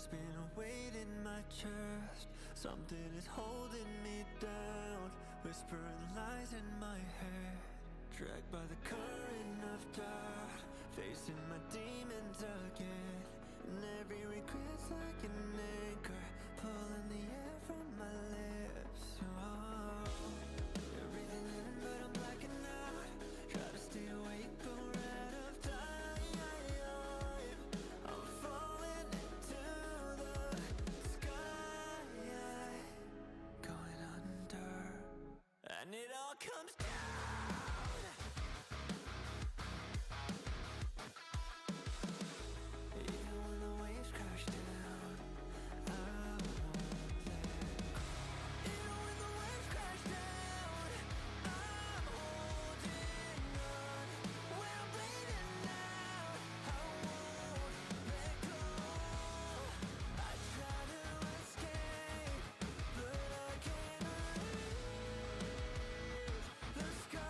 There's been a weight in my chest. Something is holding me down. Whispering lies in my head. Dragged by the current of doubt. Facing my demons again. And every regret's like an anchor. Pulling the air from my lips. Oh, everything in but I'm blacking out. Try to stay awake but we're out of time. I'm falling into the sky. Going under. And it all comes down. Even when the waves crash down, I won't let go. Even when the waves crash down, I'm holding on. When I'm bleeding out, I won't let go. I try to escape, but I can't reach the sky.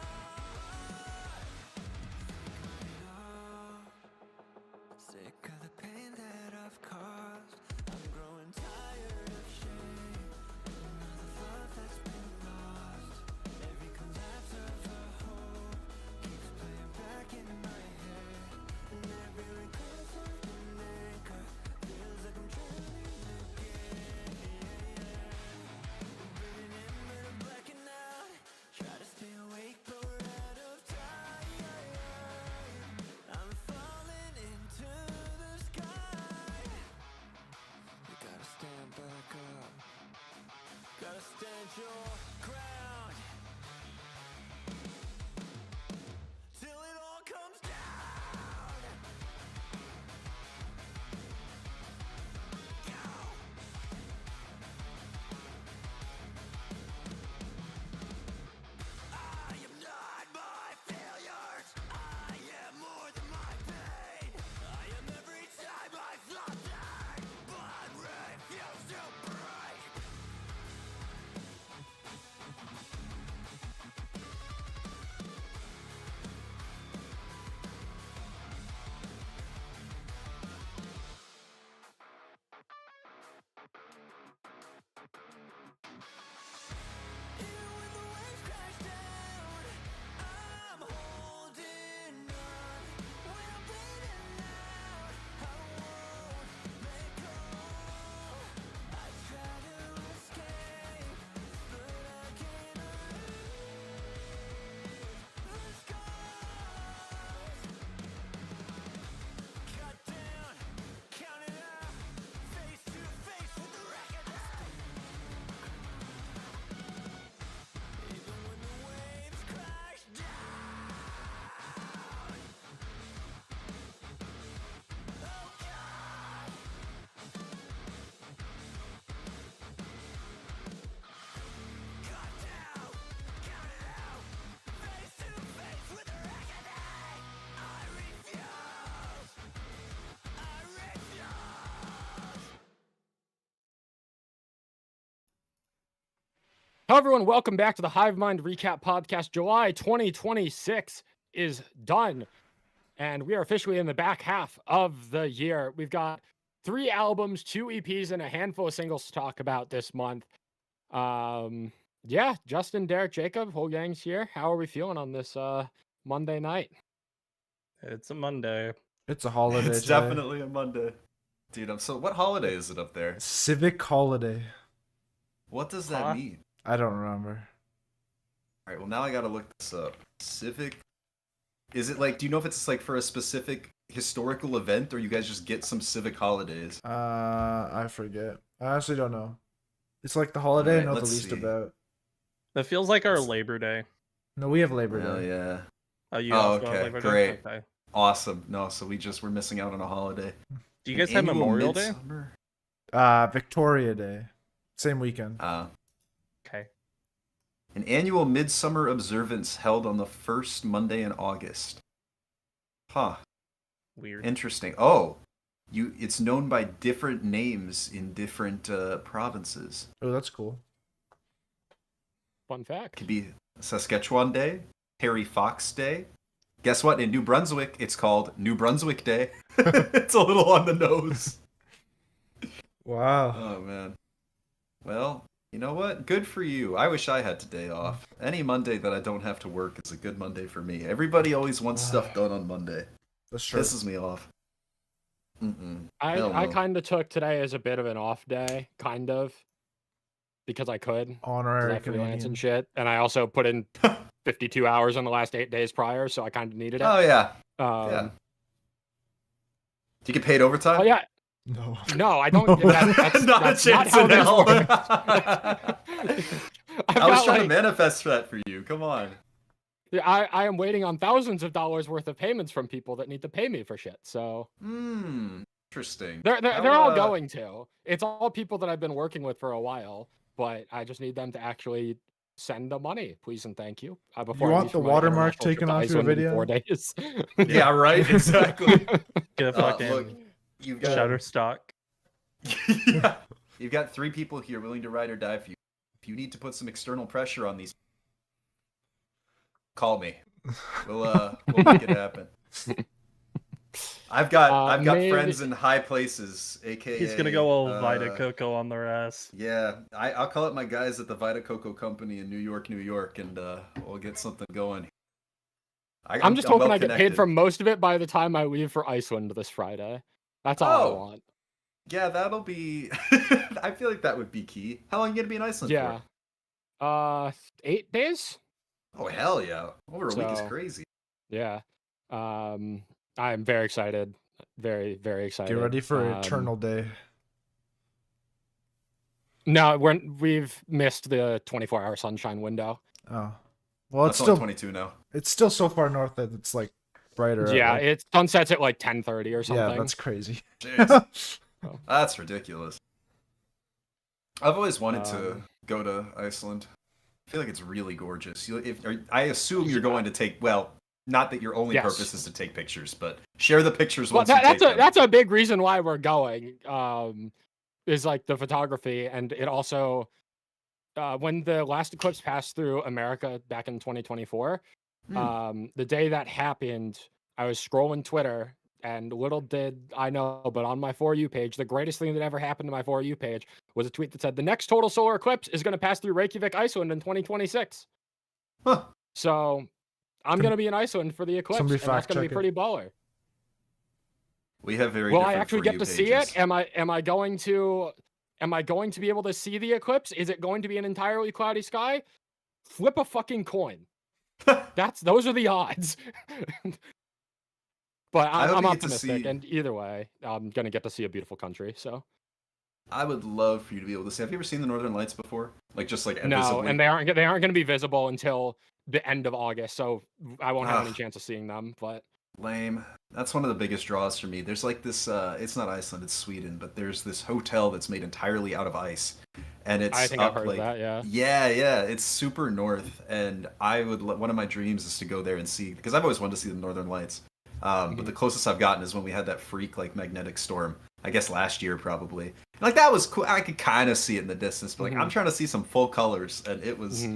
Sick of the pain that I've caused. I'm growing tired of shame. And all the love that's been lost. Every collapse of a hope keeps playing back in my head. And every regret's like an anchor. Feels like I'm drowning again. I'm breathing in but I'm blacking out. Try to stay awake but we're out of time. I'm falling into the sky. You gotta stand back up. Gotta stand your ground. Till it all comes down. I am not my failures. I am more than my pain. I am every time I flop back, but refuse to break. Even when the waves crash down, I'm holding on. When I'm bleeding out, I won't let go. I try to escape, but I can't reach the scars. Cut down, count it out, face to face with the reckoning. Even when the waves crash down. Oh God. Cut down, count it out, face to face with the reckoning. I refuse. I refuse. Hello, everyone. Welcome back to the Hivemind Recap Podcast. July 2026 is done, and we are officially in the back half of the year. We've got 3 albums, 2 EPs, and a handful of singles to talk about this month. Yeah, Justin, Derek, Jacob, whole gang's here. How are we feeling on this Monday night? It's a Monday. It's a holiday. It's today. definitely a Monday. Dude, what holiday is it up there? Civic holiday. What does Huh? that mean? I don't remember. Alright, well now I gotta look this up. Civic... Is it like, do you know if it's like for a specific historical event, or you guys just get some civic holidays? I forget. I honestly don't know. It's like the holiday I Alright, know the let's least see. about. That feels like our Labor Day. No, we have Labor Oh Day. yeah. Oh, you Oh, also have okay, Labor great. Day? Okay. Awesome. No, so we're missing out on a holiday. Do you An guys have annual Memorial Day? midsummer- Victoria Day. Same weekend. Okay. An annual midsummer observance held on the first Monday in August. Huh. Weird. Interesting. Oh, it's known by different names in different provinces. Oh, that's cool. Fun fact. Could be Saskatchewan Day, Harry Fox Day. Guess what? In New Brunswick, it's called New Brunswick Day. It's a little on the nose. Wow. Oh man. Well, you know what? Good for you. I wish I had today off. Any Monday that I don't have to work is a good Monday for me. Everybody always wants stuff done on Monday. That's true. Pisses me off. Mm-mm. I Hell no. kind of took today as a bit of an off day, kind of, because I could. 'Cause Honorary I freelance Canadian. and shit, and I also put in 52 hours in the last 8 days prior, so I kind of needed it. Oh yeah. Um, Yeah. Do you get paid overtime? Oh yeah. No. No, I don't. That's not that's a not chance how in this hell. works. I was trying to manifest that for you. Come on. I am waiting on thousands of dollars worth of payments from people that need to pay me for shit. So Interesting. they're all going to. It's all people that I've been working with for a while, but I just need them to actually send the money, please and thank you. Before You I want leave the for my watermark international trip taken to off your Iceland in video? 4 days. Yeah, right. Exactly. Get a fucking Look, you've got Shutterstock. yeah. You've got 3 people here willing to ride or die for you. If you need to put some external pressure on these, call me. We'll make it happen. I've got maybe... friends in high places, aka He's gonna go all Vita Coco on their ass. Yeah, I'll call up my guys at the Vita Coco Company in New York, and we'll get something going. I'm just hoping I get paid for most of it by the time I leave for Iceland this Friday. That's all I want. Yeah, that'll be. I feel like that would be key. How long are you gonna be in Iceland for? 8 days. Oh hell yeah! Over a week is crazy. Yeah, I'm very excited. Very, very excited. Get ready for Eternal Day. No, we've missed the 24-hour sunshine window. Oh, well, it's That's still only 22 now. It's still so far north that it's like brighter. Yeah, it sunsets at like 10:30 or something. Yeah, that's crazy. Jeez. That's ridiculous. I've always wanted to go to Iceland. I feel like it's really gorgeous. I assume you're going to take, well, not that your only purpose is to take pictures, but share the pictures once you take them. That's a big reason why we're going, is like the photography. And it also, when the last eclipse passed through America back in 2024, the day that happened, I was scrolling Twitter, and little did I know, but on my For You page, the greatest thing that ever happened to my For You page was a tweet that said, the next total solar eclipse is going to pass through Reykjavik, Iceland in 2026. Huh. So I'm going to be in Iceland for the eclipse, and that's going to be pretty baller. We have very Will different I actually For get You to see pages. it? Am I going to be able to see the eclipse? Is it going to be an entirely cloudy sky? Flip a fucking coin. Those are the odds. But I'm optimistic, and either way, I'm gonna get to see a beautiful country. So I would love for you to be able to see. Have you ever seen the Northern Lights before? Like just like no, visibly? and they aren't going to be visible until the end of August, so I won't have any chance of seeing them. But lame. That's one of the biggest draws for me. There's like this. It's not Iceland, it's Sweden, but there's this hotel that's made entirely out of ice, and it's I think up I've heard like of that. yeah. It's super north, and one of my dreams is to go there and see, because I've always wanted to see the Northern Lights. But the closest I've gotten is when we had that freak like magnetic storm. I guess last year probably. And, like that was cool. I could kind of see it in the distance, but like I'm trying to see some full colors, and it was.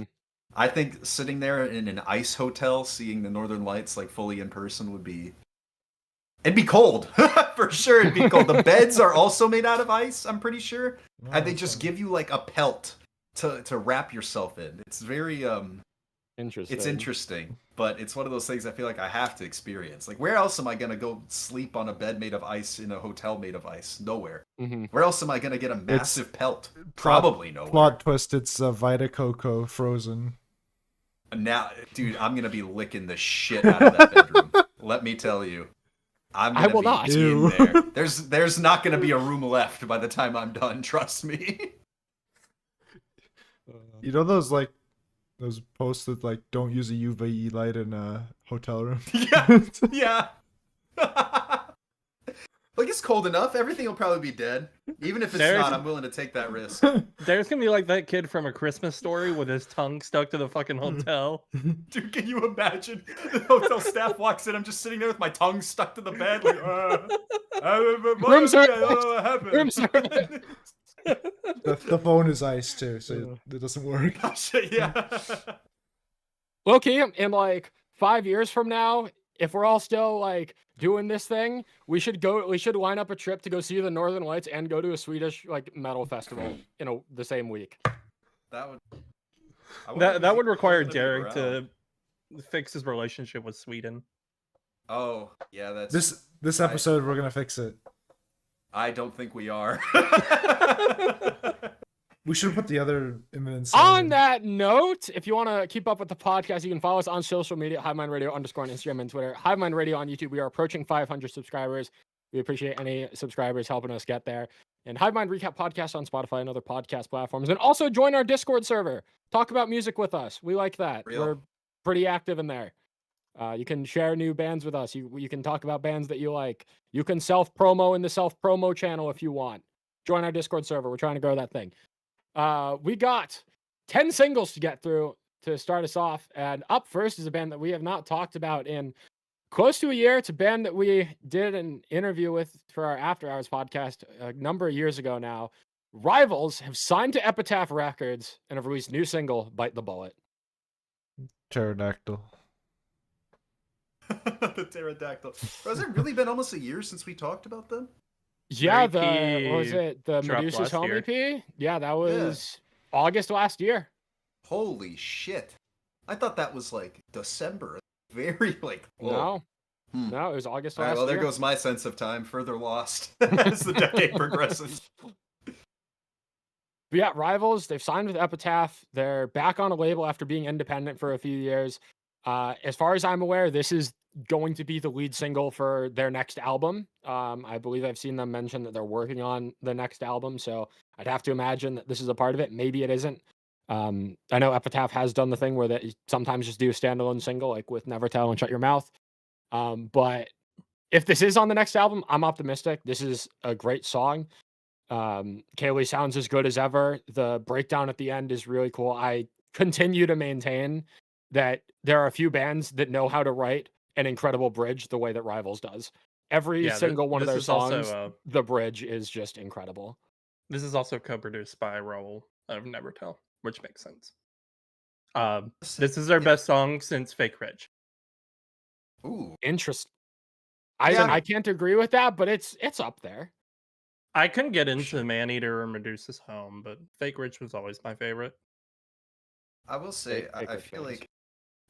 I think sitting there in an ice hotel, seeing the Northern Lights like fully in person would be. It'd be cold for sure. It'd be cold. The beds are also made out of ice. I'm pretty sure, and they just give you like a pelt to wrap yourself in. It's very Interesting. It's interesting, but it's one of those things I feel like I have to experience. Like, where else am I gonna go sleep on a bed made of ice in a hotel made of ice? Nowhere. Where else am I gonna get a massive pelt? Probably nowhere. Plot twist: it's Vita Coco frozen. Now, dude, I'm gonna be licking the shit out of that bedroom. Let me tell you, I will not in there. There's not gonna be a room left by the time I'm done. Trust me. You know those posts that like don't use a UV light in a hotel room. Yeah. Like, it's cold enough. Everything will probably be dead. Even if it's not, I'm willing to take that risk. There's gonna be like that kid from A Christmas Story with his tongue stuck to the fucking hotel. Dude, can you imagine? The hotel staff walks in. I'm just sitting there with my tongue stuck to the bed. Like, room service. Room service. The phone is ice too, so it doesn't work. Oh, shit, yeah. Okay, in like 5 years from now, if we're all still like doing this thing, we should line up a trip to go see the Northern Lights and go to a Swedish like metal festival the same week. That would. I wonder if That he's would require gonna be Derek around. to fix his relationship with Sweden. Oh yeah, that's This episode we're gonna fix it. I don't think we are. We should put the other imminent. On that note, if you want to keep up with the podcast, you can follow us on social media, Hivemind Radio _ on Instagram and Twitter, Hivemind Radio on YouTube. We are approaching 500 subscribers. We appreciate any subscribers helping us get there. And Hivemind Recap Podcast on Spotify and other podcast platforms. And also join our Discord server. Talk about music with us. We like that. Real. We're pretty active in there. You can share new bands with us. You can talk about bands that you like. You can self-promo in the self-promo channel if you want. Join our Discord server. We're trying to grow that thing. We got 10 singles to get through to start us off. And up first is a band that we have not talked about in close to a year. It's a band that we did an interview with for our After Hours podcast a number of years ago now. Rivals have signed to Epitaph Records and have released a new single, Bite the Bullet. Pterodactyl. The pterodactyl. Has it really been almost a year since we talked about them? Yeah, Very what was it? The dropped Medusa's last Home year. EP? Yeah, that was August last year. Holy shit! I thought that was like December. Very like. whoa. No. Hmm. No, it was August All right, last well, there year. goes my sense of time, further lost as the decade progresses. But yeah, Rivals, they've signed with Epitaph. They're back on a label after being independent for a few years. As far as I'm aware, this is going to be the lead single for their next album. I believe I've seen them mention that they're working on the next album, so I'd have to imagine that this is a part of it. Maybe it isn't. I know Epitaph has done the thing where they sometimes just do a standalone single, like with Never Tell and Shut Your Mouth. But if this is on the next album, I'm optimistic. This is a great song. Kaylee sounds as good as ever. The breakdown at the end is really cool. I continue to maintain that there are a few bands that know how to write an incredible bridge the way that Rivals does. Every Yeah, single one of this their is also, songs, the bridge is just incredible. This is also co-produced by Raul of Never Tell, which makes sense. This is their best song since Fake Rich. Ooh, Interesting. Yeah. I can't agree with that, but it's up there. I couldn't get into Maneater or Medusa's Home, but Fake Rich was always my favorite. I will say, Big I Rich feel fans. like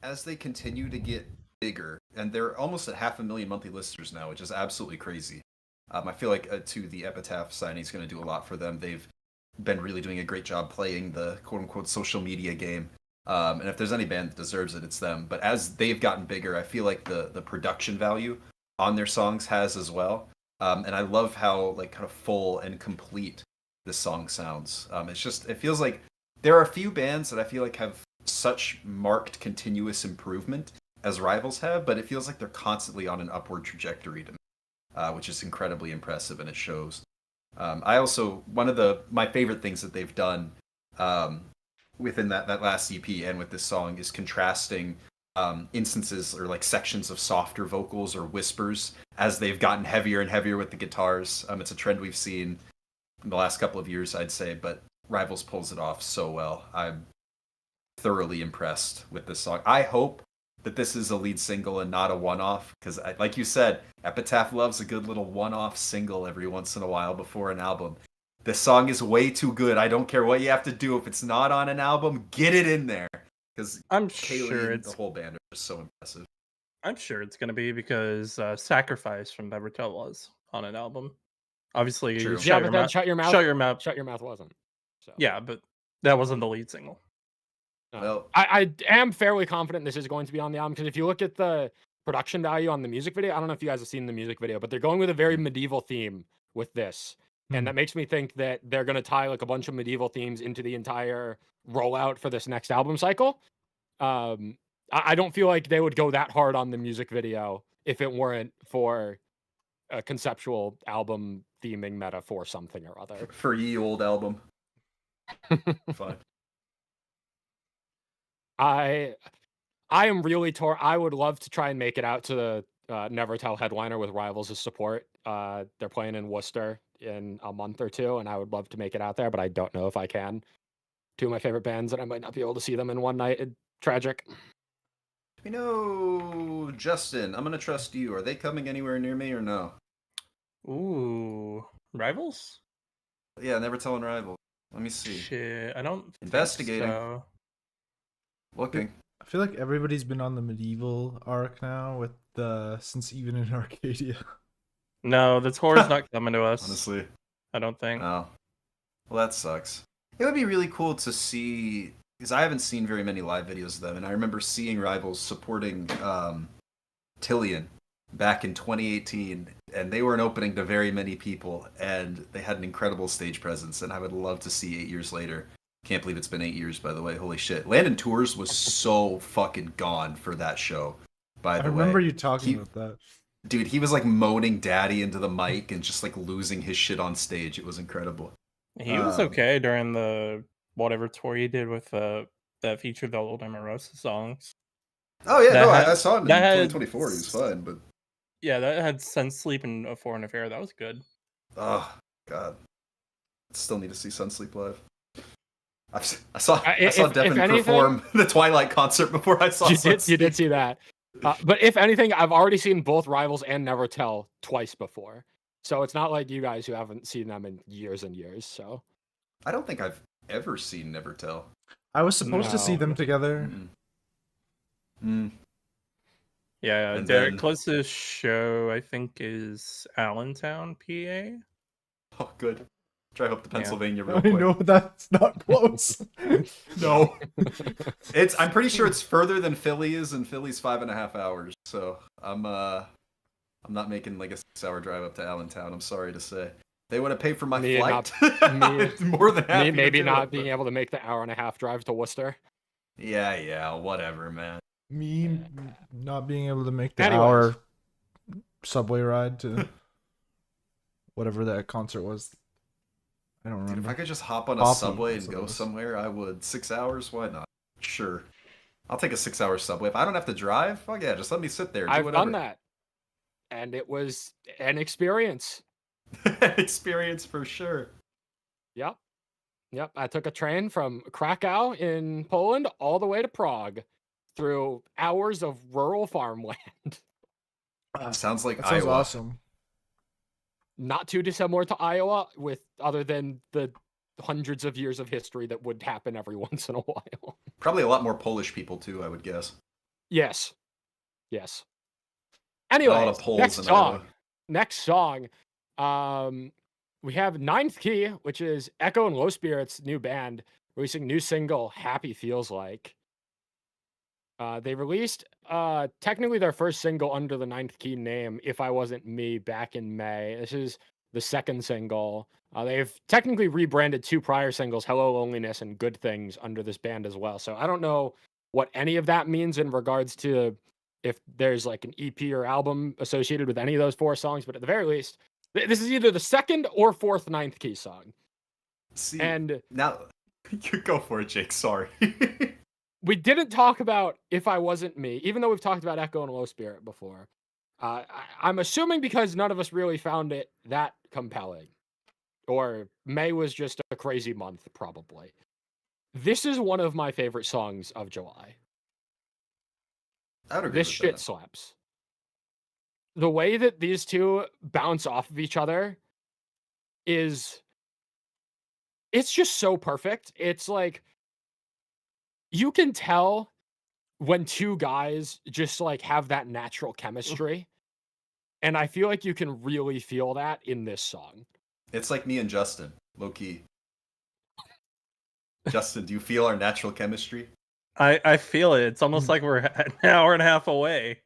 as they continue to get bigger, and they're almost at 500,000 monthly listeners now, which is absolutely crazy. I feel like to the Epitaph signing is going to do a lot for them. They've been really doing a great job playing the quote-unquote social media game. And if there's any band that deserves it, it's them. But as they've gotten bigger, I feel like the production value on their songs has as well. And I love how like kind of full and complete this song sounds. It feels like there are a few bands that I feel like have such marked continuous improvement as Rivals have, but it feels like they're constantly on an upward trajectory to me, which is incredibly impressive, and it shows. I also, one of my favorite things that they've done within that last EP and with this song is contrasting instances or like sections of softer vocals or whispers as they've gotten heavier and heavier with the guitars. It's a trend we've seen in the last couple of years, I'd say, but Rivals pulls it off so well. I'm thoroughly impressed with this song. I hope that this is a lead single and not a one-off, because like you said, Epitaph loves a good little one-off single every once in a while before an album. This song is way too good. I don't care what you have to do. If it's not on an album, get it in there. Because I'm Kaylee sure and it's the whole band are just so impressive. I'm sure it's gonna be because Sacrifice from Never Tell was on an album. Obviously, True. Yeah, Shut but Your then Mouth. Shut Your Mouth. Shut Your Mouth. Shut Your Mouth wasn't. So. Yeah, but that wasn't the lead single. Well, I am fairly confident this is going to be on the album, because if you look at the production value on the music video, I don't know if you guys have seen the music video, but they're going with a very medieval theme with this. And that makes me think that they're going to tie like a bunch of medieval themes into the entire rollout for this next album cycle. I don't feel like they would go that hard on the music video if it weren't for a conceptual album theming meta for something or other. for ye old album. Fine. I am really torn. I would love to try and make it out to the Never Tell headliner with Rivals as support. They're playing in Worcester in a month or two, and I would love to make it out there, but I don't know if I can. Two of my favorite bands, and I might not be able to see them in one night. Tragic. You know, Justin, I'm gonna trust you. Are they coming anywhere near me or no? Ooh, Rivals? Yeah, never telling rival. Let me see. Shit, I don't Investigating. think so. Looking. I feel like everybody's been on the medieval arc now with since even in Arcadia. No, the tour's not coming to us. Honestly. I don't think. Oh. Well, that sucks. It would be really cool to see, because I haven't seen very many live videos of them, and I remember seeing Rivals supporting Tillian back in 2018, and they weren't opening to very many people, and they had an incredible stage presence, and I would love to see 8 years later. Can't believe it's been 8 years, by the way. Holy shit. Landon Tours was so fucking gone for that show, by the I way. remember you talking about that. Dude, he was like moaning daddy into the mic and just like losing his shit on stage. It was incredible. He was okay during the whatever tour he did with that featured the old Omarosa songs. Oh yeah, That no, had- I saw him in that had- 2024. He was fine, but Yeah, that had Sunsleep and A Foreign Affair. That was good. oh god, still need to see Sunsleep live. I saw If Devin anything- perform the Twilight concert before I saw. You Sunsleep. did see that. But if anything, I've already seen both Rivals and Never Tell twice before. So it's not like you guys who haven't seen them in years and years. So I don't think I've ever seen Never Tell. I was supposed to see No. them together. Yeah, And their then- closest show I think is Allentown, PA. Oh, good. Drive up to Pennsylvania real I quick. know that's not close. No, I'm pretty sure it's further than Philly is, and Philly's 5.5 hours. So I'm not making like a 6-hour drive up to Allentown. I'm sorry to say. They want to pay for my Me flight. me- More than happy. me to maybe do not it, being but- able to make the 1.5-hour drive to Worcester. Yeah, whatever, man. Me not being able to make the Anyways. hour subway ride to whatever that concert was. I don't Dude, remember. if I could just hop on a Poppy, subway that's and what it go was. somewhere, I would. 6 hours? Why not? Sure. I'll take a 6-hour subway. If I don't have to drive, fuck yeah, just let me sit there. Do I've whatever. done that. And it was an experience. Experience for sure. Yep. I took a train from Krakow in Poland all the way to Prague through hours of rural farmland. Sounds like That sounds Iowa. awesome. Not too dissimilar to Iowa, with other than the hundreds of years of history that would happen every once in a while. Probably a lot more Polish people too, I would guess. Yes. A lot Anyway, of Poles next in song. Iowa. Next song. We have Ninth Key, which is Echo and Low Spirits' new band, releasing new single "Happy Feels Like." They released technically their first single under the Ninth Key name, "If I Wasn't Me," back in May. This is the second single. They've technically rebranded 2 prior singles, "Hello Loneliness" and "Good Things," under this band as well. So I don't know what any of that means in regards to if there's like an EP or album associated with any of those 4 songs, but at the very least, this is either the second or fourth Ninth Key song. See, And now you go for it, Jake. Sorry. we didn't talk about "If I Wasn't Me," even though we've talked about Echo and Low Spirit before. I'm assuming because none of us really found it that compelling, or May was just a crazy month, probably. This is one of my favorite songs of July. I would agree This with shit that. slaps. The way that these two bounce off of each other it's just so perfect. It's like you can tell when 2 guys just like have that natural chemistry. And I feel like you can really feel that in this song. It's like me and Justin, low key. Justin, do you feel our natural chemistry? I feel it. It's almost like we're an hour and a half away.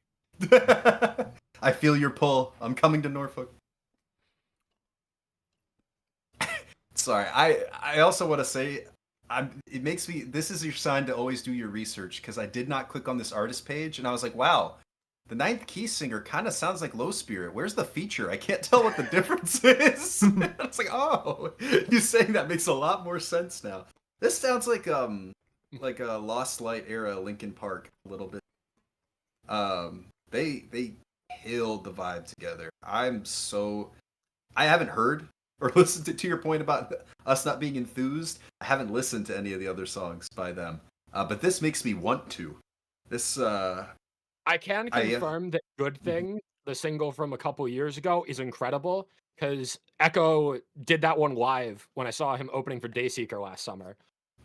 I feel your pull. I'm coming to Norfolk. Sorry, I also want to say, it makes me. This is your sign to always do your research, because I did not click on this artist page, and I was like, wow, the Ninth Key singer kind of sounds like Low Spirit. Where's the feature? I can't tell what the difference is. I was like, oh, you saying that makes a lot more sense now. This sounds like a Lost Light era Linkin Park a little bit. They killed the vibe together. I haven't heard or listened to your point about us not being enthused. I haven't listened to any of the other songs by them. But this makes me want to. This I can I confirm that Good Mhm. Thing, the single from a couple years ago, is incredible because Echo did that one live when I saw him opening for Dayseeker last summer.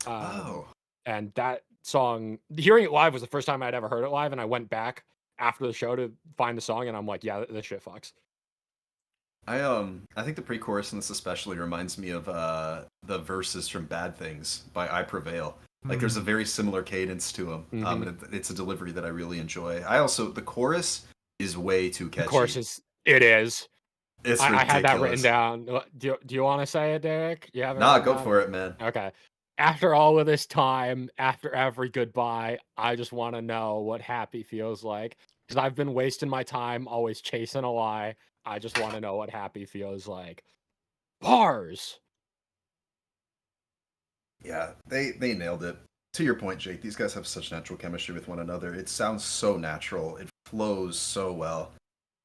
Oh, And that song, hearing it live was the first time I'd ever heard it live, and I went back after the show to find the song, and I'm like, yeah, this shit fucks. I think the pre-chorus in this especially reminds me of the verses from Bad Things by I Prevail. Like there's a very similar cadence to them. Mhm. And it's a delivery that I really enjoy. I also the chorus is way too catchy. Of course, it is. It's I had that written ridiculous. down. Do you want to say it, Derek? You have it Nah, written go down? for it, man. Okay. After all of this time, after every goodbye, I just want to know what happy feels like. Because I've been wasting my time always chasing a lie. I just want to know what happy feels like. Bars. Yeah, they nailed it. To your point, Jake, these guys have such natural chemistry with one another. It sounds so natural. It flows so well.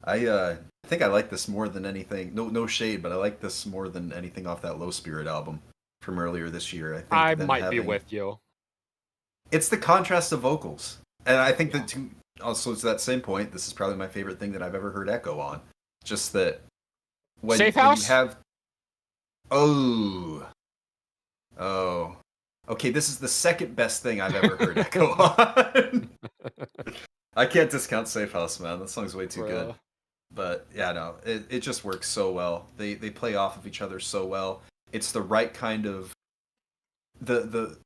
I think I like this more than anything. No shade, but I like this more than anything off that Low Spirit album from earlier this year. I think I them might be having with you. it's the contrast of vocals, and I think Yeah. that to also to that same point, this is probably my favorite thing that I've ever heard Echo on. Just that Safe when you House? have oh oh okay, this is the second best thing I've ever heard Echo on. I can't discount Safe House, man. That song's way too good. Bro. But yeah, no, it just works so well. They play off of each other so well. It's the right kind of the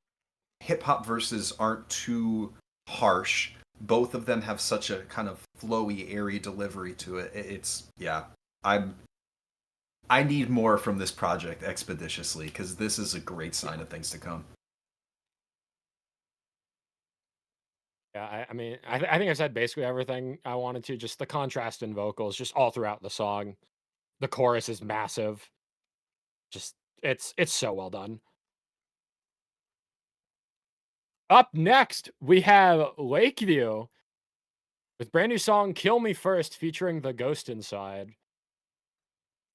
hip hop verses aren't too harsh. Both of them have such a kind of flowy, airy delivery to it. It's yeah. I need more from this project expeditiously because this is a great sign of things to come. Yeah, I mean, I think I said basically everything I wanted to. Just the contrast in vocals, just all throughout the song. The chorus is massive. Just it's so well done. Up next, we have Lakeview with brand new song "Kill Me First" featuring the Ghost Inside.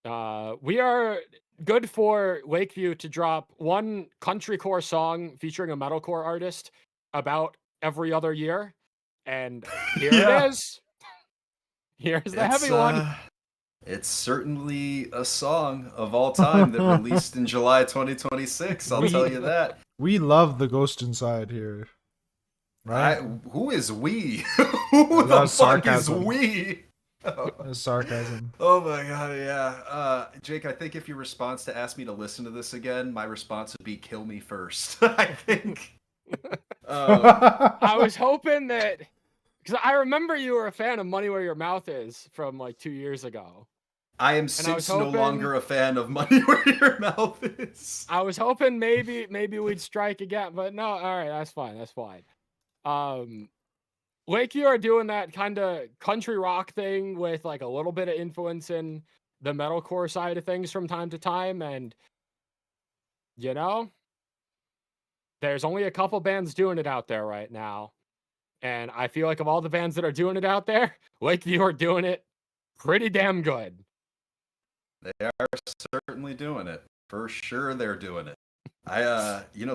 We are good for Lakeview to drop one country core song featuring a metalcore artist about every other year, and here Yeah. it is. Here's the heavy one. It's certainly a song of all time that released in July 2026. I'll tell you that. We love the Ghost Inside here. Right? Who is we? Who the was fuck is sarcasm. we? That's sarcasm. Oh my god, yeah. Jake, I think if your response to ask me to listen to this again, my response would be kill me first. I think. I was hoping that because I remember you were a fan of Money Where Your Mouth Is from like 2 years ago. I am was since no hoping- longer a fan of Money Where Your Mouth Is. I was hoping maybe we'd strike again, but no, all right, that's fine. That's fine. Lakeview are doing that kind of country rock thing with like a little bit of influence in the metalcore side of things from time to time, and you know, there's only a couple bands doing it out there right now. And I feel like of all the bands that are doing it out there, Lakeview are doing it pretty damn good. They are certainly doing it. For sure they're doing it.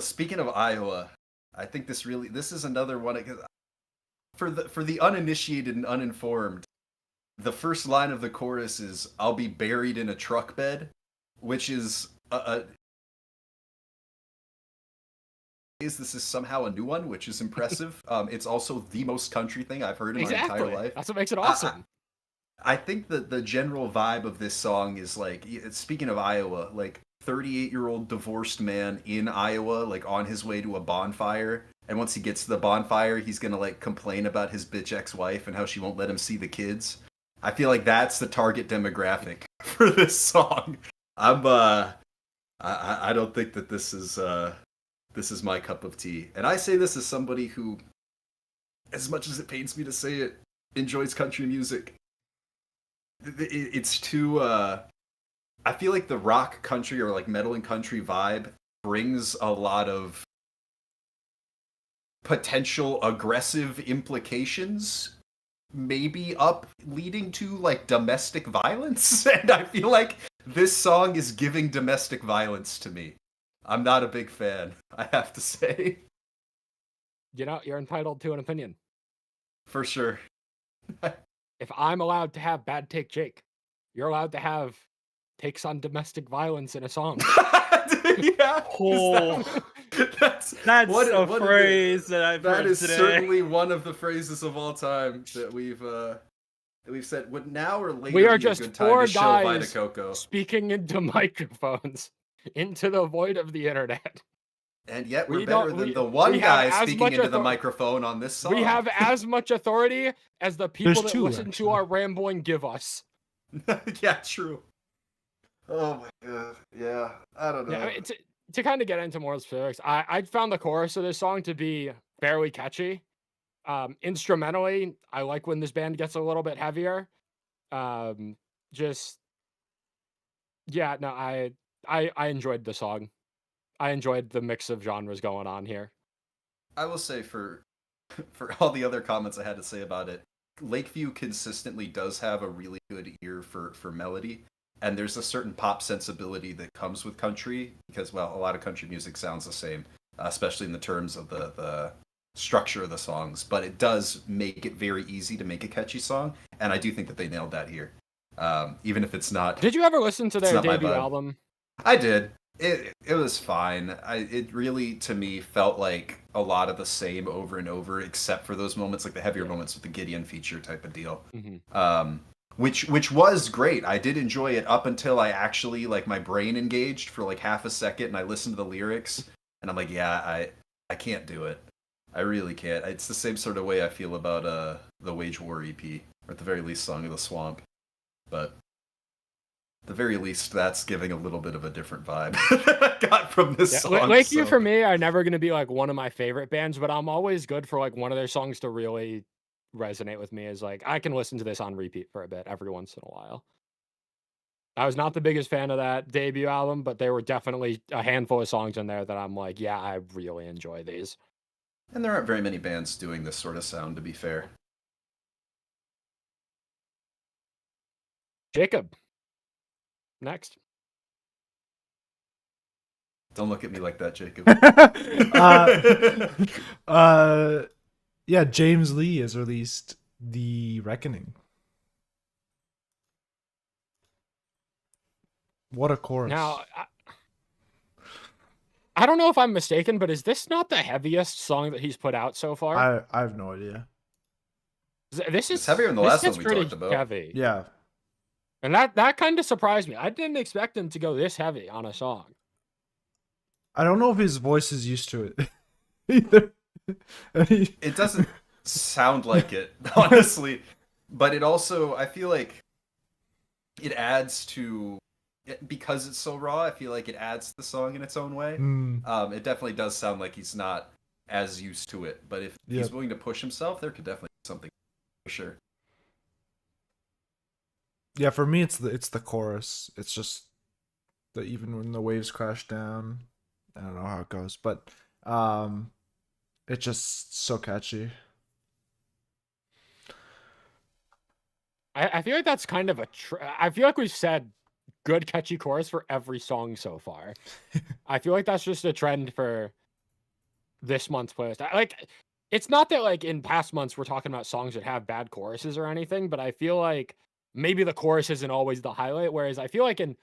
Speaking of Iowa, I think this is another one for the uninitiated and uninformed. The first line of the chorus is "I'll be buried in a truck bed," which is this is somehow a new one, which is impressive. It's also the most country thing I've heard in my entire life. That's what makes it awesome. I think that the general vibe of this song is like, speaking of Iowa, like 38-year-old divorced man in Iowa, like on his way to a bonfire. And once he gets to the bonfire, he's going to like complain about his bitch ex-wife and how she won't let him see the kids. I feel like that's the target demographic for this song. I don't think that this is my cup of tea. And I say this as somebody who, as much as it pains me to say it, enjoys country music. It's too I feel like the rock country or like metal and country vibe brings a lot of potential aggressive implications, maybe up leading to like domestic violence. And I feel like this song is giving domestic violence to me. I'm not a big fan, I have to say. You know, you're entitled to an opinion. For sure. If I'm allowed to have Bad Take Jake, you're allowed to have takes on domestic violence in a song. Yeah. Oh, That's that's what- a what is it? phrase that I've That heard is today. certainly one of the phrases of all time that we've said. Would now or later We are be just a good time four to show Vita guys Coco? speaking into microphones, into the void of the internet. And yet we're we better don't- than we- the one we have guy as speaking much into the author- microphone on this song. We have as much authority as the people There's that two, listen to actually. our rambling give us. Yeah, true. Oh my god. Yeah, I don't know. Yeah, I mean, to kind of get into more specifics, I found the chorus of this song to be fairly catchy. Instrumentally, I like when this band gets a little bit heavier. Just yeah, no, I enjoyed the song. I enjoyed the mix of genres going on here. I will say for all the other comments I had to say about it, Lakeview consistently does have a really good ear for melody, and there's a certain pop sensibility that comes with country because, well, a lot of country music sounds the same, especially in the terms of the structure of the songs. But it does make it very easy to make a catchy song, and I do think that they nailed that here. Even if it's not. Did you ever listen to It's their not my debut vibe. album? I did. It was fine. It really, to me, felt like a lot of the same over and over, except for those moments, like the heavier moments with the Gideon feature type of deal. Mm-hmm. Which was great. I did enjoy it up until I actually, like, my brain engaged for like half a second, and I listened to the lyrics, and I'm like, yeah, I can't do it. I really can't. It's the same sort of way I feel about the Wage War EP, or at the very least, Song of the Swamp. But at the very least, that's giving a little bit of a different vibe that I got from this song. Lakeview so. for me are never going to be like one of my favorite bands, but I'm always good for like one of their songs to really resonate with me. Is like I can listen to this on repeat for a bit every once in a while. I was not the biggest fan of that debut album, but there were definitely a handful of songs in there that I'm like, yeah, I really enjoy these. And there aren't very many bands doing this sort of sound, to be fair. Jacob, next. Don't look at me like that, Jacob. Yeah, James Lee has released The Reckoning. What a chorus. Now, I don't know if I'm mistaken, but is this not the heaviest song that he's put out so far? I have no idea. This is It's heavier than the this last one hits we pretty talked about. Heavy. Yeah. And that kind of surprised me. I didn't expect him to go this heavy on a song. I don't know if his voice is used to it either. It doesn't sound like it, honestly. But it also, I feel like it adds to, because it's so raw, I feel like it adds to the song in its own way. It definitely does sound like he's not as used to it. But if he's willing to push himself, there could definitely be something for sure. Yeah, for me it's the chorus. It's just that even when the waves crash down, I don't know how it goes, but it's just so catchy. I feel like that's kind of I feel like we've said good catchy chorus for every song so far. I feel like that's just a trend for this month's playlist. It's not that like in past months we're talking about songs that have bad choruses or anything, but I feel like maybe the chorus isn't always the highlight, whereas I feel like in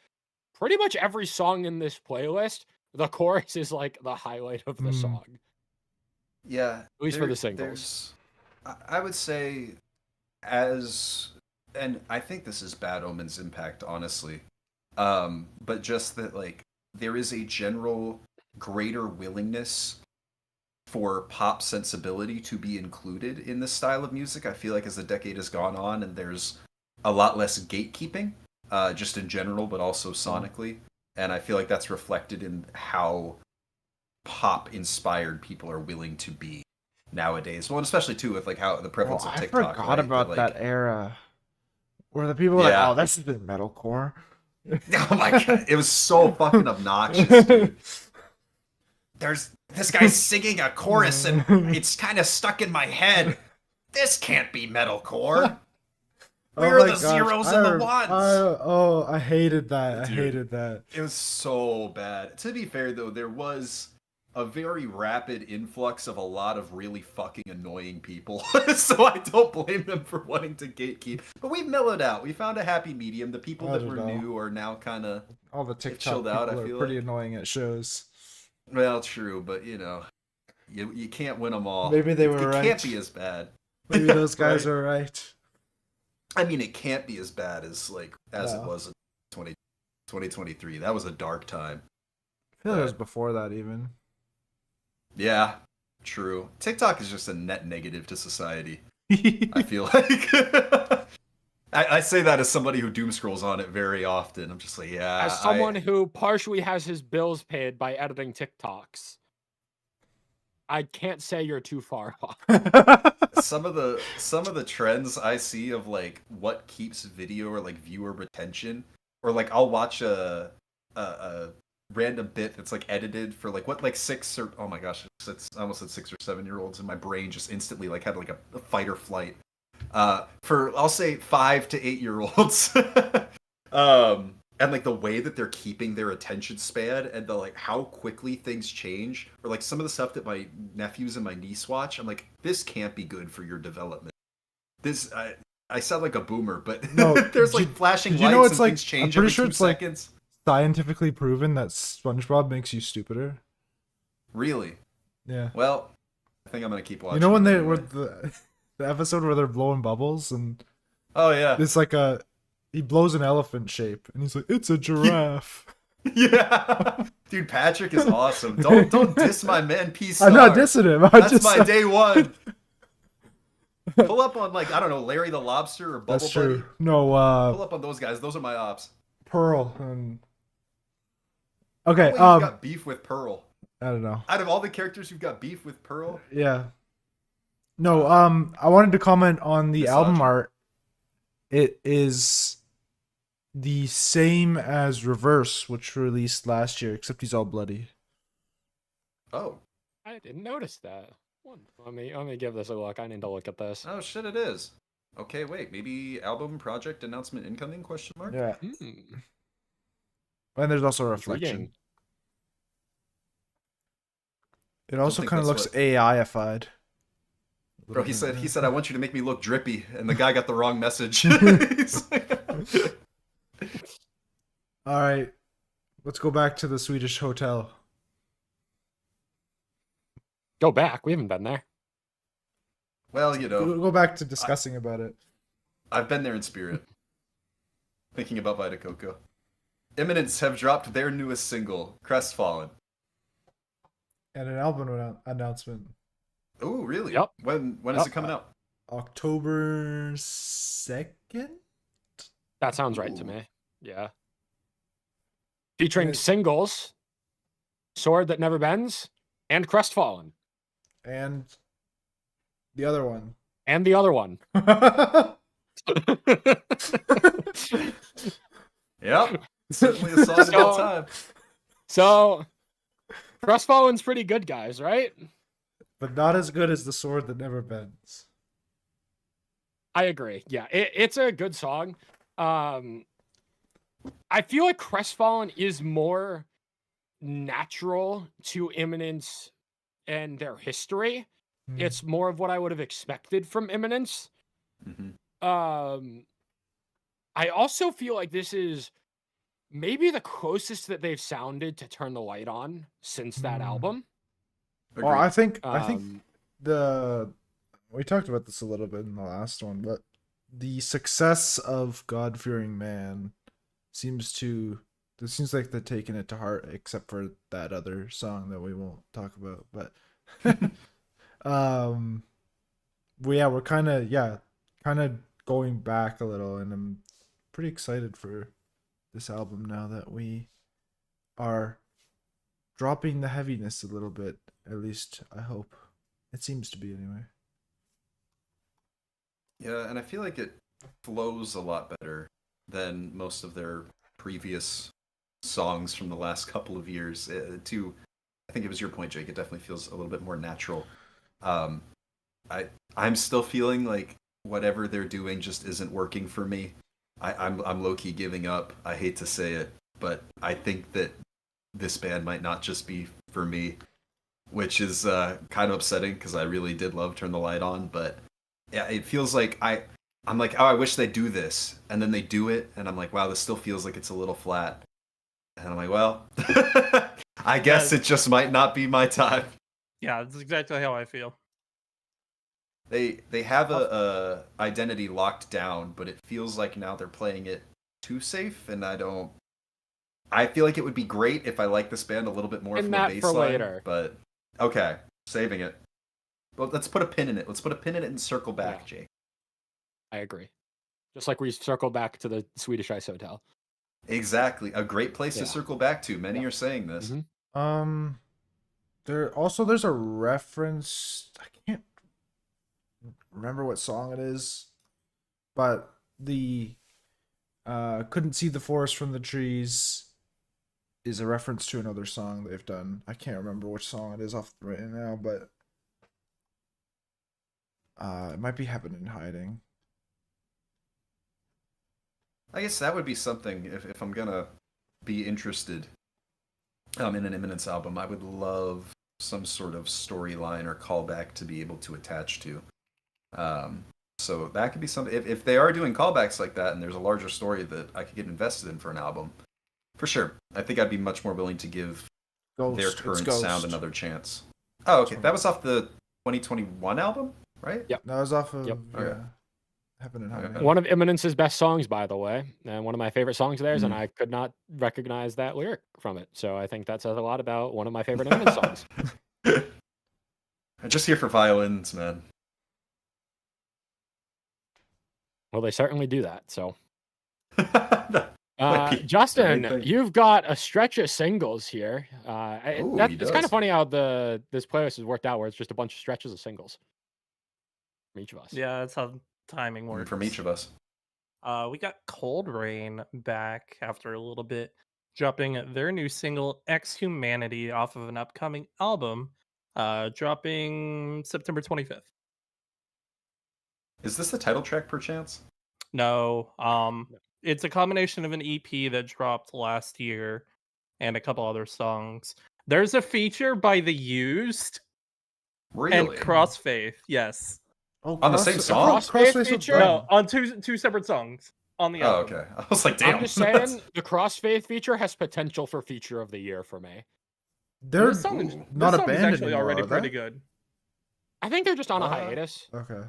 pretty much every song in this playlist, the chorus is like the highlight of the song. Yeah. At least for the singles. I would say and I think this is Bad Omen's impact, honestly. But just that, like, there is a general greater willingness for pop sensibility to be included in this style of music. I feel like as the decade has gone on, and there's a lot less gatekeeping, just in general, but also sonically. And I feel like that's reflected in how pop-inspired people are willing to be nowadays. Well, and especially, too, with, like, how the prevalence of I TikTok. forgot right? about like, that era. Where the people were like, oh, this has been metalcore. Oh my god, it was so fucking obnoxious, dude. There's this guy singing a chorus and it's kind of stuck in my head. This can't be metalcore. Where are the zeros and the ones? I hated that. I hated that. It was so bad. To be fair, though, there was a very rapid influx of a lot of really fucking annoying people. So I don't blame them for wanting to gatekeep. But we've mellowed out. We found a happy medium. The people I that don't were know. new are now kind of All the TikTok chilled people out, I are feel pretty like. annoying at shows. Well, true, but you know, you can't win them all. Maybe they were It right. can't be as bad. Maybe those guys Right? are right. I mean, it can't be as bad as it No. was in 2023. That was a dark time. I feel like it was before that even. Yeah, true. TikTok is just a net negative to society. I feel like. I say that as somebody who doom scrolls on it very often. I'm just like, yeah. As someone who partially has his bills paid by editing TikToks, I can't say you're too far off. Some of the trends I see of like what keeps video or like viewer retention, or like I'll watch a random bit that's like edited for like what like 6 or oh my gosh, I almost said 6 or 7-year-olds, and my brain just instantly like had like a fight or flight. For I'll say 5 to 8-year-olds. And like the way that they're keeping their attention span and the like how quickly things change, or like some of the stuff that my nephews and my niece watch, I'm like, this can't be good for your development. This I sound like a boomer, but No, there's like flashing did lights you know it's and like things change I'm pretty every sure 2 it's like seconds. scientifically proven that SpongeBob makes you stupider. Really? Yeah. Well, I think I'm gonna keep watching. You know when it they anyway. were the episode where they're blowing bubbles and Oh yeah. it's like he blows an elephant shape and he's like, it's a giraffe. Yeah. Dude, Patrick is awesome. Don't diss my man P Star. I'm not dissing him. That's my day one. Pull up on like, I don't know, Larry the Lobster or Bubble That's true. Buddy. No, Pull up on those guys. Those are my ops. Pearl and okay. You've got beef with Pearl. I don't know. Out of all the characters, you've got beef with Pearl. Yeah. No, I wanted to comment on the album Misogyny. art. It is the same as Reverse, which released last year, except he's all bloody. Oh. I didn't notice that. Let me give this a look. I need to look at this. Oh shit, it is. Okay, wait. Maybe album project announcement incoming? Question mark. Yeah. Hmm. And there's also a reflection. Intriguing. It also think kind of that's looks AI-ified. Bro, he said, I want you to make me look drippy, and the guy got the wrong message. He's like- All right, let's go back to the Swedish hotel. Go back. We haven't been there. well, you know, Go back to discussing about it. I've been there in spirit. Thinking about Vita Coco. Imminence have dropped their newest single, Crestfallen. And an album announcement. Oh, really? Yep. When is it coming out? October 2nd? That sounds right to Ooh. me. Yeah. Featuring And it- singles, Sword That Never Bends, and Crestfallen. And the other one. And the other one. Yep. Certainly a song of all time. So, Crestfallen's pretty good, guys, right? But not as good as The Sword That Never Bends. I agree. Yeah, it's a good song. I feel like Crestfallen is more natural to Imminence and their history. Hmm. It's more of what I would have expected from Imminence. Mhm. I also feel like this is maybe the closest that they've sounded to Turn the Light On since that Hmm. album. Well, Agreed. I think Um, we talked about this a little bit in the last one, but the success of God-Fearing Man seems like they're taking it to heart, except for that other song that we won't talk about. But we're kind of going back a little, and I'm pretty excited for this album now that we are dropping the heaviness a little bit. At least I hope. It seems to be anyway. Yeah, and I feel like it flows a lot better than most of their previous songs from the last couple of years. I think it was your point, Jake. It definitely feels a little bit more natural. I'm still feeling like whatever they're doing just isn't working for me. I'm low key giving up. I hate to say it, but I think that this band might not just be for me. which is kind of upsetting because I really did love Turn the Light On. But yeah, it feels like I'm like, oh, I wish they'd do this, and then they do it, and I'm like, wow, this still feels like it's a little flat. And I'm like, well, I guess it just might not be my time. Yeah, that's exactly how I feel. They have a identity locked down, but it feels like now they're playing it too safe, and I feel like it would be great if I liked this band a little bit more And from that a bass for line, later. but okay, saving it. Well, let's put a pin in it. Let's put a pin in it and circle back, Yeah. Jake. I agree. Just like we circled back to the Swedish Ice Hotel. Exactly, a great place Yeah. to circle back to. Many Yeah. are saying this. There's a reference. I can't remember what song it is, but the couldn't see the forest from the trees is a reference to another song they've done. I can't remember which song it is off right now, but it might be Heaven in Hiding. I guess that would be something if I'm gonna be interested in an Imminence album. I would love some sort of storyline or callback to be able to attach to. So that could be something. If they are doing callbacks like that, and there's a larger story that I could get invested in for an album, for sure. I think I'd be much more willing to give their current sound another chance. Oh, okay. That was off the 2021 album, right? Yep. That was off of Okay. Heaven and Hiding. One of Eminence's best songs, by the way, and one of my favorite songs of theirs, and I could not recognize that lyric from it. So I think that says a lot about one of my favorite Eminence songs. I'm just here for violins, man. Well, they certainly do that. So, Might be Justin, everything. you've got a stretch of singles here. Ooh, he It's kind does. of funny how this playlist has worked out, where it's just a bunch of stretches of singles from each of us. Yeah, that's how timing works. From each of us. We got Cold Rain back after a little bit, dropping their new single Ex Humanity off of an upcoming album, dropping September 25th. Is this the title track, perchance? No, it's a combination of an EP that dropped last year and a couple other songs. There's a feature by The Used Really? and Crossfaith. Yes. Oh, On the same song? Crossfaith feature? No, on two separate songs on the Oh, album. okay. I was like, damn. I'm just saying, the Crossfaith feature has potential for feature of the year for me. They're This song is not a band actually anymore, already are pretty they? good. I think they're just on a hiatus. Okay.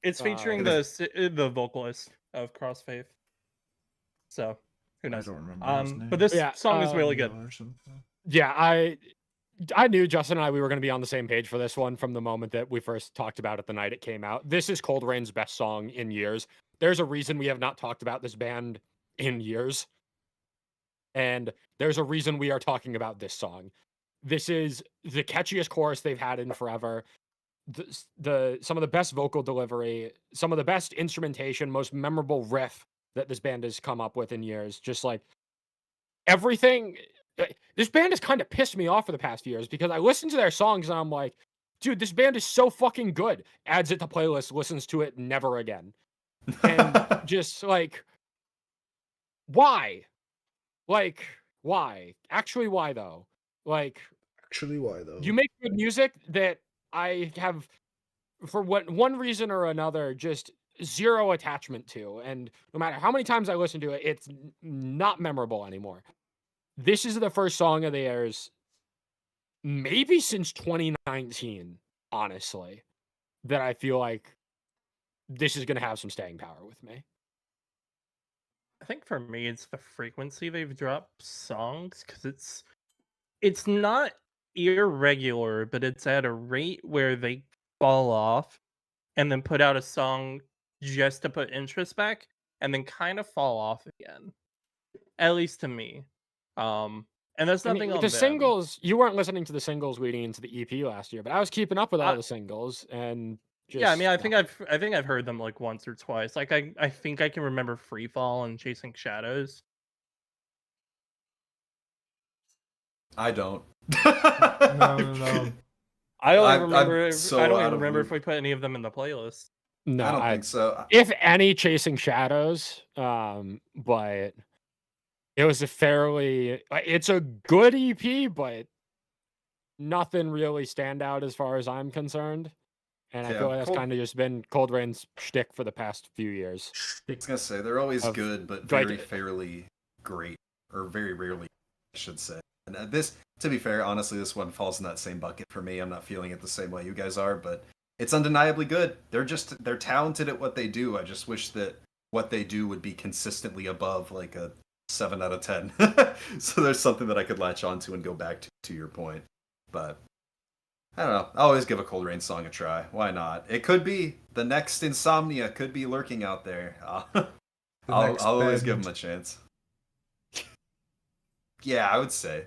It's featuring the vocalist of Crossfaith. So who knows? I don't remember his name. But this Yeah, song is really good. Or something. Yeah, I knew Justin and I, we were going to be on the same page for this one from the moment that we first talked about it the night it came out. This is Cold Rain's best song in years. There's a reason we have not talked about this band in years. And there's a reason we are talking about this song. This is the catchiest chorus they've had in forever. Some of the best vocal delivery, some of the best instrumentation, most memorable riff that this band has come up with in years. Just like everything. This band has kind of pissed me off for the past few years because I listen to their songs and I'm like, dude, this band is so fucking good. Adds it to playlist, listens to it, never again. And just like, why? Like, why? Actually, why though? Like, Actually, why though? you make good music that I have, for one reason or another, just zero attachment to. And no matter how many times I listen to it, it's not memorable anymore. This is the first song of theirs, maybe since 2019, honestly, that I feel like this is going to have some staying power with me. I think for me, it's the frequency they've dropped songs because it's not irregular, but it's at a rate where they fall off and then put out a song just to put interest back and then kind of fall off again. At least to me. And there's nothing on the them. singles. You weren't listening to the singles leading into the EP last year, but I was keeping up with all the singles and. Yeah, I mean, I think I've heard them like once or twice. Like I think I can remember Free Fall and Chasing Shadows. I don't. No. I don't I'm remember. so I don't out even of remember loop. if we put any of them in the playlist. No, I don't think so. if any, Chasing Shadows. But it was it's a good EP, but nothing really stand out as far as I'm concerned. And I Yeah, feel like that's Cold- kind of just been Cold Rain's shtick for the past few years. I was gonna say they're always Of, good, but like- very fairly great, or very rarely, I should say. And this, to be fair, honestly, this one falls in that same bucket for me. I'm not feeling it the same way you guys are, but it's undeniably good. They're talented at what they do. I just wish that what they do would be consistently above like a 7 out of 10. So there's something that I could latch onto and go back to your point. But I don't know. I'll always give a Cold Rain song a try. Why not? It could be the next Insomnia could be lurking out there. I'll next always give Bend. them a chance. Yeah, I'd say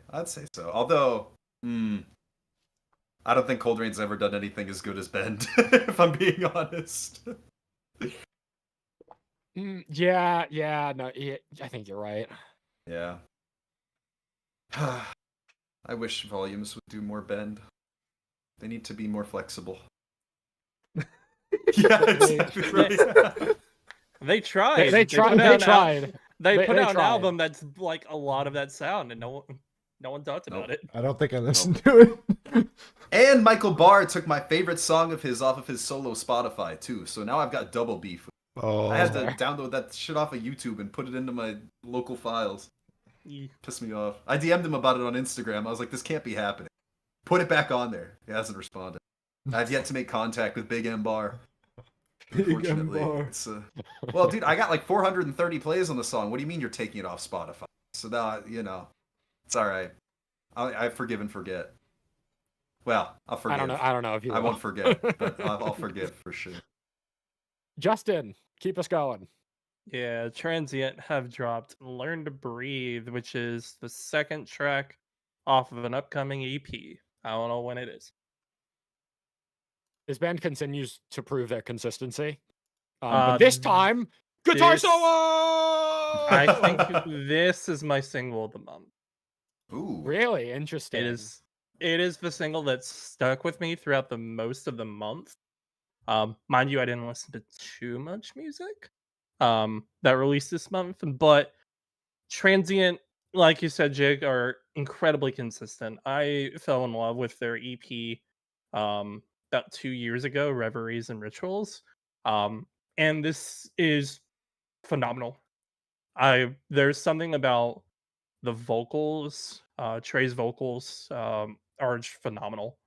so. Although, I don't think Cold Rain's ever done anything as good as Bend, if I'm being honest. Yeah, no, I think you're right. Yeah. I wish Volumes would do more Bend. They need to be more flexible. Yeah, exactly. They tried. They tried. They tried. They put out an tried. album that's like a lot of that sound, and no one talked about it. I don't think I listened to it. And Michael Barr took my favorite song of his off of his solo Spotify too. So now I've got double beef. Oh, I had to download that shit off of YouTube and put it into my local files. Yeah. Pissed me off. I DM'd him about it on Instagram. I was like, this can't be happening. Put it back on there. He hasn't responded. I've yet to make contact with Big M Bar. Big M Unfortunately, Bar. it's well, dude, I got like 430 plays on the song. What do you mean you're taking it off Spotify? So now, it's all right. I forgive and forget. Well, I'll forgive. I don't know if you. I won't forget, but I'll forgive for sure. Justin, keep us going. Yeah, Transient have dropped Learn to Breathe, which is the second track off of an upcoming EP. I don't know when it is. This band continues to prove their consistency. But this time, guitar this- solo! I think this is my single of the month. Ooh, Really interesting. It is the single that stuck with me throughout the most of the month. Mind you, I didn't listen to too much music that released this month, but Transient, like you said, Jig, are incredibly consistent. I fell in love with their EP about 2 years ago, Reveries and Rituals. And this is phenomenal. There's something about the vocals, Trey's vocals are just phenomenal.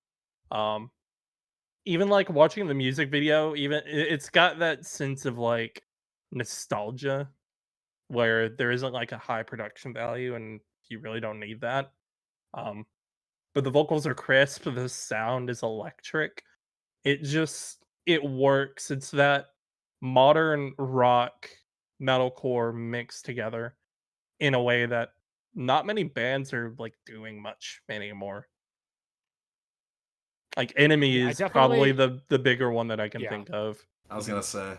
Even like watching the music video, it's got that sense of like nostalgia where there isn't like a high production value and you really don't need that. But the vocals are crisp, the sound is electric. It works. It's that modern rock metalcore mixed together in a way that not many bands are like doing much anymore. Like Enemy Yeah, I is probably definitely- the bigger one that I can Yeah. think of. I was gonna say.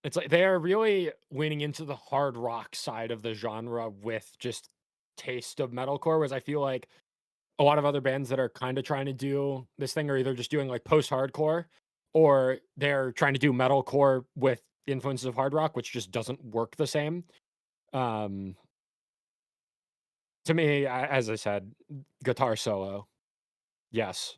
It's like they're really leaning into the hard rock side of the genre with just taste of metalcore, whereas I feel like a lot of other bands that are kind of trying to do this thing are either just doing like post-hardcore or they're trying to do metalcore with influences of hard rock, which just doesn't work the same. To me, as I said, guitar solo. Yes.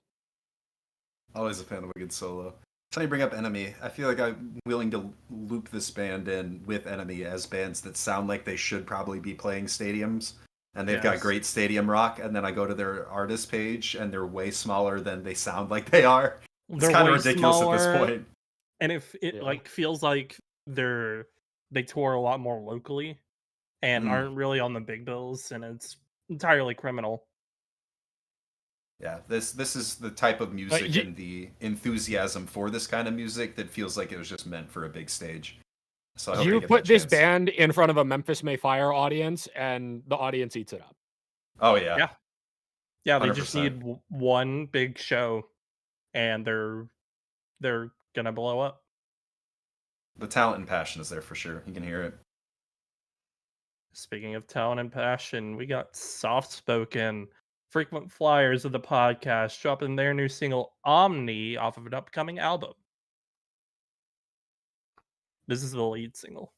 Always a fan of a good solo. So you bring up Enemy. I feel like I'm willing to loop this band in with Enemy as bands that sound like they should probably be playing stadiums. And they've got Yes. great stadium rock, and then I go to their artist page, and they're way smaller than they sound like they are. It's They're kind of way ridiculous at this smaller, point. and it Yeah. like feels like they tour a lot more locally and aren't really on the big bills, and it's entirely criminal. Yeah, this is the type of music you- and the enthusiasm for this kind of music that feels like it was just meant for a big stage. So I hope You they get put that this chance. band in front of a Memphis May Fire audience, and the audience eats it up. Oh yeah. Yeah. Yeah, they just 100%. need one big show, and they're gonna blow up. The talent and passion is there for sure. You can hear it. Speaking of talent and passion, we got Soft Spoken, frequent flyers of the podcast, dropping their new single Omni off of an upcoming album. This is the lead single.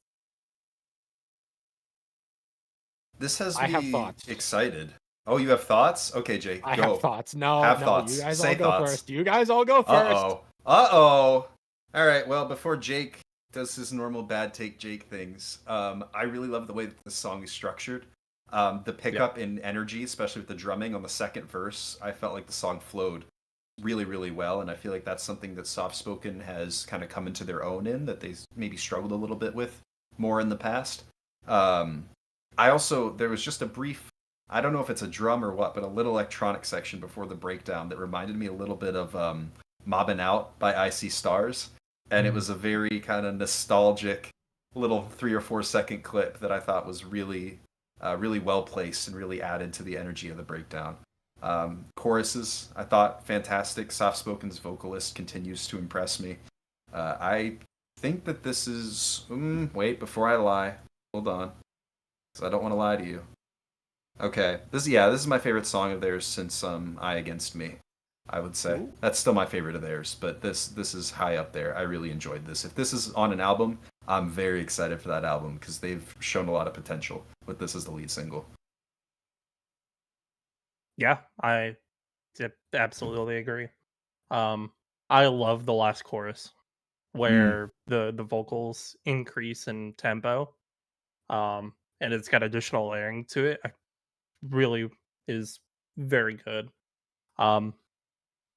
This has I me have thoughts. excited. Oh, you have thoughts? Okay, Jake, I go. have thoughts. No, Have no, thoughts. you guys Say all go thoughts. first. You guys all go first. Uh-oh. Uh-oh. All right, well, before Jake does his normal bad take Jake things, I really love the way that this song is structured. The pickup in energy, especially with the drumming on the second verse, I felt like the song flowed really, really well, and I feel like that's something that Soft Spoken has kind of come into their own in, that they maybe struggled a little bit with more in the past. There was just a brief, I don't know if it's a drum or what, but a little electronic section before the breakdown that reminded me a little bit of Mobbin' Out by I See Stars. And it was a very kind of nostalgic little 3 or 4 second clip that I thought was really, really well placed and really added to the energy of the breakdown. Choruses, I thought fantastic. Soft Spoken's vocalist continues to impress me. I think that this is. Wait, before I lie, hold on, because I don't want to lie to you. Okay, this is my favorite song of theirs since "I Against Me." I would say that's still my favorite of theirs, but this is high up there. I really enjoyed this. If this is on an album, I'm very excited for that album because they've shown a lot of potential with this as the lead single. Yeah, I absolutely agree. I love the last chorus where the vocals increase in tempo, and it's got additional layering to it. Really is very good.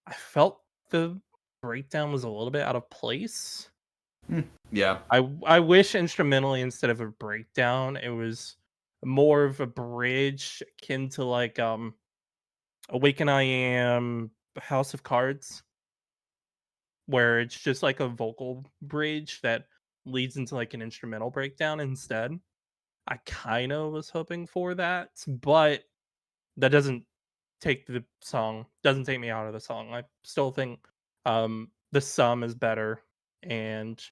I felt the breakdown was a little bit out of place. Yeah. I wish instrumentally instead of a breakdown, it was more of a bridge akin to like Awaken I Am, House of Cards, where it's just like a vocal bridge that leads into like an instrumental breakdown instead. I kind of was hoping for that, but that doesn't take me out of the song. I still think the sum is better, and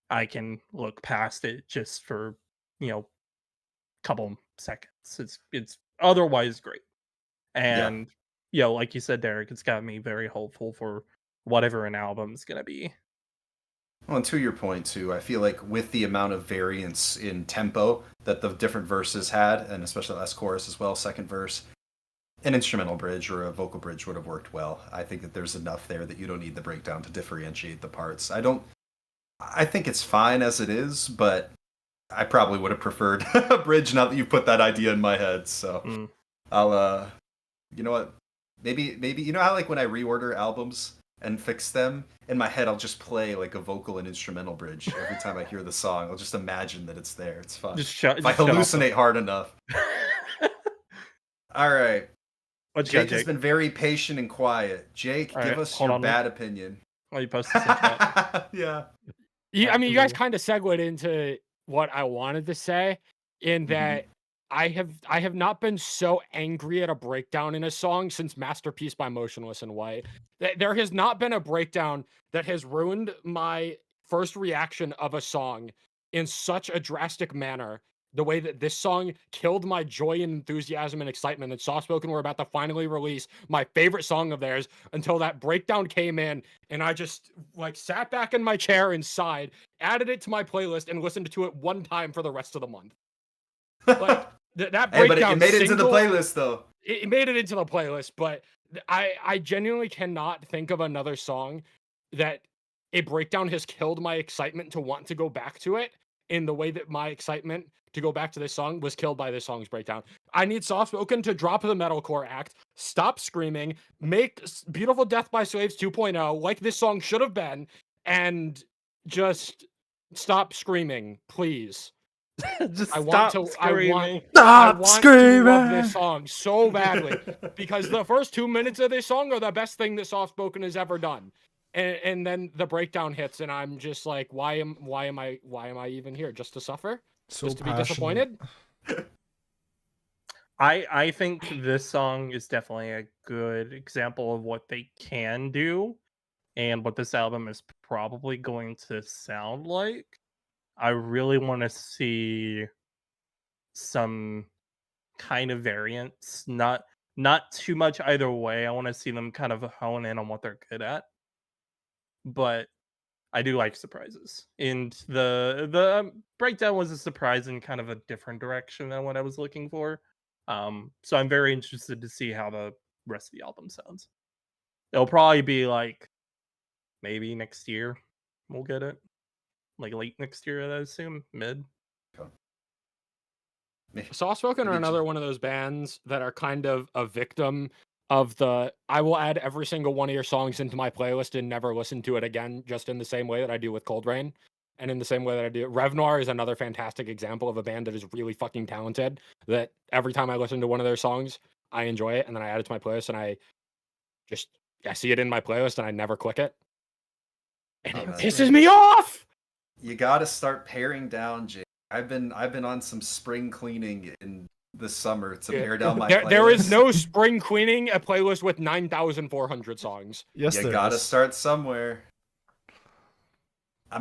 I can look past it just for, you know, couple seconds. It's otherwise great. And like you said, Derek, it's got me very hopeful for whatever an album's gonna be. Well, and to your point too, I feel like with the amount of variance in tempo that the different verses had, and especially the last chorus as well, second verse, an instrumental bridge or a vocal bridge would have worked well. I think that there's enough there that you don't need the breakdown to differentiate the parts. I think it's fine as it is, but I probably would have preferred a bridge now that you put that idea in my head. So I'll you know what? Maybe you know how like when I reorder albums and fix them, in my head I'll just play like a vocal and instrumental bridge every time I hear the song. I'll just imagine that it's there. It's fun. If I hallucinate hard enough. All right. Jake has been very patient and quiet. Jake, give us your bad opinion. Oh, you posted some chat. Yeah. I mean, you guys kind of segued into what I wanted to say in that I have not been so angry at a breakdown in a song since Masterpiece by Motionless and White. There has not been a breakdown that has ruined my first reaction of a song in such a drastic manner. The way that this song killed my joy and enthusiasm and excitement that Soft Spoken were about to finally release my favorite song of theirs until that breakdown came in and I just like sat back in my chair and sighed, added it to my playlist and listened to it one time for the rest of the month. Like that breakdown. Hey, but it made it into the playlist though. It made it into the playlist, but I genuinely cannot think of another song that a breakdown has killed my excitement to want to go back to it in the way that my excitement to go back to this song was killed by this song's breakdown. I need Soft Spoken to drop the metalcore act, stop screaming, make Beautiful Death by Slaves 2.0 like this song should have been, and just stop screaming, please. I want to love this song so badly because the first 2 minutes of this song are the best thing that Soft Spoken has ever done. And then the breakdown hits, and I'm just like, why am I even here? Just to suffer? Just to be disappointed? I think this song is definitely a good example of what they can do and what this album is probably going to sound like. I really want to see some kind of variance, not too much either way. I want to see them kind of hone in on what they're good at. But I do like surprises, and the breakdown was a surprise in kind of a different direction than what I was looking for. So I'm very interested to see how the rest of the album sounds. It'll probably be like maybe next year we'll get it. Like late next year, I assume. Mid. Soft Spoken are another one of those bands that are kind of a victim of the I will add every single one of your songs into my playlist and never listen to it again, just in the same way that I do with Cold Rain. And in the same way that I do Revnar is another fantastic example of a band that is really fucking talented. That every time I listen to one of their songs, I enjoy it, and then I add it to my playlist, and I see it in my playlist, and I never click it, and it pisses me off. You got to start paring down, Jake. I've been on some spring cleaning in the summer to pare down my playlist. There is no spring cleaning a playlist with 9,400 songs. Yes, you gotta start somewhere.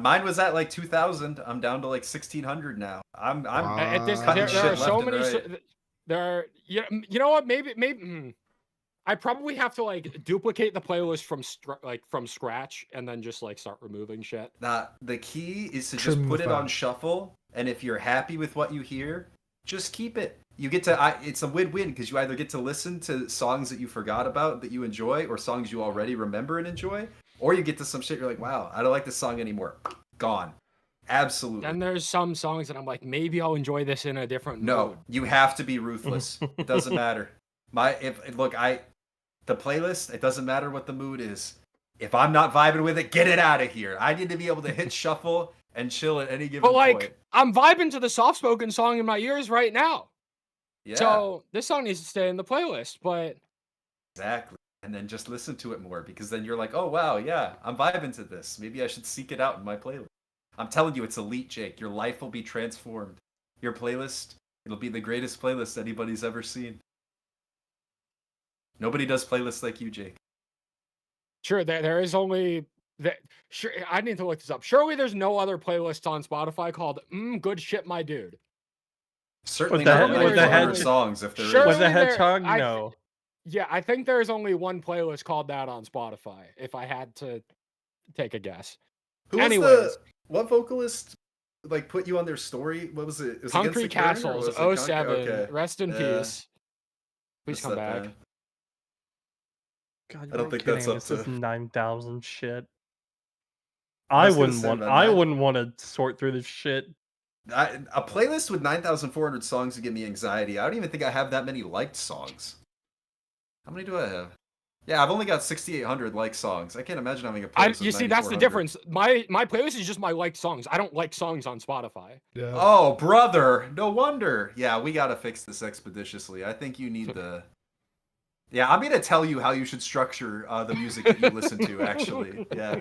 Mine was at like 2,000. I'm down to like 1,600 now. I'm at this. cutting There are shit so left and many. right. There are. You know what? Maybe. I probably have to like duplicate the playlist from scratch and then just like start removing shit. The key is to just put it on shuffle, and if you're happy with what you hear, just keep it. You get to it's a win-win because you either get to listen to songs that you forgot about that you enjoy, or songs you already remember and enjoy, or you get to some shit you're like, wow, I don't like this song anymore. Gone. Absolutely. And there's some songs that I'm like, maybe I'll enjoy this in a different mood. You have to be ruthless. It doesn't matter. The playlist, it doesn't matter what the mood is. If I'm not vibing with it, get it out of here. I need to be able to hit shuffle and chill at any given point. But like, I'm vibing to the Soft Spoken song in my ears right now. Yeah. So this song needs to stay in the playlist, but... Exactly. And then just listen to it more, because then you're like, oh wow, yeah, I'm vibing to this. Maybe I should seek it out in my playlist. I'm telling you, it's elite, Jake. Your life will be transformed. Your playlist, it'll be the greatest playlist anybody's ever seen. Nobody does playlists like you, Jake. Sure, there is only that. Sure, I need to look this up. Surely there's no other playlist on Spotify called "Good Shit, My Dude." Certainly With not the- like with the 400 head- songs if there is. Surely Was the hedgehog? there- No. Yeah, I think there's only one playlist called that on Spotify. If I had to take a guess. Who was Anyways. what vocalist like put you on their story? What was it? It was Concrete Against the Current, or Castles, was it 07. Okay. Rest in Yeah. peace. Please What's come that back. band? God, I don't think that's up this is to- 9,000 shit. I I was gonna wouldn't say want. about I nine- wouldn't want to sort through this shit. A playlist with 9,400 songs would give me anxiety. I don't even think I have that many liked songs. How many do I have? Yeah, I've only got 6,800 liked songs. I can't imagine having a playlist. You see, that's the difference. My playlist is just my liked songs. I don't like songs on Spotify. Yeah. Oh, brother! No wonder. Yeah, we gotta fix this expeditiously. I think you need the. Yeah, I'm gonna tell you how you should structure the music that you listen to. Actually, yeah.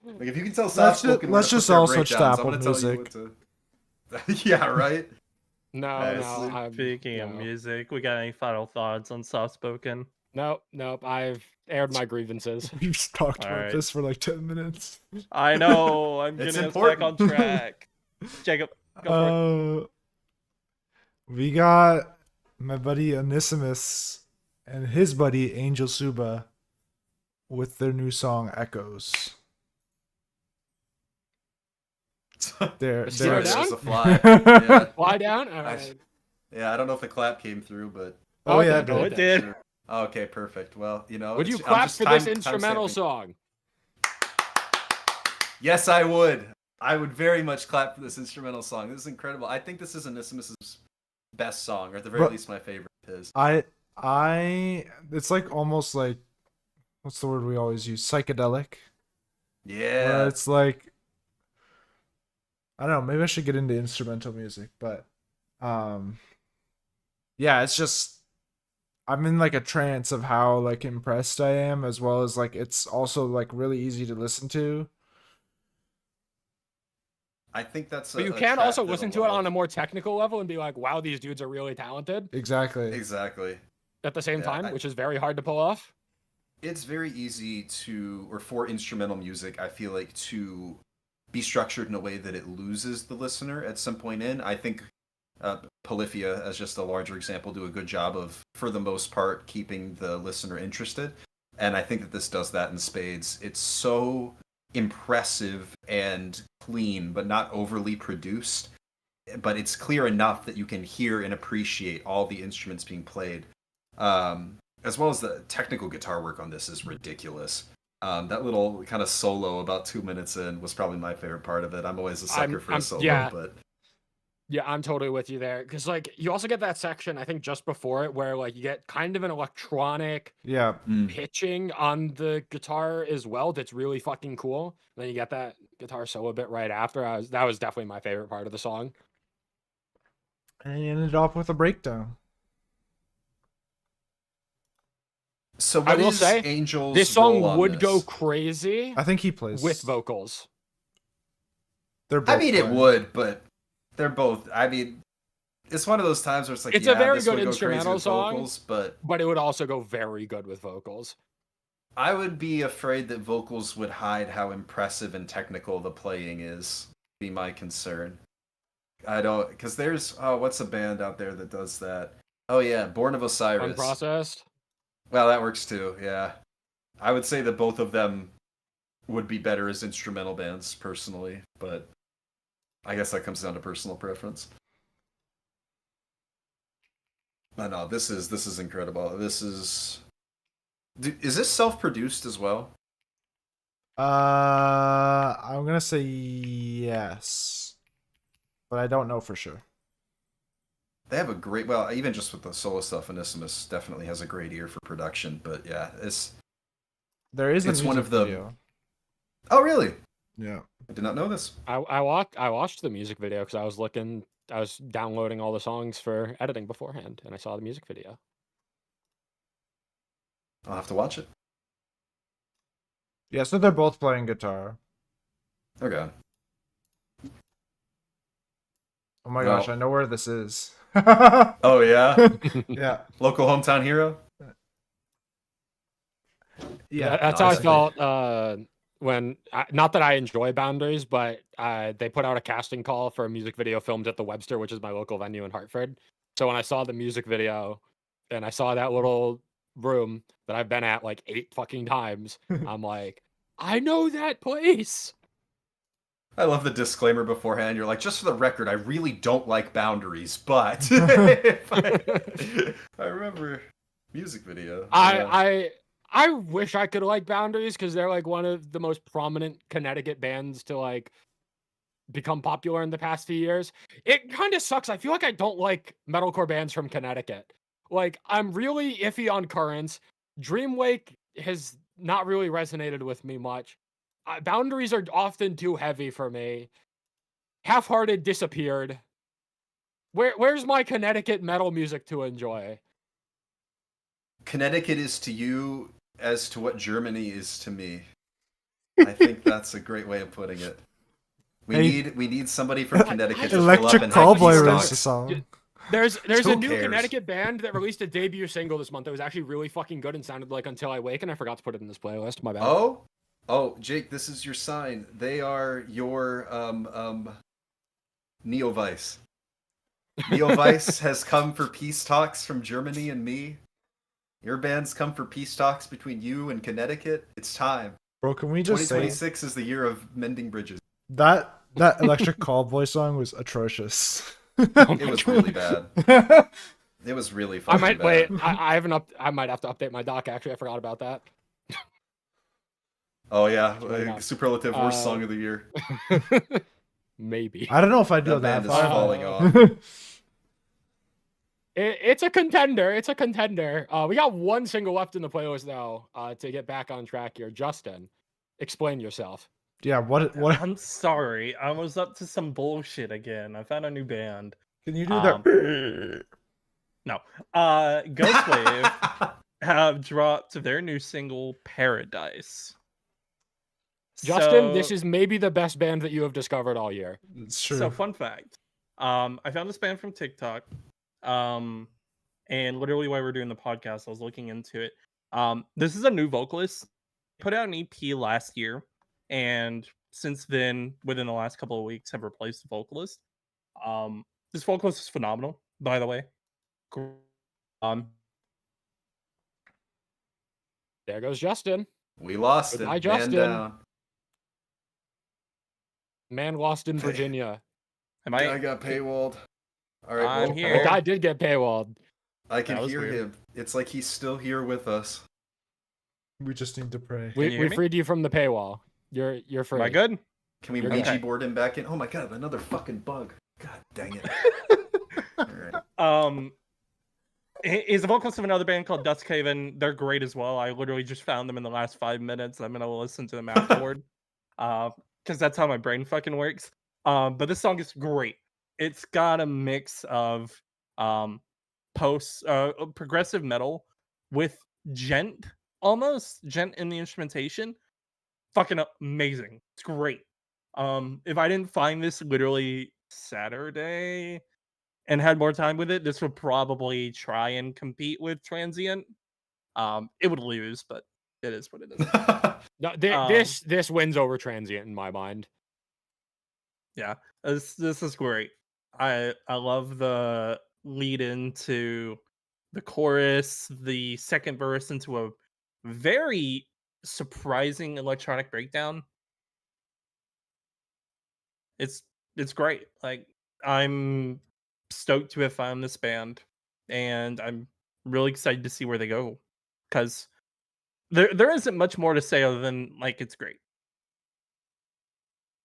Like if you can tell Let's soft-spoken let's where to just put their all switch to breakdowns, I'm Apple gonna tell you Music. what to- Yeah, right. No, Nice. Speaking of music, we got any final thoughts on Soft Spoken? Nope. I've aired my grievances. We've just talked about Alright. this for like 10 minutes. I know. I'm It's getting us back on important. track. Jacob, go for it. We got my buddy Onesimus and his buddy Angel Suba with their new song Echoes. They're Slow Serious down? as a fly. Yeah. Fly down. All right. Yeah, I don't know if the clap came through, but Oh yeah, Okay, Oh, dude. it did. Sure. Oh, okay, perfect. Well, you know, Would you I'm clap just for this time instrumental stamping. song? Yes, I would. I would very much clap for this instrumental song. This is incredible. I think this is Onesimus's best song, or at the very Bro- least, my favorite of his. It's like almost like, what's the word we always use? Psychedelic. Yeah. Where it's like, I don't know, maybe I should get into instrumental music, but yeah, it's just, I'm in like a trance of how like impressed I am, as well as like it's also like really easy to listen to. I think that's. But you can also listen to it on a more technical level and be like, "Wow, these dudes are really talented." Exactly. Exactly. At the same Yeah, time, which is very hard to pull off. It's very easy to, or for instrumental music, I feel like to be structured in a way that it loses the listener at some point in. I think Polyphia, as just a larger example, do a good job of, for the most part, keeping the listener interested. And I think that this does that in spades. It's so impressive and clean, but not overly produced. but it's clear enough that you can hear and appreciate all the instruments being played. As well as the technical guitar work on this is ridiculous. That little kind of solo about 2 minutes in was probably my favorite part of it. I'm always a sucker for a solo, yeah. but Yeah, I'm totally with you there. Because, like, you also get that section, I think, just before it, where, like, you get kind of an electronic Yeah. pitching on the guitar as well that's really fucking cool. And then you get that guitar solo bit right after. That was definitely my favorite part of the song. And he ended off with a breakdown. so I what will is say, Angel's This role song on would this? go crazy I think he plays with vocals. They're both I mean, it playing. would, but they're both. I mean, it's one of those times where it's like, It's yeah, a very this good would go crazy instrumental with song. vocals, but But it would also go very good with vocals. I would be afraid that vocals would hide how impressive and technical the playing is. Be my concern. I don't, because there's what's a band out there that does that? Oh yeah, Born of Osiris. Unprocessed. Well, that works too. Yeah, I would say that both of them would be better as instrumental bands personally, but I guess that comes down to personal preference. I know this is incredible. This is this self-produced as well? I'm gonna say yes, but I don't know for sure. They have a great, well, even just with the solo stuff, Anissimus definitely has a great ear for production. But yeah, There is a It's music one of the- video. oh really? Yeah. I did not know this. I watched the music video because I was downloading all the songs for editing beforehand, and I saw the music video. I'll have to watch it. Yeah, so they're both playing guitar. Okay. Oh my gosh, Well- I know where this is. Oh yeah, Yeah. local hometown hero. Yeah. That's no, how I I see. felt when not that I enjoy Boundaries, but they put out a casting call for a music video filmed at the Webster, which is my local venue in Hartford. So when I saw the music video and I saw that little room that I've been at like 8 fucking times, I'm like, I know that place. I love the disclaimer beforehand. You're like, just for the record, I really don't like Boundaries, but if I remember music video. Yeah. I wish I could like Boundaries because they're like one of the most prominent Connecticut bands to like become popular in the past few years. It kind of sucks. I feel like I don't like metalcore bands from Connecticut. Like, I'm really iffy on Currents. Dreamwake has not really resonated with me much. Boundaries are often too heavy for me. Half-Hearted disappeared. Where's my Connecticut metal music to enjoy? Connecticut is to you as to what Germany is to me. I think that's a great way of putting it. We Hey. need somebody from Connecticut to pull up Electric and have Callboy these released dogs. a song. There's Who a new cares? Connecticut band that released a debut single this month that was actually really fucking good and sounded like Until I Wake, and I forgot to put it in this playlist. My bad. Oh, Jake, this is your sign. They are your Neovice. Neovice has come for peace talks from Germany and me. Your band's come for peace talks between you and Connecticut. It's time. Bro, can we just say 2026 is the year of mending bridges. that Electric Callboy song was atrocious. It was really bad. It was really I fucking might bad. wait. I might have to update my doc. Actually, I forgot about that. Oh yeah, Right now. superlative worst song of the year. Maybe I don't know if I'd go That that band is far. falling off. it's a contender. It's a contender. We got one single left in the playlist now. To get back on track here, Justin, explain yourself. Yeah, what I'm sorry. I was up to some bullshit again. I found a new band. can you do that? No. Ghostwave have dropped their new single, Paradise. Justin, this is maybe the best band that you have discovered all year. It's true. So fun fact. I found this band from TikTok. And literally while we were doing the podcast, I was looking into it. This is a new vocalist. Put out an EP last year, and since then, within the last couple of weeks, have replaced the vocalist. This vocalist is phenomenal, by the way. There goes Justin. We lost Goodbye, it. Justin. Man down. Man lost in Okay. Virginia. I got paywalled. All right, I'm well, here. The guy did get paywalled. I can That was hear weird. him. It's like he's still here with us. We just need to pray. Can you hear We me? freed you from the paywall. You're free. Am I good? Can we You're Ouija good. board him back in? Oh my god, another fucking bug. God dang it. All right. He's a vocalist of another band called Duskhaven. They're great as well. I literally just found them in the last 5 minutes. I'm gonna listen to them afterward, because that's how my brain fucking works. But this song is great. It's got a mix of progressive metal with almost gent in the instrumentation. Fucking amazing. It's great. If I didn't find this literally Saturday and had more time with it, this would probably try and compete with Transient. It would lose, but it is what it is. No, Um, this wins over Transient in my mind. Yeah, this is great. I love the lead into the chorus, the second verse into a very surprising electronic breakdown. It's great. Like, I'm stoked to have found this band, and I'm really excited to see where they go, because there isn't much more to say other than like it's great.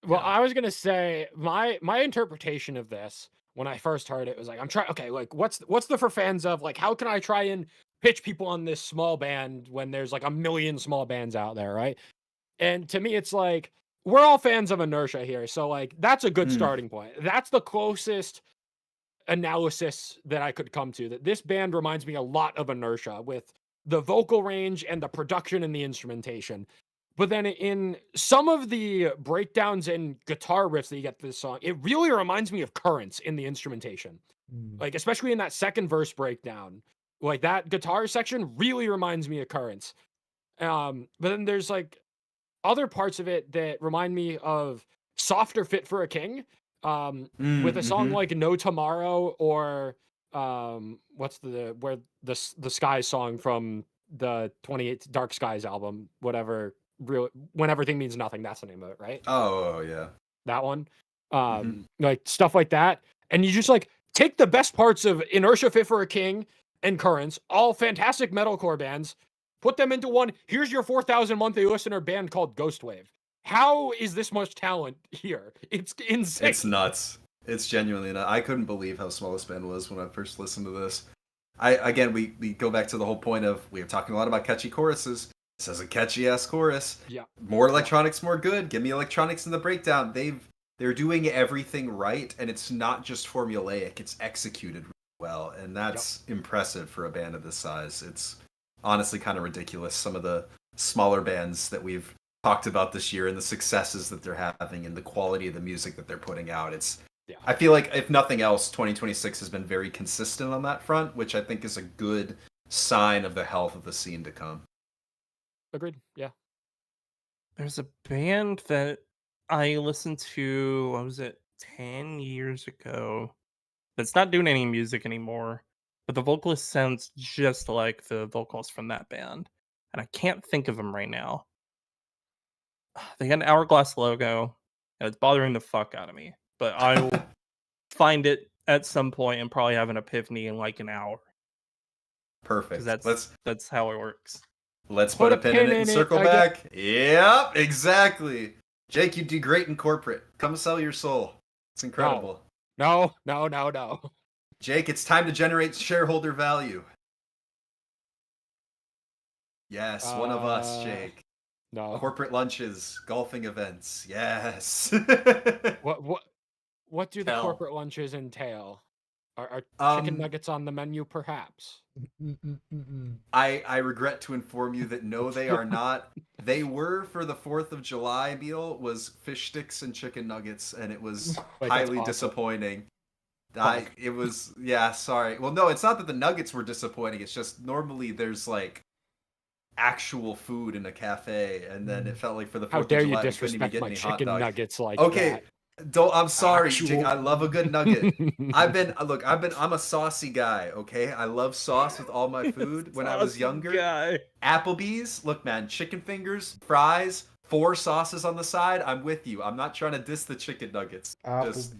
Well, Yeah. I was gonna say my interpretation of this when I first heard it was like, I'm trying. Okay, like what's the for fans of, like, how can I try and pitch people on this small band when there's like a million small bands out there, right? And to me, it's like we're all fans of Inertia here, so like that's a good Mm. starting point. That's the closest analysis that I could come to. That this band reminds me a lot of Inertia with the vocal range and the production and the instrumentation. But then in some of the breakdowns and guitar riffs that you get to this song, it really reminds me of Currents in the instrumentation. Like, especially in that second verse breakdown. Like, that guitar section really reminds me of Currents. But then there's like other parts of it that remind me of Softer Fit for a King. With a song Mhm. like No Tomorrow, or what's the Skies song from the 28 Dark Skies album, whatever, real When Everything Means Nothing, that's the name of it, right? Oh yeah. That one. Mhm. Like stuff like that. And you just like take the best parts of Inertia, Fit for a King, and Currents, all fantastic metalcore bands, put them into one. Here's your 4,000 monthly listener band called Ghostwave. How is this much talent here? It's insane. It's nuts. It's genuinely nuts. I couldn't believe how small this band was when I first listened to this. We go back to the whole point of, we are talking a lot about catchy choruses. This has a catchy ass chorus. Yeah. More electronics, more good. Give me electronics in the breakdown. They're doing everything right, and it's not just formulaic. It's executed really well, and that's impressive for a band of this size. It's honestly kind of ridiculous, some of the smaller bands that we've talked about this year and the successes that they're having and the quality of the music that they're putting out. I feel like, if nothing else, 2026 has been very consistent on that front, which I think is a good sign of the health of the scene to come. Agreed. Yeah. There's a band that I listened to, what was it, 10 years ago, that's not doing any music anymore, but the vocalist sounds just like the vocalist from that band, and I can't think of them right now. They got an hourglass logo, and it's bothering the fuck out of me, but I will find it at some point and probably have an epiphany in like an hour, Perfect. because that's how it works. Let's put a pin in it and circle back. Yep, exactly. Jake, you do great in corporate. Come sell your soul. It's incredible. No. Jake, it's time to generate shareholder value. Yes, one of us, Jake. No. Corporate lunches, golfing events. Yes. What do the Hell. corporate lunches entail? Are chicken nuggets on the menu, perhaps? I regret to inform you that no, they are not. They were, for the 4th of July meal, was fish sticks and chicken nuggets, and it was Wait, that's highly awesome. disappointing. Fuck. It was, yeah, sorry. Well, no, it's not that the nuggets were disappointing. It's just normally there's like actual food in a cafe, and then it felt like for the 4th How of dare July, you we couldn't even disrespect get my any hot chicken dogs. nuggets like Okay, that? I'm sorry, Actual- Jake. I love a good nugget. I'm a saucy guy, okay? I love sauce with all my food. When I was Saucy younger, guy. Applebee's, look, man, chicken fingers, fries, 4 sauces on the side. I'm with you. I'm not trying to diss the chicken nuggets. Applebee's.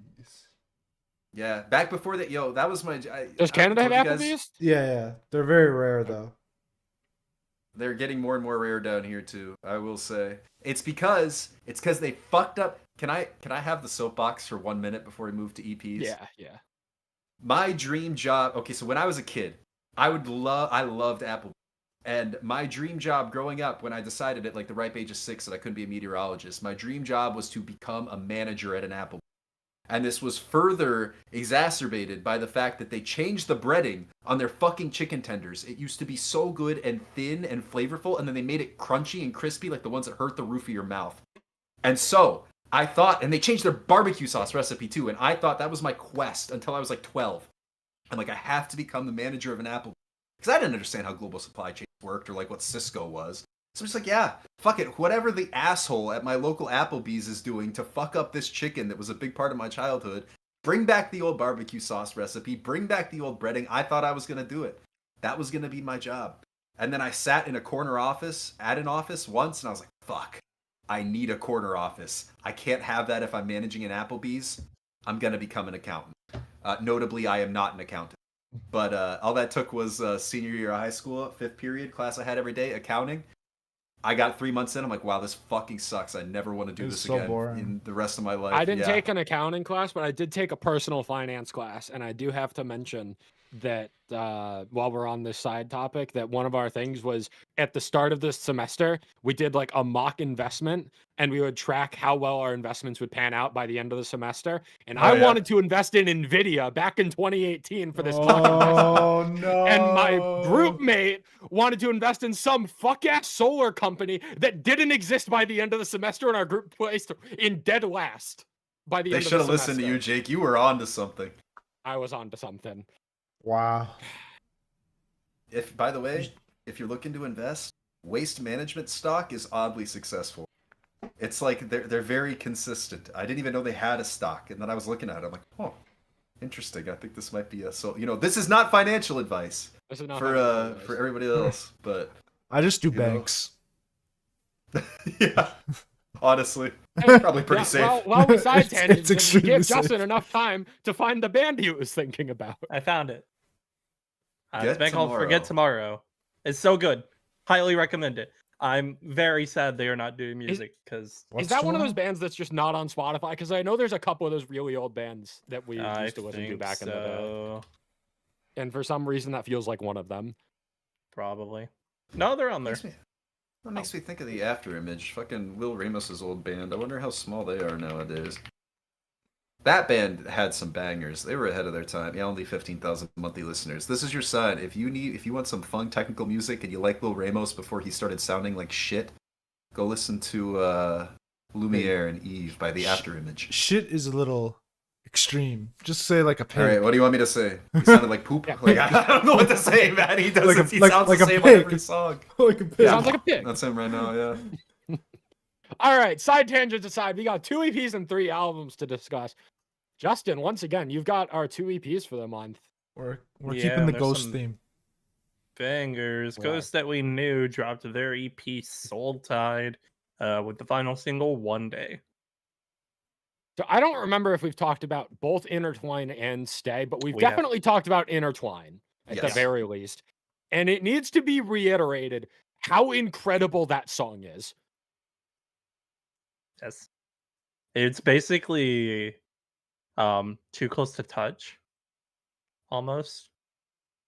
Yeah, back before that, yo, that was my. Does Canada have told you guys, Applebee's? Yeah. They're very rare though. They're getting more and more rare down here too. I will say it's because they fucked up. Can I have the soapbox for 1 minute before we move to EPs? Yeah. My dream job. Okay, so when I was a kid, I loved Apple. And my dream job growing up, when I decided at like the ripe age of 6 that I couldn't be a meteorologist, my dream job was to become a manager at an Apple. And this was further exacerbated by the fact that they changed the breading on their fucking chicken tenders. It used to be so good and thin and flavorful, and then they made it crunchy and crispy like the ones that hurt the roof of your mouth. And so I thought, and they changed their barbecue sauce recipe too, and I thought that was my quest until I was like 12. I'm like, I have to become the manager of an Apple. Because I didn't understand how global supply chains worked or like what Cisco was. So I'm just like, yeah, fuck it. Whatever the asshole at my local Applebee's is doing to fuck up this chicken that was a big part of my childhood, bring back the old barbecue sauce recipe, bring back the old breading. I thought I was going to do it. That was going to be my job. And then I sat in a corner office at an office once and I was like, fuck, I need a corner office. I can't have that if I'm managing an Applebee's. I'm going to become an accountant. Notably, I am not an accountant. But all that took was senior year of high school, 5th period, class I had every day, accounting. I got 3 months in. I'm like, wow, this fucking sucks. I never want to do this again in the rest of my life. I didn't take an accounting class, but I did take a personal finance class. And I do have to mention that while we're on this side topic, that one of our things was at the start of this semester, we did like a mock investment and we would track how well our investments would pan out by the end of the semester. And I wanted to invest in NVIDIA back in 2018 for this mock investment. Oh no. And my group mate wanted to invest in some fuck-ass solar company that didn't exist by the end of the semester, and our group placed in dead last by the end of the semester. They should have listened to you, Jake. You were on to something. I was on to something. Wow. By the way, if you're looking to invest, waste management stock is oddly successful. It's like they're very consistent. I didn't even know they had a stock, and then I was looking at it. I'm like, oh, interesting. I think this might be this is not financial advice for everybody else, but I just do banks. Yeah, honestly, probably pretty safe. Well, we side tangent. We gave safe. Justin enough time to find the band he was thinking about. I found it. Get It's been called Forget Tomorrow. It's so good. Highly recommend it. I'm very sad they are not doing music because is that one of those bands that's just not on Spotify? Because I know there's a couple of those really old bands that we used to listen to back in the day. And for some reason, that feels like one of them. Probably. No, they're on there. That makes me think of the After Image, fucking Will Ramos's old band. I wonder how small they are nowadays. That band had some bangers. They were ahead of their time. Yeah, only 15,000 monthly listeners. This is your sign. If you want some fun technical music and you like Will Ramos before he started sounding like shit, go listen to Lumiere and Eve by the After Image. Shit is a little extreme. Just say like a pig. All right, what do you want me to say? He sounded like poop. Like, I don't know what to say, man. He does. He sounds like the a same pig. on every song. Like a pig. Sounds like a pig. That's him right now. Yeah. All right, side tangents aside, we got 2 EPs and 3 albums to discuss. Justin, once again, you've got our 2 EPs for the month. We're keeping the Ghost theme. Bangers. Wow. Ghost That We Knew dropped their EP Soul Tide with the final single One Day. So I don't remember if we've talked about both Intertwine and Stay, but we definitely talked about Intertwine at the very least. And it needs to be reiterated how incredible that song is. Yes. It's basically Too Close to Touch, almost.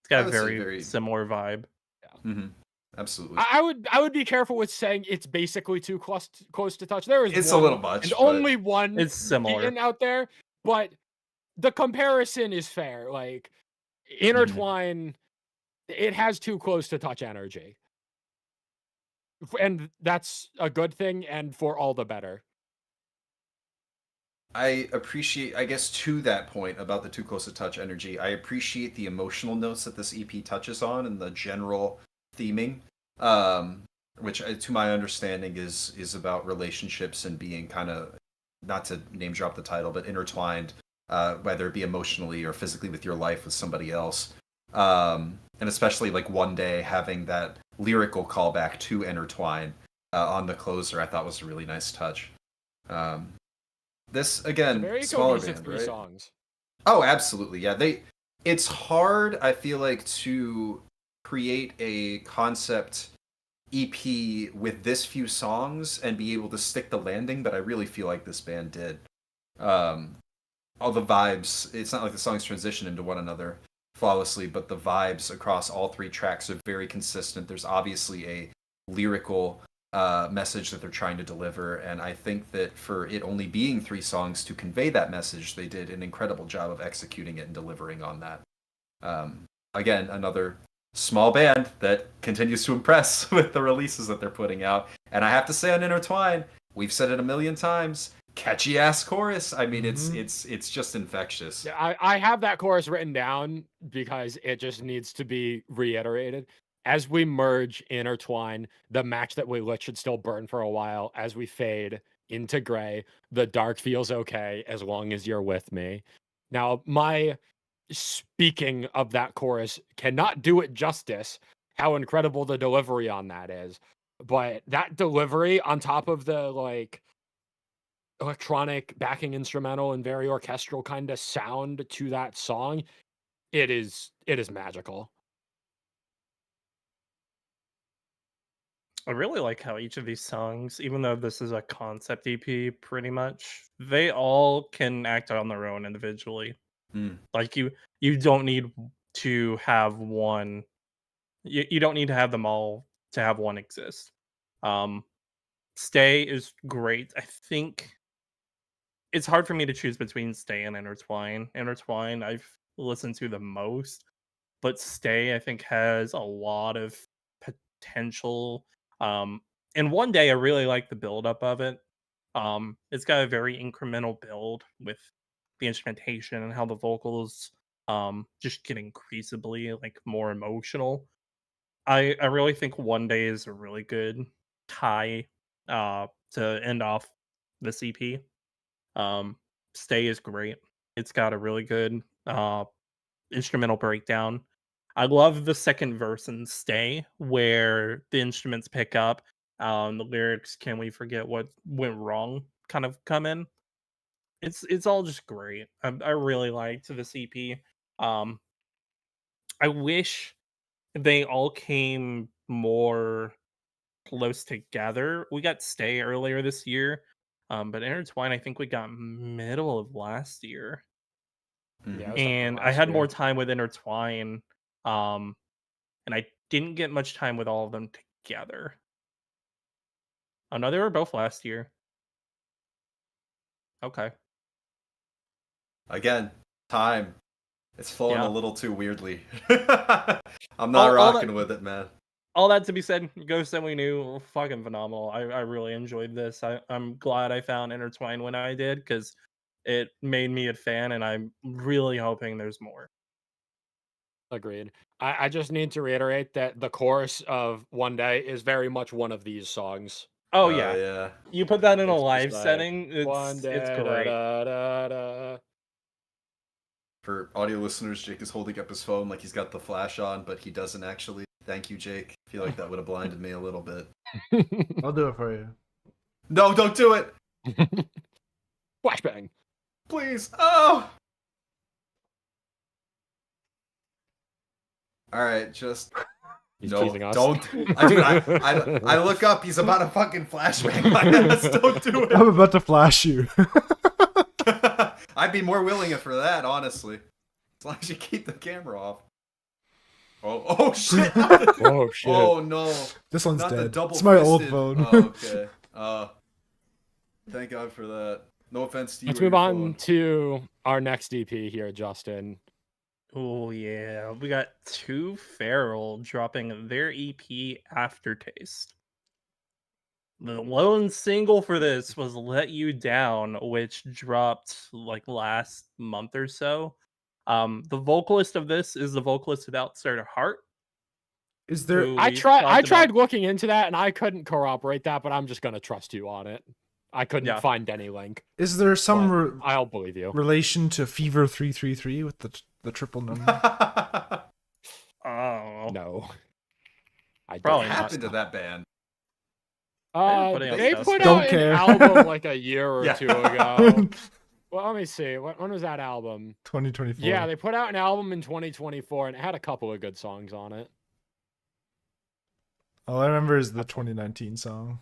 It's got a very similar vibe. Yeah. Mm-hmm. Absolutely. I would be careful with saying it's basically too close to touch. There is a little much, and only one. It's similar out there, but the comparison is fair. Like Intertwine, it has too close to touch energy, and that's a good thing, and for all the better. I appreciate, I guess, to that point about the too close to touch energy, I appreciate the emotional notes that this EP touches on and the general theming, which to my understanding is about relationships and being kind of, not to name drop the title, but intertwined, whether it be emotionally or physically with your life with somebody else. And especially like One Day having that lyrical callback to Intertwine on the closer, I thought was a really nice touch. This again, very smaller cohesive band, 3 right? songs. Oh, absolutely. Yeah, it's hard, I feel like, to create a concept EP with this few songs and be able to stick the landing, but I really feel like this band did. Um, all the vibes, it's not like the songs transition into one another flawlessly, but the vibes across all three tracks are very consistent. There's obviously a lyrical message that they're trying to deliver, and I think that for it only being three songs to convey that message, they did an incredible job of executing it and delivering on that. Again, another small band that continues to impress with the releases that they're putting out. And I have to say on Intertwine, we've said it a million times, catchy ass chorus. I mean, it's just infectious. Yeah, I have that chorus written down because it just needs to be reiterated. As we merge, intertwine, the match that we lit should still burn for a while. As we fade into gray, the dark feels okay as long as you're with me. Now, my speaking of that chorus cannot do it justice, how incredible the delivery on that is. But that delivery on top of the like electronic backing instrumental and very orchestral kind of sound to that song, it is magical. I really like how each of these songs, even though this is a concept EP, pretty much, they all can act on their own individually. Mm. Like you don't need to have one. You don't need to have them all to have one exist. Um, Stay is great. I think it's hard for me to choose between Stay and Intertwine. Intertwine I've listened to the most, but Stay I think has a lot of potential. Um, and One Day I really like the buildup of it. It's got a very incremental build with the instrumentation and how the vocals just get increasingly like more emotional. I really think One Day is a really good tie to end off the CP. Um, Stay is great. It's got a really good instrumental breakdown. I love the second verse in Stay where the instruments pick up. The lyrics, "Can we forget what went wrong?" kind of come in. It's all just great. I really liked the CP. Um, I wish they all came more close together. We got Stay earlier this year, but Intertwine I think we got middle of last year. Yeah, it was definitely And I last had year. more time with Intertwine, and I didn't get much time with all of them together. Oh no, they were both last year. Okay. Again, time. It's flowing a Yeah. little too weirdly. I'm not All rocking that with it, man. all that to be said, Ghost and We Knew, fucking phenomenal. I really enjoyed this. I'm glad I found Intertwine when I did because it made me a fan, and I'm really hoping there's more. Agreed. I just need to reiterate that the chorus of One Day is very much one of these songs. Oh Oh yeah. yeah. You put that in a It's just live like, setting, One day, it's da, great. da, da, da. For audio listeners, Jake is holding up his phone like he's got the flash on, but he doesn't actually. Thank you, Jake. I feel like that would have blinded me a little bit. I'll do it for you. No, don't do it! Flashbang. Please! Oh! Alright, just... He's no, teasing us. don't. I look up, he's about to fucking flashbang my ass. Don't do I'm it! about to flash you. I'd be more willing for that, honestly. As long as you keep the camera off. Oh shit! Oh shit. Oh no! This one's Not the dead. double. It's my old phone. Oh, okay. Thank God for that. No offense to you. Let's or move your on phone. to our next EP here, Justin. Oh yeah, we got Two Feral dropping their EP Aftertaste. The lone single for this was Let You Down, which dropped like last month or so. The vocalist of this is the vocalist of Outsider Heart. Is there? who I we've tried talked about- looking into that and I couldn't corroborate that, but I'm just gonna trust you on it. I couldn't Yeah. find any link. Is there some But I'll believe you. relation to Fever 333 with the triple number? Oh No. I Probably What not. happened to that band? They're putting out They stuff. put Don't out care. an album like a year or Yeah. two ago. Well, let me see. When was that album? 2024. Yeah, they put out an album in 2024, and it had a couple of good songs on it. All I remember is the 2019 song.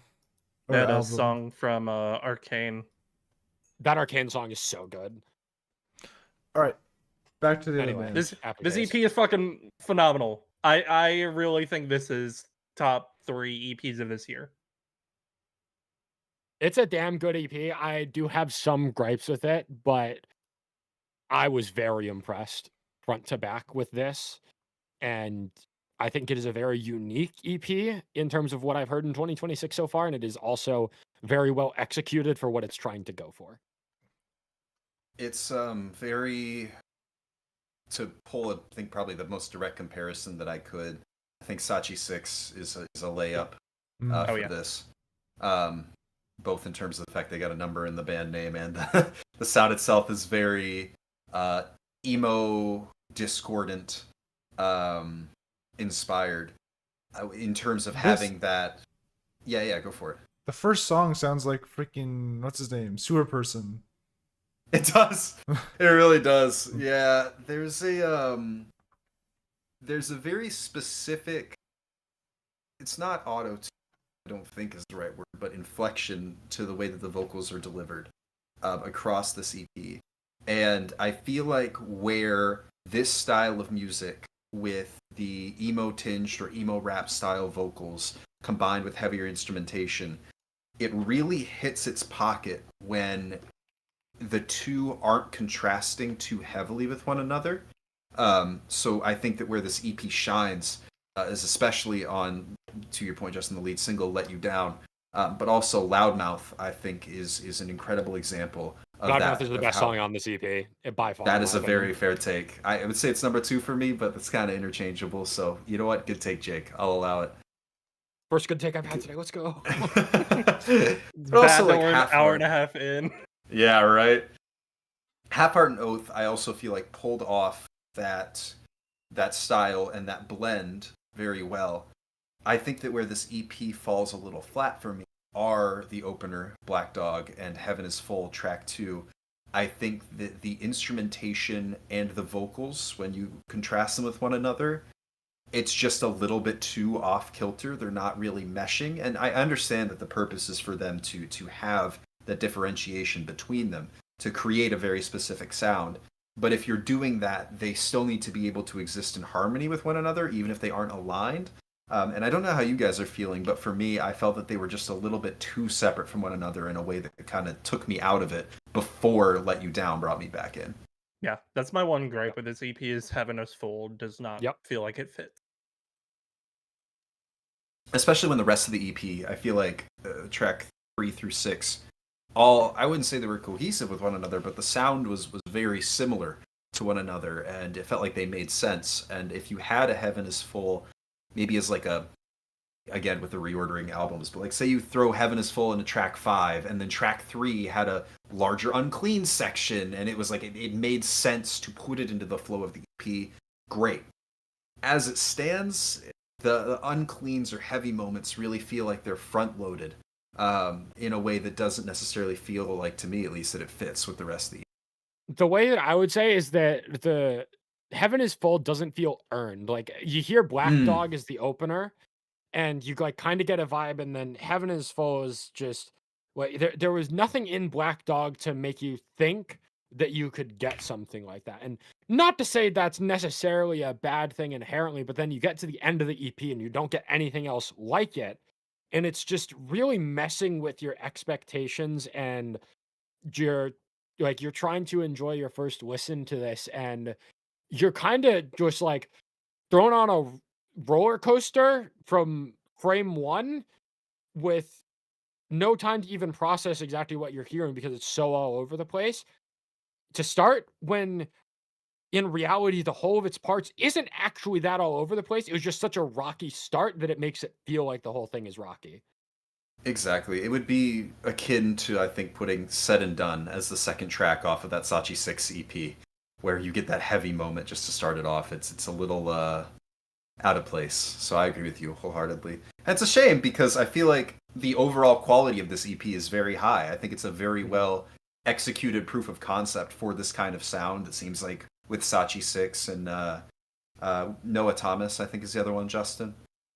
Or That a album. song from Arcane. That Arcane song is so good. All right, back to the Anyway, other This bands. this EP is fucking phenomenal. I really think this is top 3 EPs of this year. It's a damn good EP. I do have some gripes with it, but I was very impressed front to back with this. And I think it is a very unique EP in terms of what I've heard in 2026 so far. And it is also very well executed for what it's trying to go for. It's very, to pull, I think probably the most direct comparison that I could. I think Sachi 6 is a layup for yeah. this. Both in terms of the fact they got a number in the band name and the sound itself is very emo, discordant, inspired. In terms of having that. Yeah, go for it. The first song sounds like freaking, what's his name? Sewer Person. It does. It really does. Yeah, there's a very specific. It's not auto tune, I don't think is the right word, but inflection to the way that the vocals are delivered across this EP. And I feel like where this style of music with the emo tinged or emo rap style vocals combined with heavier instrumentation, it really hits its pocket when the two aren't contrasting too heavily with one another. So I think that where this EP shines is especially on, to your point, Justin, the lead single, Let You Down, but also Loudmouth, I think, is an incredible example of that. Loudmouth is the best song on this EP, by far. That is a very fair take. I would say it's number 2 for me, but it's kind of interchangeable. So, you know what? Good take, Jake. I'll allow it. First good take I've had today. Let's go. But also, like, we're an hour and a half in. Yeah, right. Half Heart and Oath, I also feel like pulled off that style and that blend very well. I think that where this EP falls a little flat for me are the opener, Black Dog, and Heaven is Full, track 2. I think that the instrumentation and the vocals, when you contrast them with one another, it's just a little bit too off-kilter. They're not really meshing, and I understand that the purpose is for them to have that differentiation between them, to create a very specific sound. But if you're doing that, they still need to be able to exist in harmony with one another, even if they aren't aligned. And I don't know how you guys are feeling, but for me, I felt that they were just a little bit too separate from one another in a way that kind of took me out of it before Let You Down brought me back in. Yeah, that's my one gripe with this EP is Heaven is Full does not feel like it fits. Especially when the rest of the EP, I feel like track 3 through 6, all, I wouldn't say they were cohesive with one another, but the sound was very similar to one another, and it felt like they made sense. And if you had a Heaven is Full, maybe as like a, again with the reordering albums, but like say you throw Heaven is Full into track 5, and then track 3 had a larger Unclean section, and it was like it made sense to put it into the flow of the EP, great. As it stands, the Uncleans or heavy moments really feel like they're front loaded in a way that doesn't necessarily feel like, to me at least, that it fits with the rest of the EP. The way that I would say is that the Heaven is Full doesn't feel earned. Like, you hear Black Dog as the opener, and you like kind of get a vibe, and then Heaven is Full is just like there was nothing in Black Dog to make you think that you could get something like that. And not to say that's necessarily a bad thing inherently, but then you get to the end of the EP and you don't get anything else like it. And it's just really messing with your expectations, and you're trying to enjoy your first listen to this, and you're kind of just like thrown on a roller coaster from frame 1 with no time to even process exactly what you're hearing because it's so all over the place to start, when in reality the whole of its parts isn't actually that all over the place. It was just such a rocky start that it makes it feel like the whole thing is rocky. Exactly. It would be akin to, I think, putting Said and Done as the second track off of that Sachi 6 EP, where you get that heavy moment just to start it off. It's a little out of place. So I agree with you wholeheartedly. And it's a shame because I feel like the overall quality of this EP is very high. I think it's a very well executed proof of concept for this kind of sound. It seems like with Sachi 6 and Noah Thomas, I think is the other one, Justin.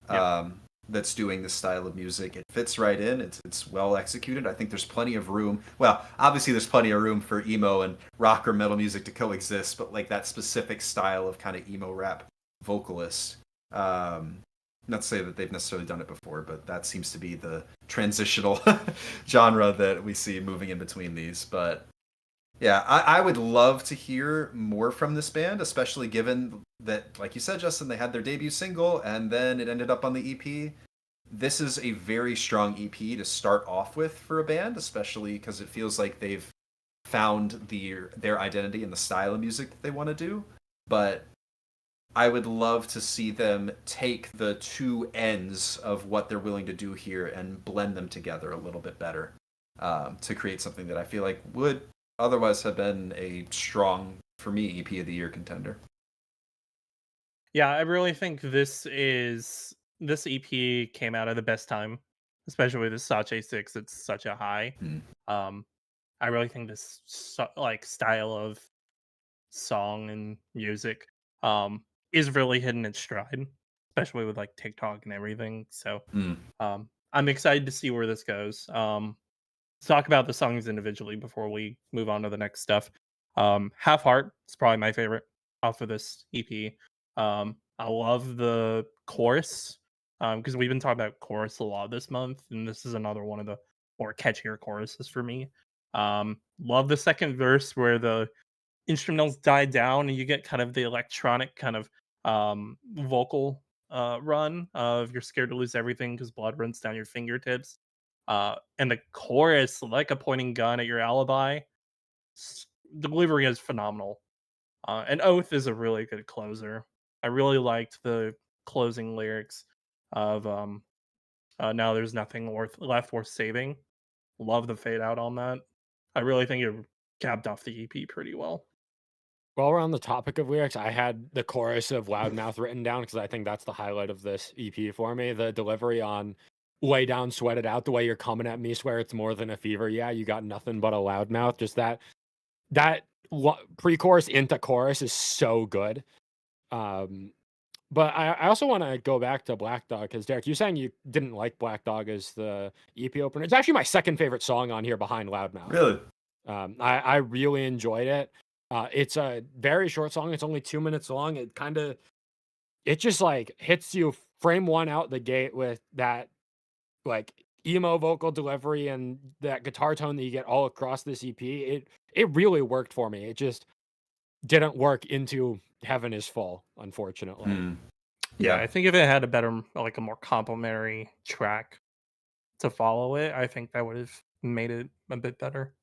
Yeah. That's doing this style of music. It fits right in. It's well executed. I think there's plenty of room. Well, obviously there's plenty of room for emo and rock or metal music to coexist, but like that specific style of kind of emo rap vocalist. Not to say that they've necessarily done it before, but that seems to be the transitional genre that we see moving in between these. But yeah, I would love to hear more from this band, especially given that, like you said, Justin, they had their debut single and then it ended up on the EP. This is a very strong EP to start off with for a band, especially because it feels like they've found their identity and the style of music that they want to do. But I would love to see them take the two ends of what they're willing to do here and blend them together a little bit better, to create something that I feel like would otherwise have been a strong, for me, EP of the year contender. Yeah, I really think this EP came out at the best time, especially with the Sache 6. It's such a high. I really think this style of song and music is really hitting its stride, especially with like TikTok and everything. So I'm excited to see where this goes. Let's talk about the songs individually before we move on to the next stuff. Half Heart is probably my favorite off of this EP. I love the chorus because we've been talking about chorus a lot this month, and this is another one of the more catchier choruses for me. Love the second verse where the instrumentals die down and you get kind of the electronic kind of vocal run of "You're scared to lose everything because blood runs down your fingertips." And the chorus, like a pointing gun at your alibi, the delivery is phenomenal. And Oath is a really good closer. I really liked the closing lyrics of "Now there's nothing left worth saving." Love the fade out on that. I really think it capped off the EP pretty well. While we're on the topic of lyrics, I had the chorus of Loudmouth written down because I think that's the highlight of this EP for me. The delivery on "Lay down, sweat it out, the way you're coming at me, swear it's more than a fever. Yeah, you got nothing but a loudmouth." Just that pre-chorus into chorus is so good. But I also want to go back to Black Dog because Derek, you're saying you didn't like Black Dog as the EP opener. It's actually my second favorite song on here behind Loudmouth. Really? I really enjoyed it. It's a very short song. It's only 2 minutes long. It just like hits you frame one out the gate with that like emo vocal delivery and that guitar tone that you get all across this EP. It really worked for me. It just didn't work into Heaven is Full, unfortunately. Yeah, I think if it had a better, like a more complimentary track to follow it, I think that would have made it a bit better.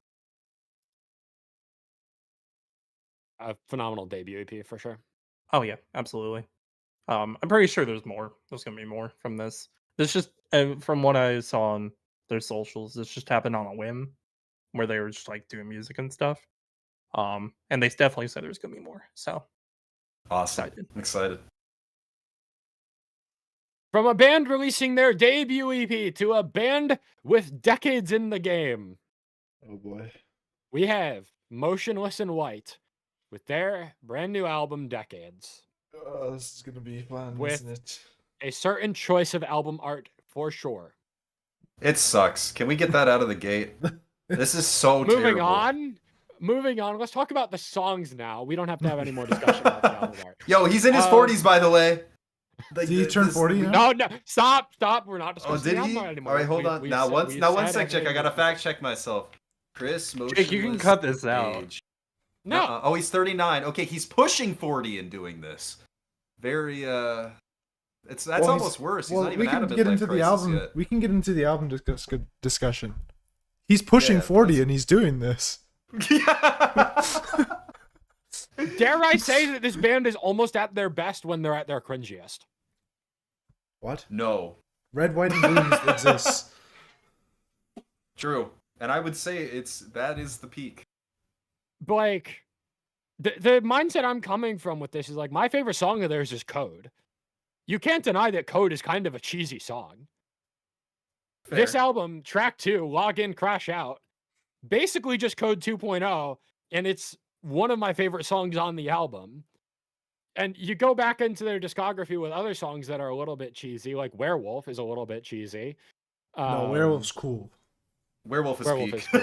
A phenomenal debut EP for sure. Oh yeah, absolutely. I'm pretty sure there's more. There's gonna be more from this. This just from what I saw on their socials, this just happened on a whim, where they were just like doing music and stuff. And they definitely said there's gonna be more. So awesome. excited. I'm excited. From a band releasing their debut EP to a band with decades in the game. Oh boy. We have Motionless in White with their brand new album Decades. This is gonna be fun, With isn't it? a certain choice of album art for sure. It sucks. Can we get that out of the gate? This is so terrible. Moving on. Let's talk about the songs now. We don't have to have any more discussion about the album art. Yo, he's in his 40s, by the way. Did he turn 40 now? No, stop. We're not discussing did the he? album art anymore. All right, hold on. Now one sec, check. I gotta fact check myself. Chris, Jake, you can cut this out. age. No. Oh, he's 39. Okay, he's pushing 40 and doing this. Very that's almost worse. He's not even at a midlife yet. We can get into the album discussion. He's pushing 40 and he's doing this. Dare I say that this band is almost at their best when they're at their cringiest? What? No. Red, White, and Blue exists. True. And I would say that is the peak. But like the mindset I'm coming from with this is like my favorite song of theirs is Code. You can't deny that Code is kind of a cheesy song. Fair. This album, track 2, Log In, Crash Out, basically just Code 2.0, and it's one of my favorite songs on the album. And you go back into their discography with other songs that are a little bit cheesy, like Werewolf is a little bit cheesy. No, Werewolf's cool. Werewolf is Werewolf peak. is cool.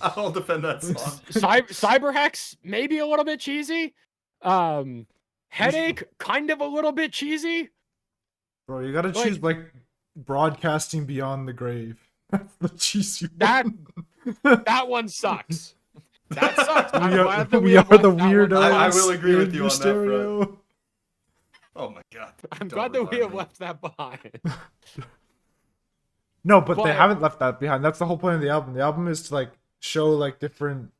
I'll defend that song. Cyberhex, maybe a little bit cheesy. Headache, kind of a little bit cheesy. Bro, you gotta choose like Broadcasting Beyond the Grave. That's the cheesy one. That one sucks. That sucks. I'm glad that we are have the left that one weirdos. I will agree with in you your on that stereo. front. Oh my god. I'm Don't glad that we remind have me. left that behind. No, but they But- haven't left that behind. That's the whole point of the album. The album is to like show like different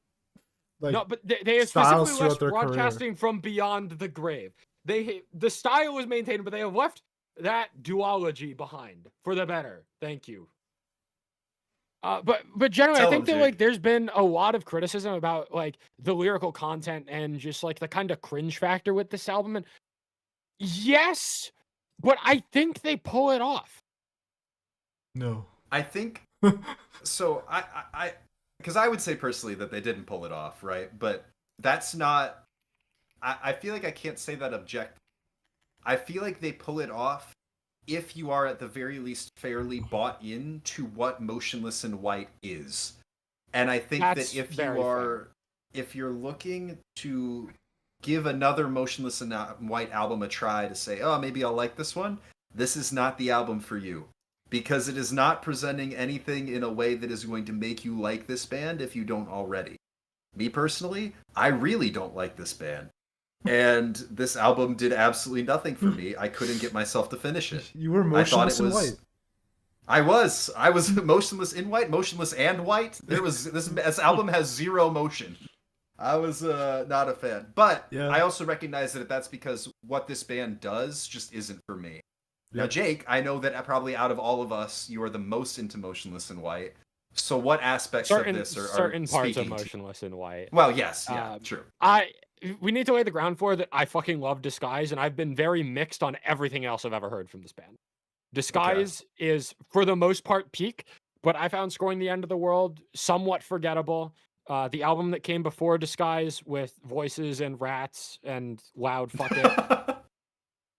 like No, but they have styles specifically throughout left their career. broadcasting from beyond the grave. The style is maintained, but they have left that duology behind for the better. Thank you. But generally, Tell I think them, that Jake. like there's been a lot of criticism about like the lyrical content and just like the kind of cringe factor with this album. And yes, but I think they pull it off. No. I think so. I because I would say personally that they didn't pull it off, right? But that's not. I feel like I can't say that object. I feel like they pull it off if you are at the very least fairly bought into what Motionless in White is. And I think That's that if very you are, if you're looking to give another Motionless in White album a try to say, oh, maybe I'll like this one, this is not the album for you. Because it is not presenting anything in a way that is going to make you like this band if you don't already. Me personally, I really don't like this band. And this album did absolutely nothing for me. I couldn't get myself to finish it. You were I thought Motionless it in was. White. I was Motionless in White, Motionless and White. There was this album has zero motion. I was not a fan, but Yeah. I also recognize that that's because what this band does just isn't for me. Now, Yep. Jake, I know that probably out of all of us, you are the most into Motionless in White. So, what aspects of this are certain parts of speaking to- Motionless in White. Well, yes, yeah, true. We need to lay the ground for that. I fucking love Disguise, and I've been very mixed on everything else I've ever heard from this band. Disguise is, for the most part, peak, but I found Scoring the End of the World somewhat forgettable. The album that came before Disguise with Voices and Rats and Loud Fuck It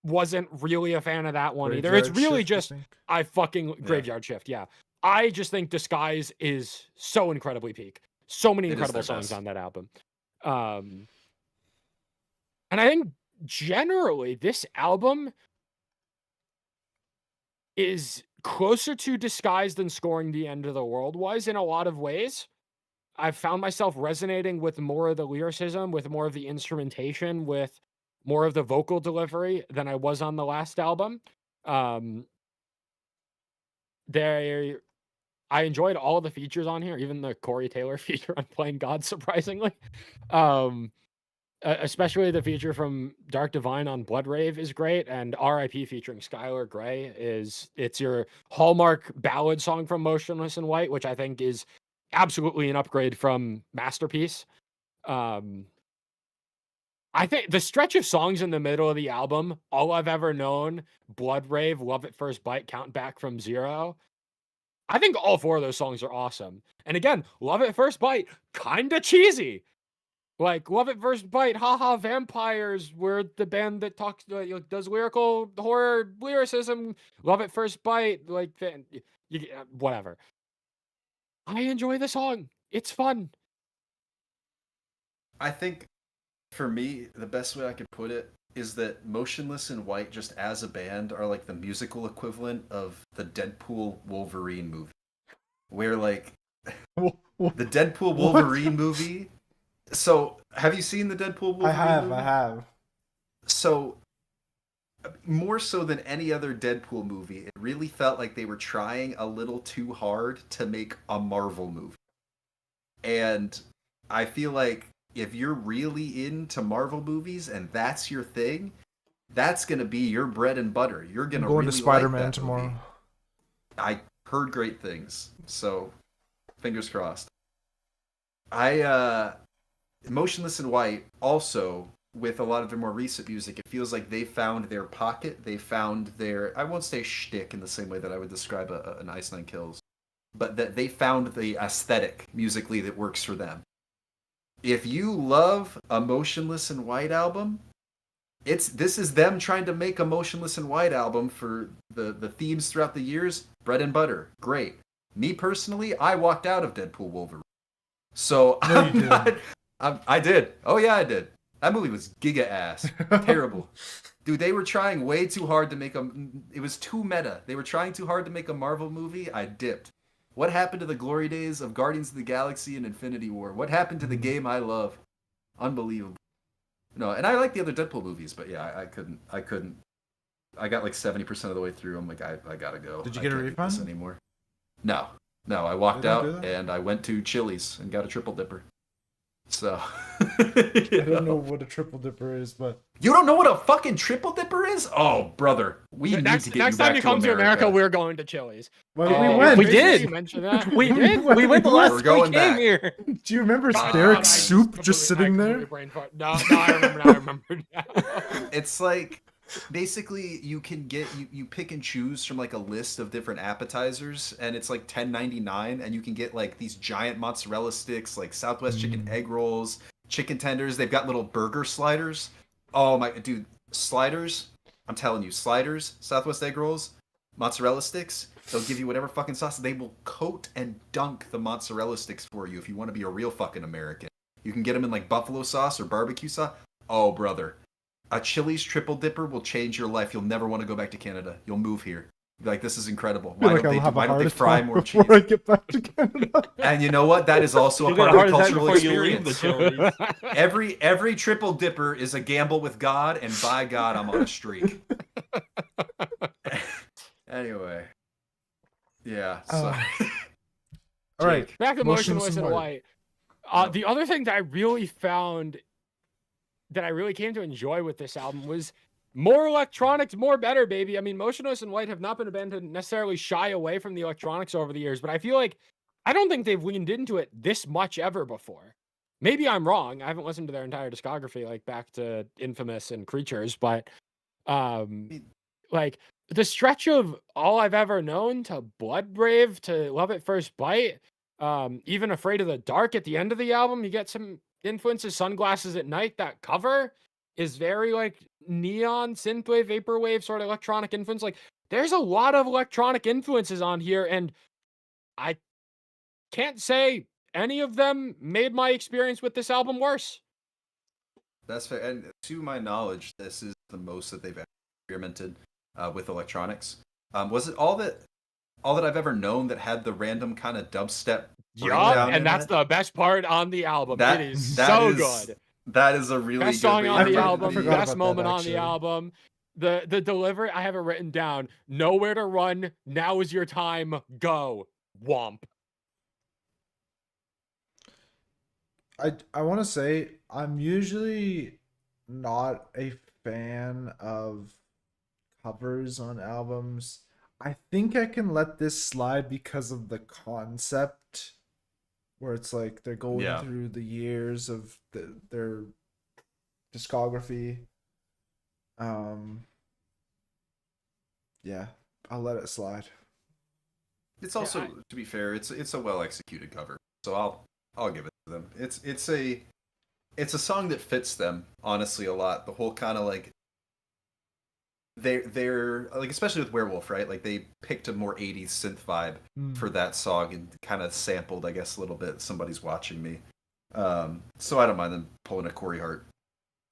wasn't really a fan of that one either. It's Graveyard really Shift, I just think. Graveyard Shift, yeah. I just think Disguise is so incredibly peak. So many It is incredible their songs best. on that album. And I think generally this album is closer to Disguise than Scoring the End of the World was in a lot of ways. I've found myself resonating with more of the lyricism, with more of the instrumentation, with more of the vocal delivery than I was on the last album. I enjoyed all the features on here, even the Corey Taylor feature on Playing God, surprisingly. Especially the feature from Dark Divine on Blood Rave is great, and R.I.P. featuring Skylar Grey it's your hallmark ballad song from Motionless in White, which I think is absolutely an upgrade from Masterpiece. I think the stretch of songs in the middle of the album, All I've Ever Known, Blood Rave, Love at First Bite, Count Back from Zero, I think all four of those songs are awesome. And again, Love at First Bite, kind of cheesy. Like, Love at First Bite, haha, vampires, we're the band that talks, does lyrical horror lyricism. Love at First Bite, like, whatever. I enjoy the song. It's fun. I think, for me, the best way I could put it is that Motionless in White, just as a band, are like the musical equivalent of the Deadpool Wolverine movie. Where, like, the Deadpool Wolverine movie. So, have you seen the Deadpool Wolverine movie? I have. So, more so than any other Deadpool movie, it really felt like they were trying a little too hard to make a Marvel movie. And I feel like if you're really into Marvel movies and that's your thing, that's going to be your bread and butter. You're going I'm to going really to Spider-Man like that tomorrow. movie. I heard great things, so fingers crossed. Motionless in White, also, with a lot of their more recent music, it feels like they found their pocket. They found their, I won't say shtick in the same way that I would describe an Ice Nine Kills, but that they found the aesthetic musically that works for them. If you love a Motionless in White album, this is them trying to make a Motionless in White album for the themes throughout the years. Bread and butter, great. Me personally, I walked out of Deadpool Wolverine, so No, you didn't. I did. Oh yeah, I did. That movie was giga ass, terrible. Dude, they were trying way too hard to make it was too meta. They were trying too hard to make a Marvel movie. I dipped. What happened to the glory days of Guardians of the Galaxy and Infinity War? What happened to the game I love? Unbelievable. No, and I like the other Deadpool movies, but yeah, I couldn't. I got like 70% of the way through. I'm like, I gotta go. Did you I get a can't do refund? this anymore? No. I walked They don't out do that? and I went to Chili's and got a triple dipper. So I don't know what a triple dipper is, but You don't know what a fucking triple dipper is? Oh, brother, we need Next to get time you back you to come America. to America, we're going to Chili's. well, Oh, we yeah. went. We Crazy did. You mentioned that. We did. we went the We're last time we going came back. here. Do you remember God, Derek's I soup completely- just sitting I there? completely brain fart. No, I remember now. I remember now. It's like basically you can get you pick and choose from like a list of different appetizers, and it's like $10.99, and you can get like these giant mozzarella sticks, like Southwest chicken egg rolls, chicken tenders. They've got little burger sliders. Oh my dude, sliders! I'm telling you, sliders, Southwest egg rolls, mozzarella sticks. They'll give you whatever fucking sauce. They will coat and dunk the mozzarella sticks for you if you want to be a real fucking American. You can get them in like buffalo sauce or barbecue sauce. Oh, brother. A Chili's triple dipper will change your life. You'll never want to go back to Canada. You'll move here. You'll be like, this is incredible. I feel Why like I'll have a why don't heart they fry attack more cheese? before I get back to Canada. And you know what? That is also a You part get a of the heart attack cultural before you leave the experience. Chili's. Every triple dipper is a gamble with God, and by God, I'm on a streak. Anyway. Yeah. So. All right. Back to Motionless Motionless in in White. White. The other thing that I really found that I really came to enjoy with this album was more electronics, more better, baby. I mean, Motionless in White have not been a band to necessarily shy away from the electronics over the years, but I feel like I don't think they've leaned into it this much ever before. Maybe I'm wrong. I haven't listened to their entire discography, like back to Infamous and Creatures, but like the stretch of All I've Ever Known to Blood Brave to Love at First Bite, even Afraid of the Dark at the end of the album, you get some influences. Sunglasses at Night, that cover is very like neon, synthwave, vaporwave sort of electronic influence. Like there's a lot of electronic influences on here, and I can't say any of them made my experience with this album worse. That's fair. And to my knowledge, this is the most that they've experimented with electronics. Was it all that I've ever known that had the random kind of dubstep breakdown Yup, in and that's it? the best part on the album. That- it is that so is good. That is a really Best good song on band. the I album, forgot best about that, moment on the actually. album. The delivery, I have it written down. Nowhere to run. Now is your time. Go. Womp. I want to say I'm usually not a fan of covers on albums. I think I can let this slide because of the concept, where it's like they're going Yeah. through the years of their discography. Yeah, I'll let it slide. It's also, I- to be fair, it's a well executed cover, so I'll give it to them. It's a song that fits them honestly a lot. The whole kind of like they're like, especially with Werewolf, right? Like they picked a more 80s synth vibe for that song and kind of sampled, I guess, a little bit Somebody's Watching Me. So I don't mind them pulling a Corey Hart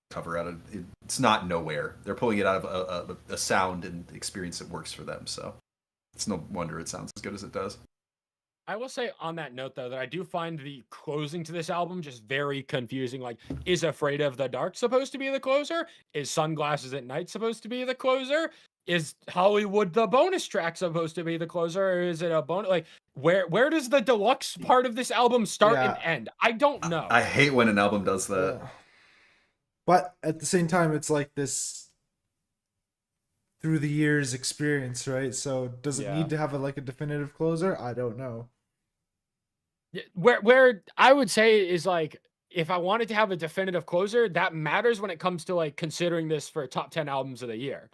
cover out of it. It's not nowhere. They're pulling it out of a sound and experience that works for them. So it's no wonder it sounds as good as it does. I will say on that note, though, that I do find the closing to this album just very confusing. Like, is Afraid of the Dark supposed to be the closer? Is Sunglasses at Night supposed to be the closer? Is Hollywood the bonus track supposed to be the closer? Or is it a bonus? Like, where does the deluxe part of this album start and Yeah. end? I don't know. I hate when an album does that. But at the same time, it's like this through the years experience, right? So does it Yeah. need to have a definitive closer? I don't know. Yeah, where I would say is like, if I wanted to have a definitive closer, that matters when it comes to like considering this for top 10 albums of the year.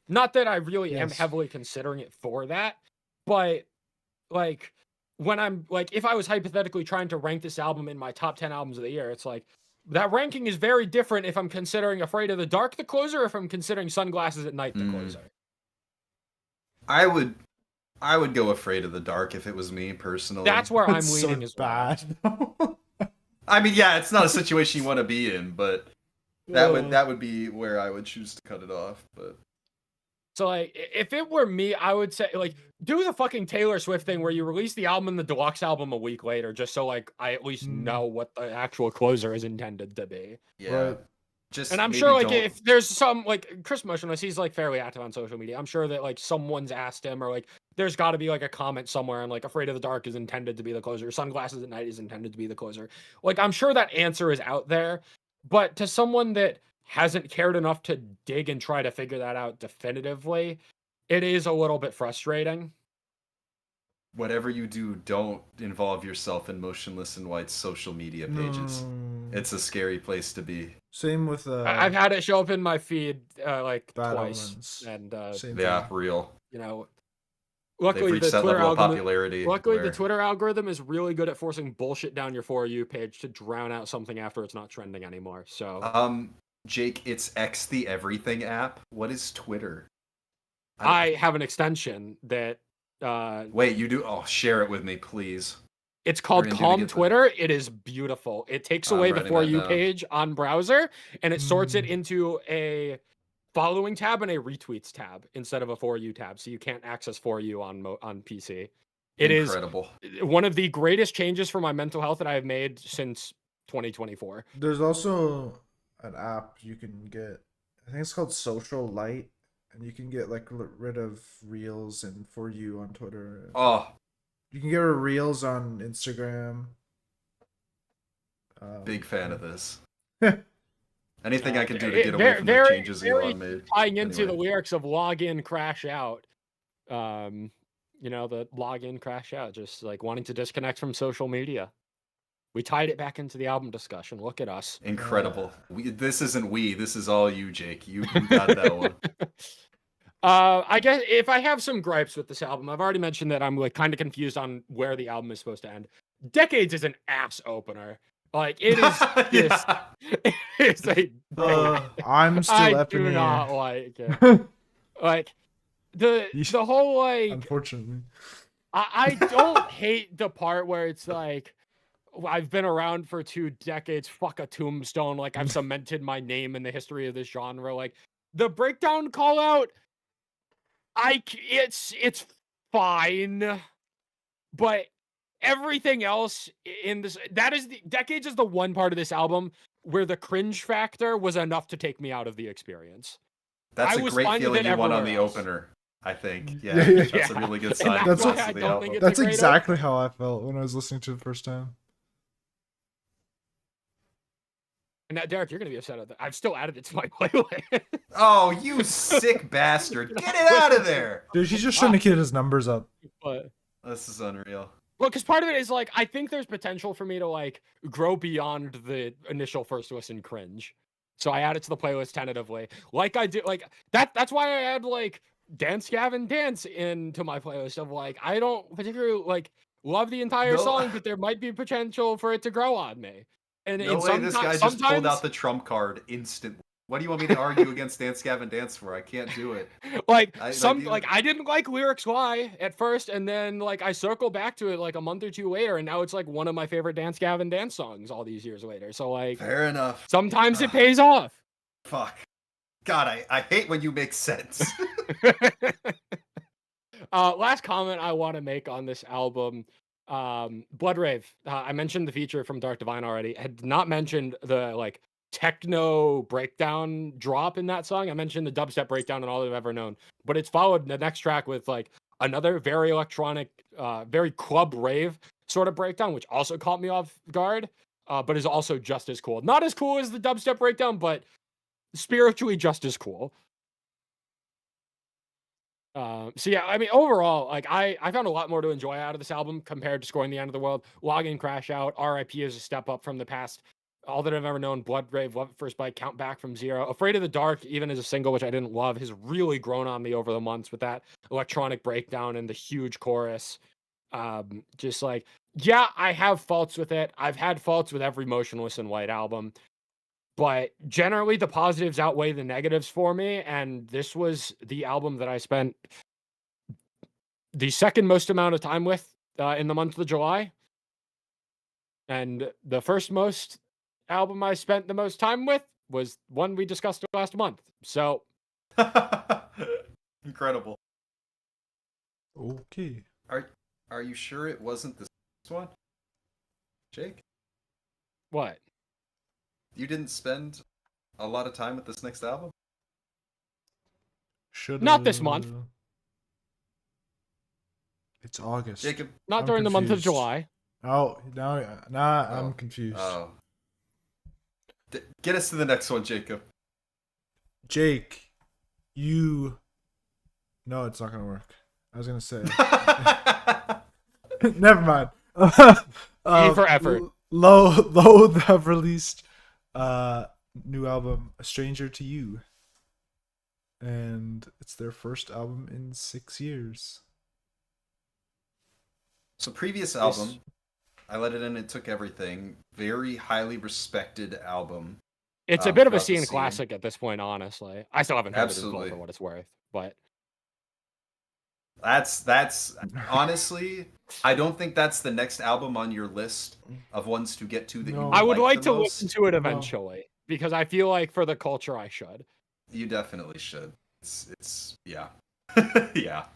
Not that I really am Yes. heavily considering it for that, but like when I'm like, if I was hypothetically trying to rank this album in my top 10 albums of the year, it's like that ranking is very different if I'm considering Afraid of the Dark the closer, or if I'm considering Sunglasses at Night the closer. I would go Afraid of the Dark if it was me personally. That's where I'm It's leaning so as well. bad. I mean, yeah, it's not a situation you want to be in, but that would be where I would choose to cut it off. But So like, if it were me, I would say like do the fucking Taylor Swift thing where you release the album and the deluxe album a week later, just so like I at least know what the actual closer is intended to be. yeah, Right. just And I'm maybe sure like don't- if there's some like Chris Motionless, he's like fairly active on social media. I'm sure that like someone's asked him, or like there's got to be like a comment somewhere and like Afraid of the Dark is intended to be the closer, Sunglasses at Night is intended to be the closer. Like I'm sure that answer is out there, but to someone that hasn't cared enough to dig and try to figure that out definitively, it is a little bit frustrating. whatever you do, don't involve yourself in Motionless and White's social media pages. No. It's a scary place to be. Same with I've had it show up in my feed like Bad twice, Omens. and Same Yeah, thing. real. you know, They've luckily reached the that Twitter level of algorithm. popularity. Luckily, the where- Twitter algorithm is really good at forcing bullshit down your For You page to drown out something after it's not trending anymore. So, Jake, it's X the Everything app. What is Twitter? I have an extension that Wait, you do? Oh, share it with me, please. it's called We're gonna Calm get the- Twitter. It is beautiful. It takes I'm away the writing For that You down. page on browser and it sorts it into a following tab and a retweets tab instead of a For You tab, so you can't access For You on PC. It is Incredible. one of the greatest changes for my mental health that I have made since 2024. There's also an app you can get. I think it's called Social Light, and you can get like rid of Reels and For You on Twitter. Oh, You can get rid of Reels on Instagram. big fan of this. Anything I can do to It- get away from the very- changes very Elon made. Tying into the Anyway. lyrics of log in, crash out. You know, the log in, crash out, just like wanting to disconnect from social media. We tied it back into the album discussion. Look at us. Incredible. This isn't we. This is all you, Jake. You got that one. I guess if I have some gripes with this album, I've already mentioned that I'm like kind of confused on where the album is supposed to end. Decades is an ass opener. Like it is just Yeah. it's a I'm still I up do in not here. like it. Like the whole like Unfortunately. I don't hate the part where it's like I've been around for 2 decades, fuck a tombstone, like I've cemented my name in the history of this genre. Like the breakdown call out, it's fine, but everything else in this Decades is the one part of this album where the cringe factor was enough to take me out of the experience. That's I a was great fine with feeling it you won on everywhere the else. opener, I think. Yeah, Yeah. that's a Yeah. really good And sign. that's for why the rest I of the don't album. think it's That's a great exactly how I felt when I was listening to it the first time. And now, Derek, you're gonna be upset at that. I've still added it to my playlist. Oh, you sick bastard. Get it out of there. Dude, he's just trying to get his numbers up. But This is unreal. well, because part of it is like I think there's potential for me to like grow beyond the initial first listen cringe. So I add it to the playlist tentatively. Like I do like that's why I add like Dance Gavin Dance into my playlist of like I don't particularly like love the entire No. song, but there might be potential for it to grow on me. And No way this guy just pulled out the trump card instantly. What do you want me to argue against Dance Gavin Dance for? I can't do it. like I- some like, like I didn't like Lyrics Why at first, and then like I circle back to it like a month or two later, and now it's like one of my favorite Dance Gavin Dance songs all these years later. So like Fair enough. sometimes it pays off. Fuck. God, I hate when you make sense. Last comment I want to make on this album. Blood Rave. I mentioned the feature from Dark Divine already. I had not mentioned the like techno breakdown drop in that song. I mentioned the dubstep breakdown and all I've ever known, but it's followed the next track with like another very electronic, very club rave sort of breakdown, which also caught me off guard, but is also just as cool. Not as cool as the dubstep breakdown, but spiritually just as cool. So yeah, I mean, overall, like I found a lot more to enjoy out of this album compared to Scoring the End of the World. Login, Crash Out, R.I.P. is a step up from the past. All That I've Ever Known, Blood Rave, Love at First Bite, Count Back from Zero. Afraid of the Dark, even as a single, which I didn't love, has really grown on me over the months with that electronic breakdown and the huge chorus. Just like, yeah, I have faults with it. I've had faults with every Motionless in White album, but generally the positives outweigh the negatives for me. And this was the album that I spent the second most amount of time with in the month of July. And the first most album I spent the most time with was one we discussed last month. So Incredible. Okay. Are you sure it wasn't this one, Jake? what? You didn't spend a lot of time with this next album? Should Not this month. It's August. Jacob? Not I'm during the month of confused. July. Oh, now I'm Oh. confused. Oh. Get us to the next one, Jacob. Jake, you. No, it's not gonna work. I was gonna say. Never mind. E for effort. Loathe have released new album, A Stranger to You, and it's their first album in 6 years. So previous album, I Let It In, It Took Everything. Very highly respected album. It's a bit of a throughout the scene scene. classic at this point, honestly. I still haven't heard it in full Absolutely. for what it's worth, but That's honestly, I don't think that's the next album on your list of ones to get to that No. you I would like the to most. listen to it No. eventually because I feel like for the culture I should. You definitely should. It's yeah. Yeah.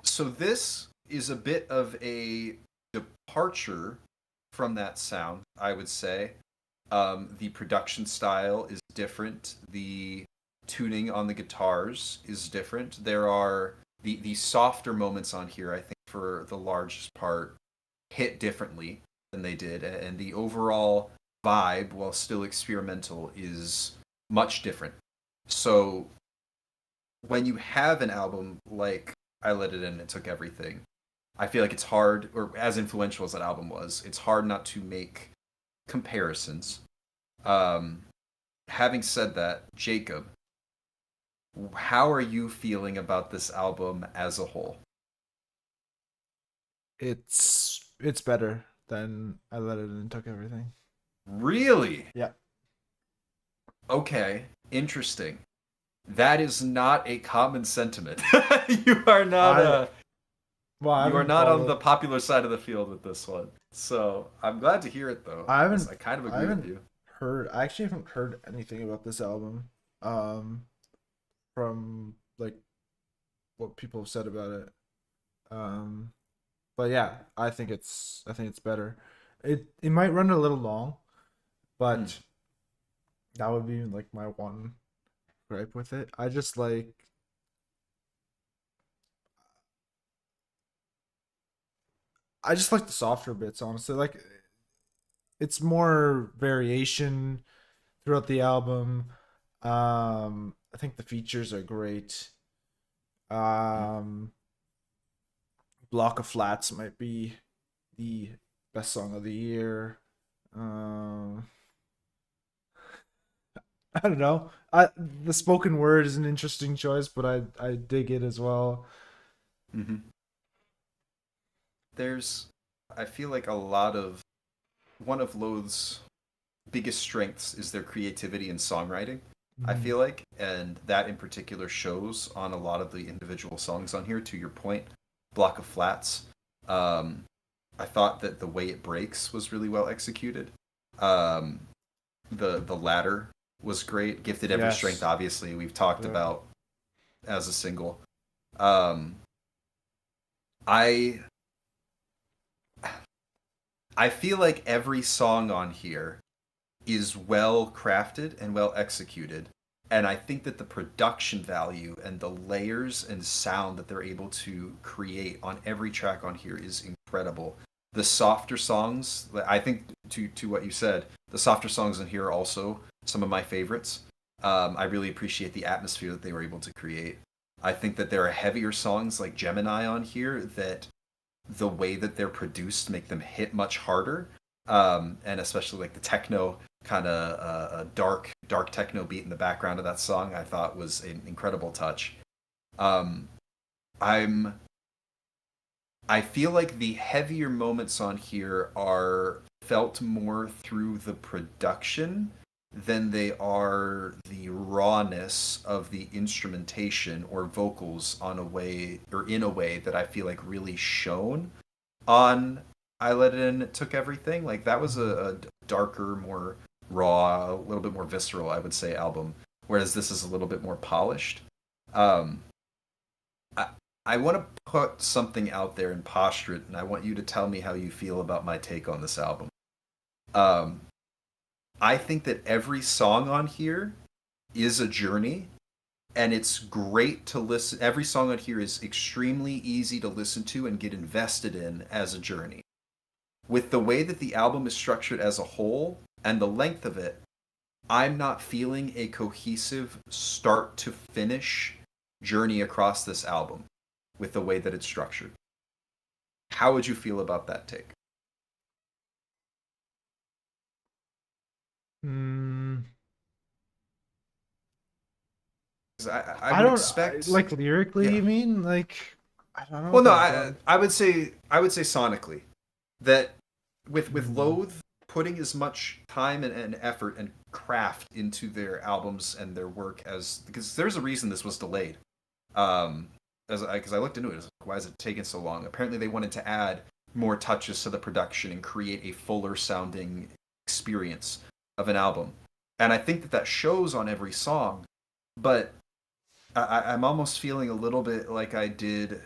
So this is a bit of a departure from that sound, I would say. The production style is different. The tuning on the guitars is different. There are the softer moments on here, I think, for the largest part, hit differently than they did, and the overall vibe, while still experimental, is much different. So when you have an album like I Let It In, It Took Everything, I feel like it's hard, or as influential as that album was, it's hard not to make comparisons. Having said that, Jacob, how are you feeling about this album as a whole? It's better than I Let It In and Took Everything. Really? Yeah. Okay, interesting. That is not a common sentiment. You are not Well, I you are haven't not on followed- the popular side of the field with this one. So I'm glad to hear it though. I haven't- 'cause I kind of I agree with haven't- you. I actually haven't heard anything about this album from like what people have said about it. But yeah, I think it's better. It might run a little long, but that would be like my one gripe with it. I just like the softer bits, honestly. Like it's more variation throughout the album. I think the features are great. Block of Flats might be the best song of the year. I don't know. The spoken word is an interesting choice, but I dig it as well. Mm-hmm. I feel like one of Loathe's biggest strengths is their creativity in songwriting. I feel like, and that in particular shows on a lot of the individual songs on here. To your point, Block of Flats. I thought that the way it breaks was really well executed. The ladder was great. Gifted Every Yes. Strength, obviously, we've talked Yeah. about as a single. I feel like every song on here is well crafted and well executed. And I think that the production value and the layers and sound that they're able to create on every track on here is incredible. The softer songs, I think to what you said, the softer songs on here are also some of my favorites. I really appreciate the atmosphere that they were able to create. I think that there are heavier songs like Gemini on here that the way that they're produced make them hit much harder. And especially like the techno kind of dark techno beat in the background of that song, I thought was an incredible touch. I'm I feel like the heavier moments on here are felt more through the production than they are the rawness of the instrumentation or vocals on a way or in a way that I feel like really shone on I Let It In, It Took Everything. Like that was a darker, more raw, a little bit more visceral, I would say, album. Whereas this is a little bit more polished. Um, I want to put something out there and posture it, and I want you to tell me how you feel about my take on this album. Um, I think that every song on here is a journey, and it's great to listen. Every song on here is extremely easy to listen to and get invested in as a journey. With the way that the album is structured as a whole and the length of it, I'm not feeling a cohesive start to finish journey across this album with the way that it's structured. How would you feel about that take? Hmm. 'Cause I I would don't expect like lyrically. Yeah. You mean like I don't know Well, if no, I'm done. I would say sonically that with Hmm. Loathe putting as much time and effort and craft into their albums and their work as because there's a reason this was delayed. As because I looked into it, like, why is it taking so long? Apparently, they wanted to add more touches to the production and create a fuller sounding experience of an album, and I think that shows on every song. But I'm almost feeling a little bit like I did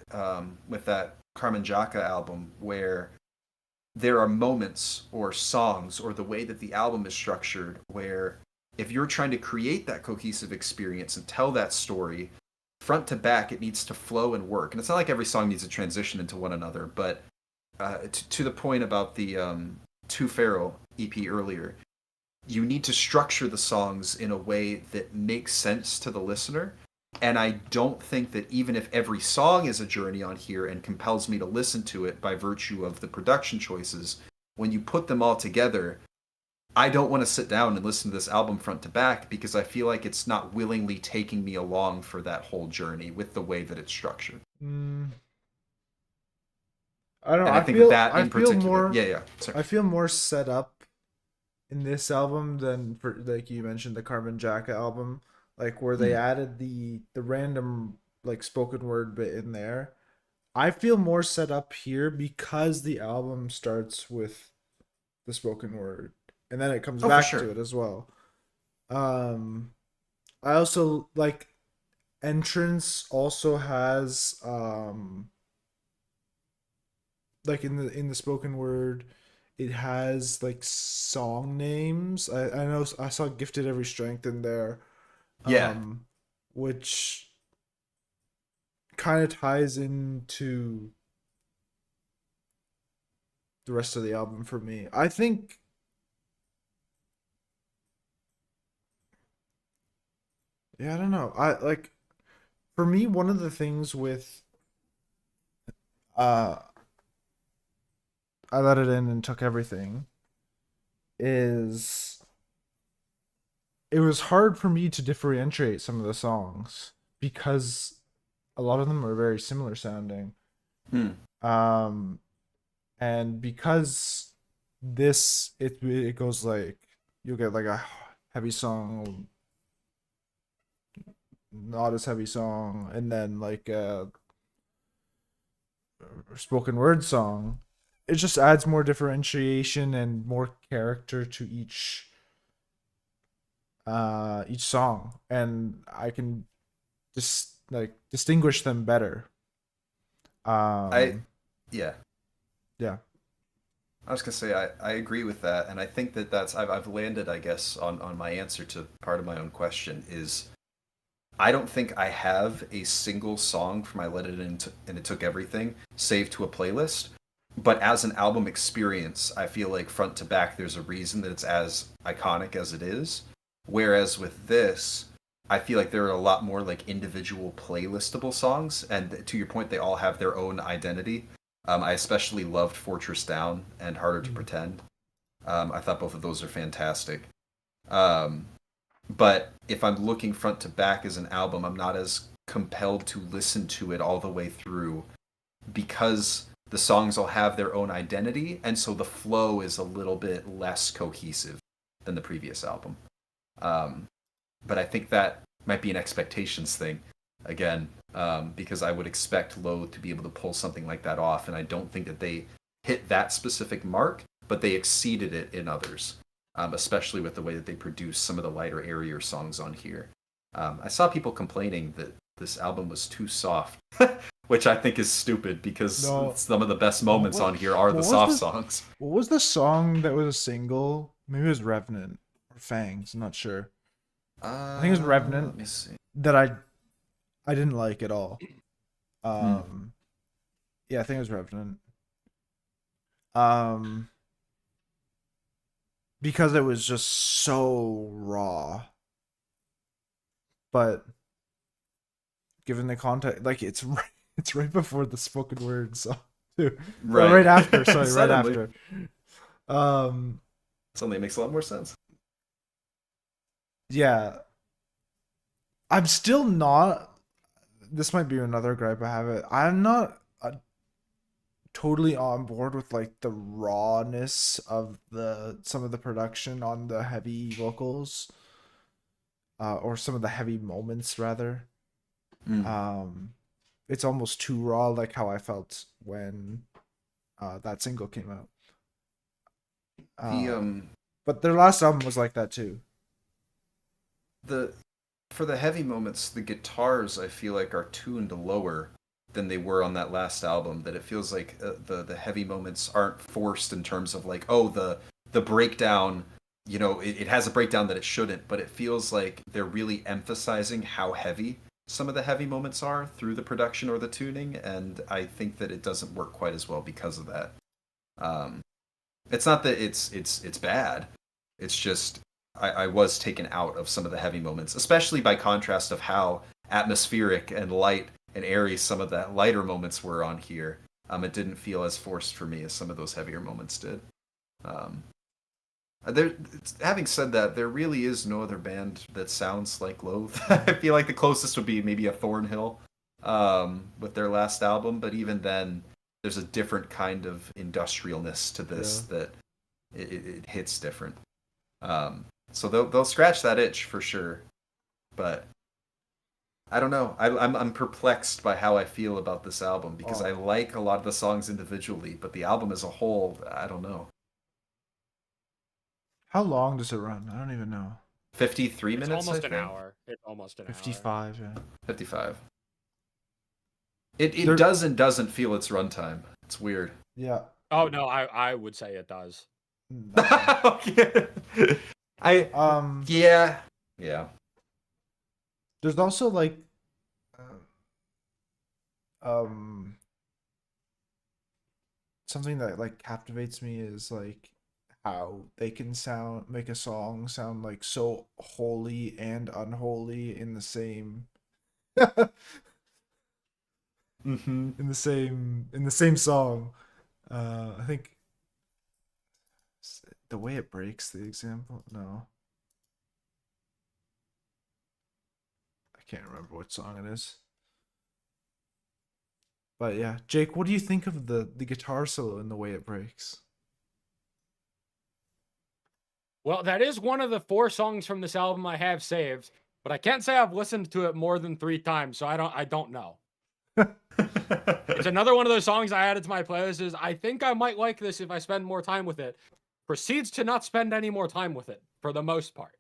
with that Carmen Jaka album, where there are moments or songs or the way that the album is structured where if you're trying to create that cohesive experience and tell that story front to back, it needs to flow and work. And it's not like every song needs to transition into one another, but to the point about the Two Feral EP earlier, you need to structure the songs in a way that makes sense to the listener. And I don't think that even if every song is a journey on here and compels me to listen to it by virtue of the production choices, when you put them all together, I don't want to sit down and listen to this album front to back because I feel like it's not willingly taking me along for that whole journey with the way that it's structured. Mm, I don't know. And I I think feel that I in feel particular, more yeah. Sorry. I feel more set up in this album than for like you mentioned the Carmen Jaka album, like where they added the random like spoken word bit in there. I feel more set up here because the album starts with the spoken word and then it comes Oh, for back to sure. it as well. Um I also like Entrance also has like in the spoken word it has like song names. I know I saw Gifted Every Strength in there, Yeah. um which kind of ties into the rest of the album for me. I think yeah, I don't know. I like for me one of the things with uh I Let It In and Took Everything is it was hard for me to differentiate some of the songs because a lot of them are very similar sounding. Hmm. Um and because it goes like you'll get like a heavy song, not as heavy song, and then like a spoken word song. It just adds more differentiation and more character to each song, and I can just like distinguish them better. I, Um yeah. yeah. I was gonna say I agree with that, and I think that I've landed, I guess, on my answer to part of my own question is I don't think I have a single song from I Let It In and It Took Everything saved to a playlist. But as an album experience, I feel like front to back, there's a reason that it's as iconic as it is. Whereas with this, I feel like there are a lot more like individual playlistable songs, and to your point, they all have their own identity. I especially loved Fortress Down and Harder to Mm. Pretend. I thought both of those are fantastic. Um, but if I'm looking front to back as an album, I'm not as compelled to listen to it all the way through because the songs all have their own identity, and so the flow is a little bit less cohesive than the previous album. But I think that might be an expectations thing again, because I would expect Loathe to be able to pull something like that off, and I don't think that they hit that specific mark, but they exceeded it in others, especially with the way that they produce some of the lighter, airier songs on here. I saw people complaining that this album was too soft, which I think is stupid because No. some of the best moments What- on here are what the was soft the- songs. What was the song that was a single? Maybe it was Revenant or Fangs. I'm not sure. think it was Revenant. Let me see. That I didn't like at all. Yeah, I think it was Revenant. Because it was just so raw. But given the context, like it's right before the spoken word song too. Right. Right after, sorry, right Suddenly. after. Suddenly it makes a lot more sense. Yeah. I'm still not. This might be another gripe I have. I'm not totally on board with like the rawness of some of the production on the heavy vocals, or some of the heavy moments rather. It's almost too raw, like how I felt when that single came out. But their last album was like that too. For the heavy moments, the guitars I feel like are tuned lower than they were on that last album. That it feels like the heavy moments aren't forced in terms of like, oh, the breakdown, you know, it has a breakdown that it shouldn't, but it feels like they're really emphasizing how heavy some of the heavy moments are through the production or the tuning, and I think that it doesn't work quite as well because of that. It's not that it's bad. It's just I was taken out of some of the heavy moments, especially by contrast of how atmospheric and light and airy some of the lighter moments were on here. It didn't feel as forced for me as some of those heavier moments did. Having said that, there really is no other band that sounds like Loathe. I feel like the closest would be maybe a Thornhill with their last album, but even then, there's a different kind of industrialness to this that it hits different. So they'll scratch that itch for sure, but I don't know. I'm perplexed by how I feel about this album because I like a lot of the songs individually, but the album as a whole, I don't know. How long does it run? I don't even know. 53 It's minutes. almost I an think? hour. It's almost an hour. 55, yeah. 55. It does and doesn't feel its runtime. It's weird. Yeah. Oh no, I would say it does. Okay. Yeah. There's also like something that like captivates me is like how they can make a song sound like so holy and unholy in the same in the same song. I think the way it breaks the example. No. I can't remember what song it is. But yeah, Jake, what do you think of the guitar solo and the way it breaks? Well, that is one of the 4 songs from this album I have saved, but I can't say I've listened to it more than 3 times, so I don't know. It's another one of those songs I added to my playlist. Is I think I might like this if I spend more time with it. Proceeds to not spend any more time with it for the most part.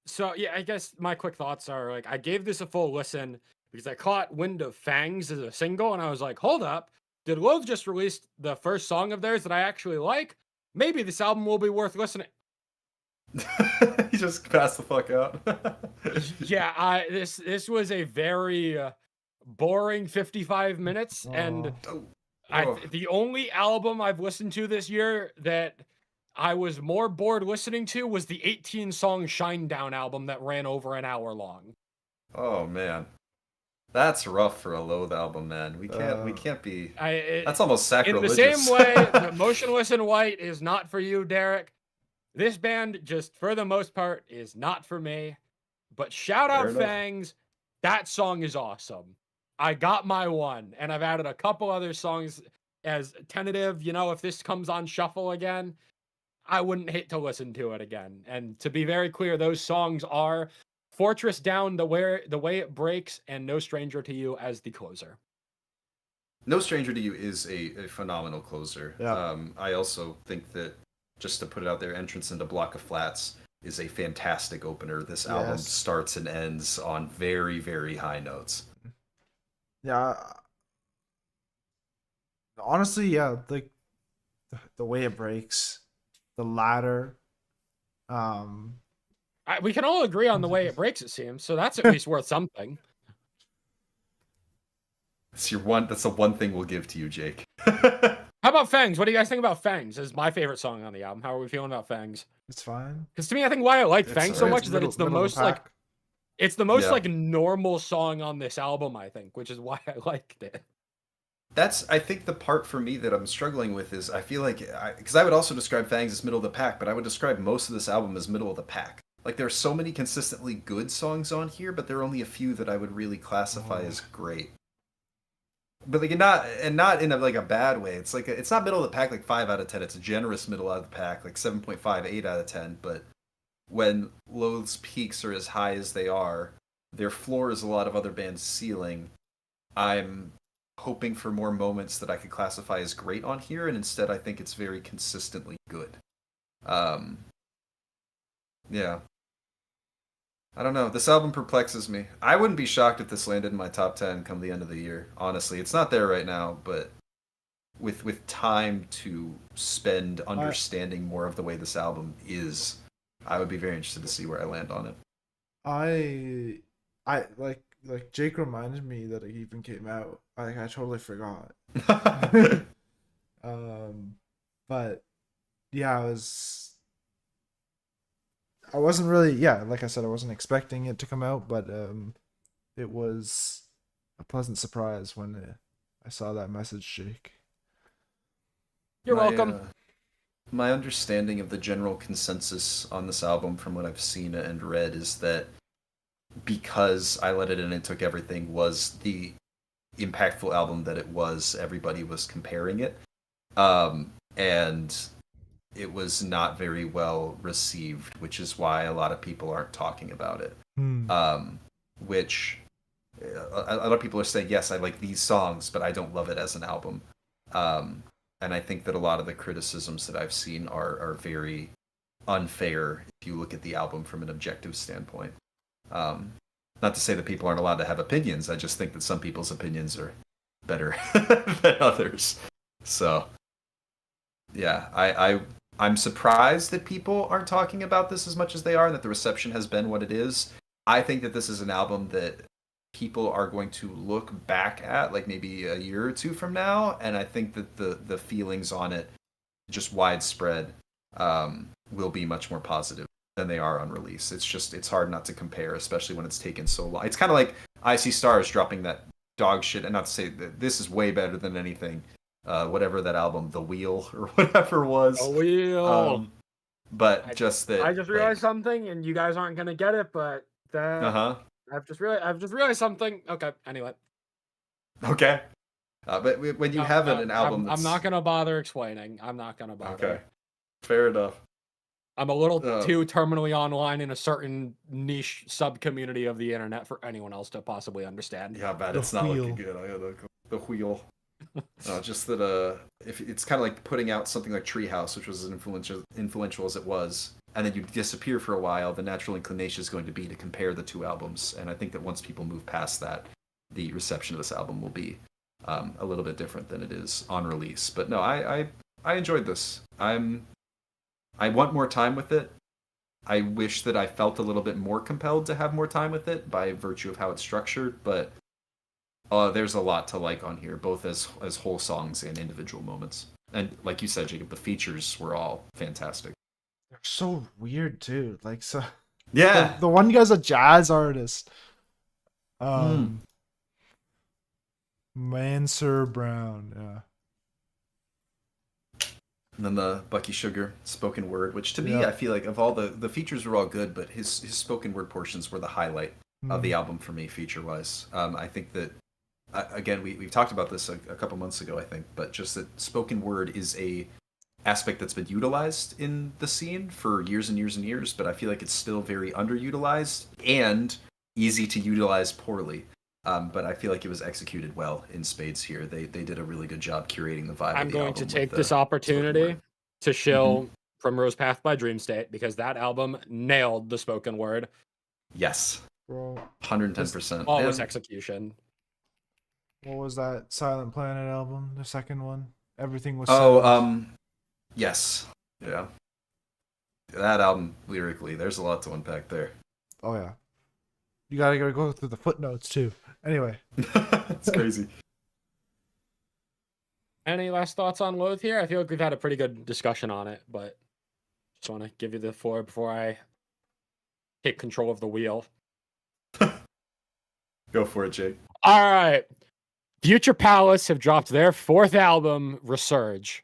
So yeah, I guess my quick thoughts are like I gave this a full listen because I caught wind of Fangs as a single, and I was like, hold up, did Loathe just release the first song of theirs that I actually like? Maybe this album will be worth listening. You just passed the fuck out. Yeah, this was a very boring 55 minutes, and the only album I've listened to this year that I was more bored listening to was the 18-song Shinedown album that ran over an hour long. Oh man, that's rough for a Loathe album, man. We can't be. That's almost sacrilegious. In the same way that Motionless in White is not for you, Derek, this band, just for the most part, is not for me. But shout out Fangs, that song is awesome. I got my one, and I've added a couple other songs as tentative. You know, if this comes on shuffle again, I wouldn't hate to listen to it again. And to be very clear, those songs are Fortress Down, the way it breaks, and No Stranger to You as the closer. No Stranger to You is a phenomenal closer. Yeah. I also think that, just to put it out there, Entrance into Block of Flats is a fantastic opener. This album Yes. starts and ends on very, very high notes. Yeah. Honestly, yeah, like the way it breaks, the ladder. We can all agree on the way it breaks, it seems. So that's at least worth something. That's the one thing we'll give to you, Jake. How about Fangs? What do you guys think about Fangs? This is my favorite song on the album. How are we feeling about Fangs? It's fine. Because to me, I think why I like It's Fangs so alright. much is that it's the middle of most like pack. it's the most Yeah. like normal song on this album, I think, which is why I liked it. That's, I think, the part for me that I'm struggling with is I feel like, because I would also describe Fangs as middle of the pack, but I would describe most of this album as middle of the pack. Like, there's so many consistently good songs on here, but there are only a few that I would really classify as great. But like, not in a, like a bad way. It's like it's not middle of the pack like 5 out of 10. It's a generous middle of the pack, like 7.5, 8 out of 10. But when Loathe's peaks are as high as they are, their floor is a lot of other bands' ceiling. I'm hoping for more moments that I could classify as great on here, and instead I think it's very consistently good. Yeah. I don't know. This album perplexes me. I wouldn't be shocked if this landed in my top 10 come the end of the year. Honestly, it's not there right now, but with time to spend understanding more of the way this album is, I would be very interested to see where I land on it. I like Jake reminded me that it even came out. I totally forgot. But yeah, I wasn't really, like I said, I wasn't expecting it to come out, but it was a pleasant surprise when I saw that message, Jake. You're welcome. My understanding of the general consensus on this album from what I've seen and read is that because I Let It In and Took Everything was the impactful album that it was, everybody was comparing it. And it was not very well received, which is why a lot of people aren't talking about it. Which a lot of people are saying, yes, I like these songs, but I don't love it as an album. And I think that a lot of the criticisms that I've seen are very unfair if you look at the album from an objective standpoint. Not to say that people aren't allowed to have opinions. I just think that some people's opinions are better than others. So, yeah, I'm surprised that people aren't talking about this as much as they are, and that the reception has been what it is. I think that this is an album that people are going to look back at like maybe a year or two from now, and I think that the feelings on it, just widespread, will be much more positive than they are on release. It's hard not to compare, especially when it's taken so long. It's kind of like I See Stars dropping that dog shit, and not to say that this is way better than anything, whatever that album, The Wheel or whatever was. The Wheel. But I just realized something, and you guys aren't gonna get it, but that I've just realized something. Okay, anyway. Okay. But when you have an album, I'm not gonna bother explaining. I'm not gonna bother. Okay. Fair enough. I'm a little too terminally online in a certain niche sub community of the internet for anyone else to possibly understand. Yeah, bad. It's not looking good. I gotta go. The Wheel. Just that if it's kind of like putting out something like Treehouse, which was as influential as it was, and then you disappear for a while, the natural inclination is going to be to compare the two albums. And I think that once people move past that, the reception of this album will be a little bit different than it is on release. But no, I enjoyed this. I want more time with it. I wish that I felt a little bit more compelled to have more time with it by virtue of how it's structured, but there's a lot to like on here, both as whole songs and individual moments. And like you said, Jacob, the features were all fantastic. They're so weird too. Like, so yeah, the one guy's a jazz artist. Mansur Brown, yeah. And then the Bucky Sugar spoken word, which to me, Yeah. I feel like of all the features were all good, but his spoken word portions were the highlight of the album for me, feature wise. I think that again, we've talked about this a couple months ago, I think, but just that spoken word is a aspect that's been utilized in the scene for years and years and years, but I feel like it's still very underutilized and easy to utilize poorly. But I feel like it was executed well in spades here. They did a really good job curating the vibe. I'm of the going to album take with this the opportunity spoken word. to shill Primrose Path by Dream State because that album nailed the spoken word. Yes, Bro, 110%. Flawless And execution. what was that Silent Planet album? The second one. Everything was. oh, settled. yes, yeah, that album lyrically, there's a lot to unpack there. Oh yeah. You gotta go through the footnotes too. Anyway. It's crazy. Any last thoughts on Loathe here? I feel like we've had a pretty good discussion on it, but just want to give you the floor before I take control of the wheel. Go for it, Jake. All right. Future Palace have dropped their fourth album, Resurge.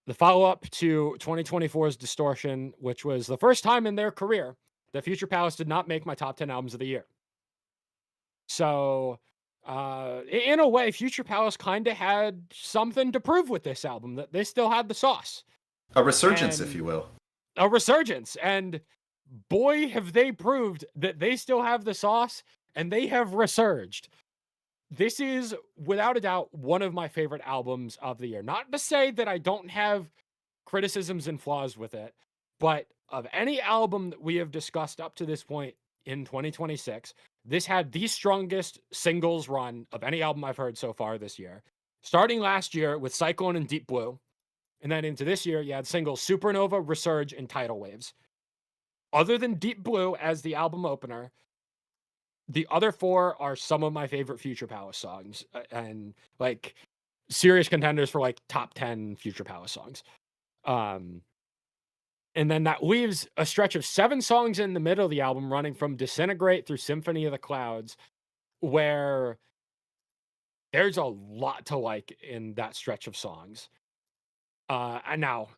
The follow-up to 2024's Distortion, which was the first time in their career that Future Palace did not make my top 10 albums of the year. So, in a way, Future Palace kind of had something to prove with this album, that they still had the sauce. A resurgence, if And- you will. A resurgence. And boy, have they proved that they still have the sauce and they have resurged. This is, without a doubt, one of my favorite albums of the year. Not to say that I don't have criticisms and flaws with it, but of any album that we have discussed up to this point in 2026, this had the strongest singles run of any album I've heard so far this year. Starting last year with Cyclone and Deep Blue, and then into this year, you had singles Supernova, Resurge, and Tidal Waves. Other than Deep Blue as the album opener, the other four are some of my favorite Future Palace songs, and like serious contenders for like top 10 Future Palace songs. And then that leaves a stretch of 7 songs in the middle of the album running from Disintegrate through Symphony of the Clouds, where there's a lot to like in that stretch of songs. And now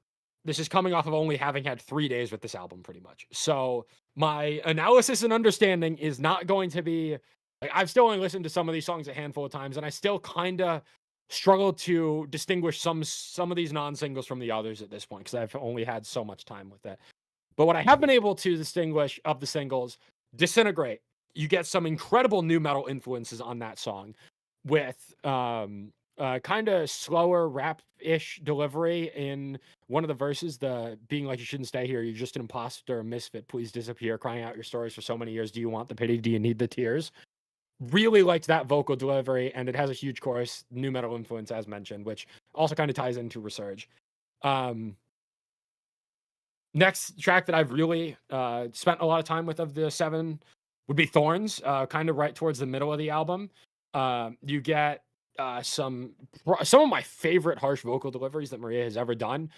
this is coming off of only having had 3 days with this album pretty much. So my analysis and understanding is not going to be like, I've still only listened to some of these songs a handful of times, and I still kind of struggle to distinguish some of these non-singles from the others at this point because I've only had so much time with it. But what I have been able to distinguish of the singles, Disintegrate, you get some incredible new metal influences on that song with kind of slower rap-ish delivery in one of the verses, the being like, you shouldn't stay here, you're just an imposter, a misfit, please disappear, crying out your stories for so many years, do you want the pity, do you need the tears? Really liked that vocal delivery, and it has a huge chorus, new metal influence as mentioned, which also kind of ties into Resurge. Next track that I've really spent a lot of time with of the 7 would be Thorns, kind of right towards the middle of the album. You get some of my favorite harsh vocal deliveries that Maria has ever done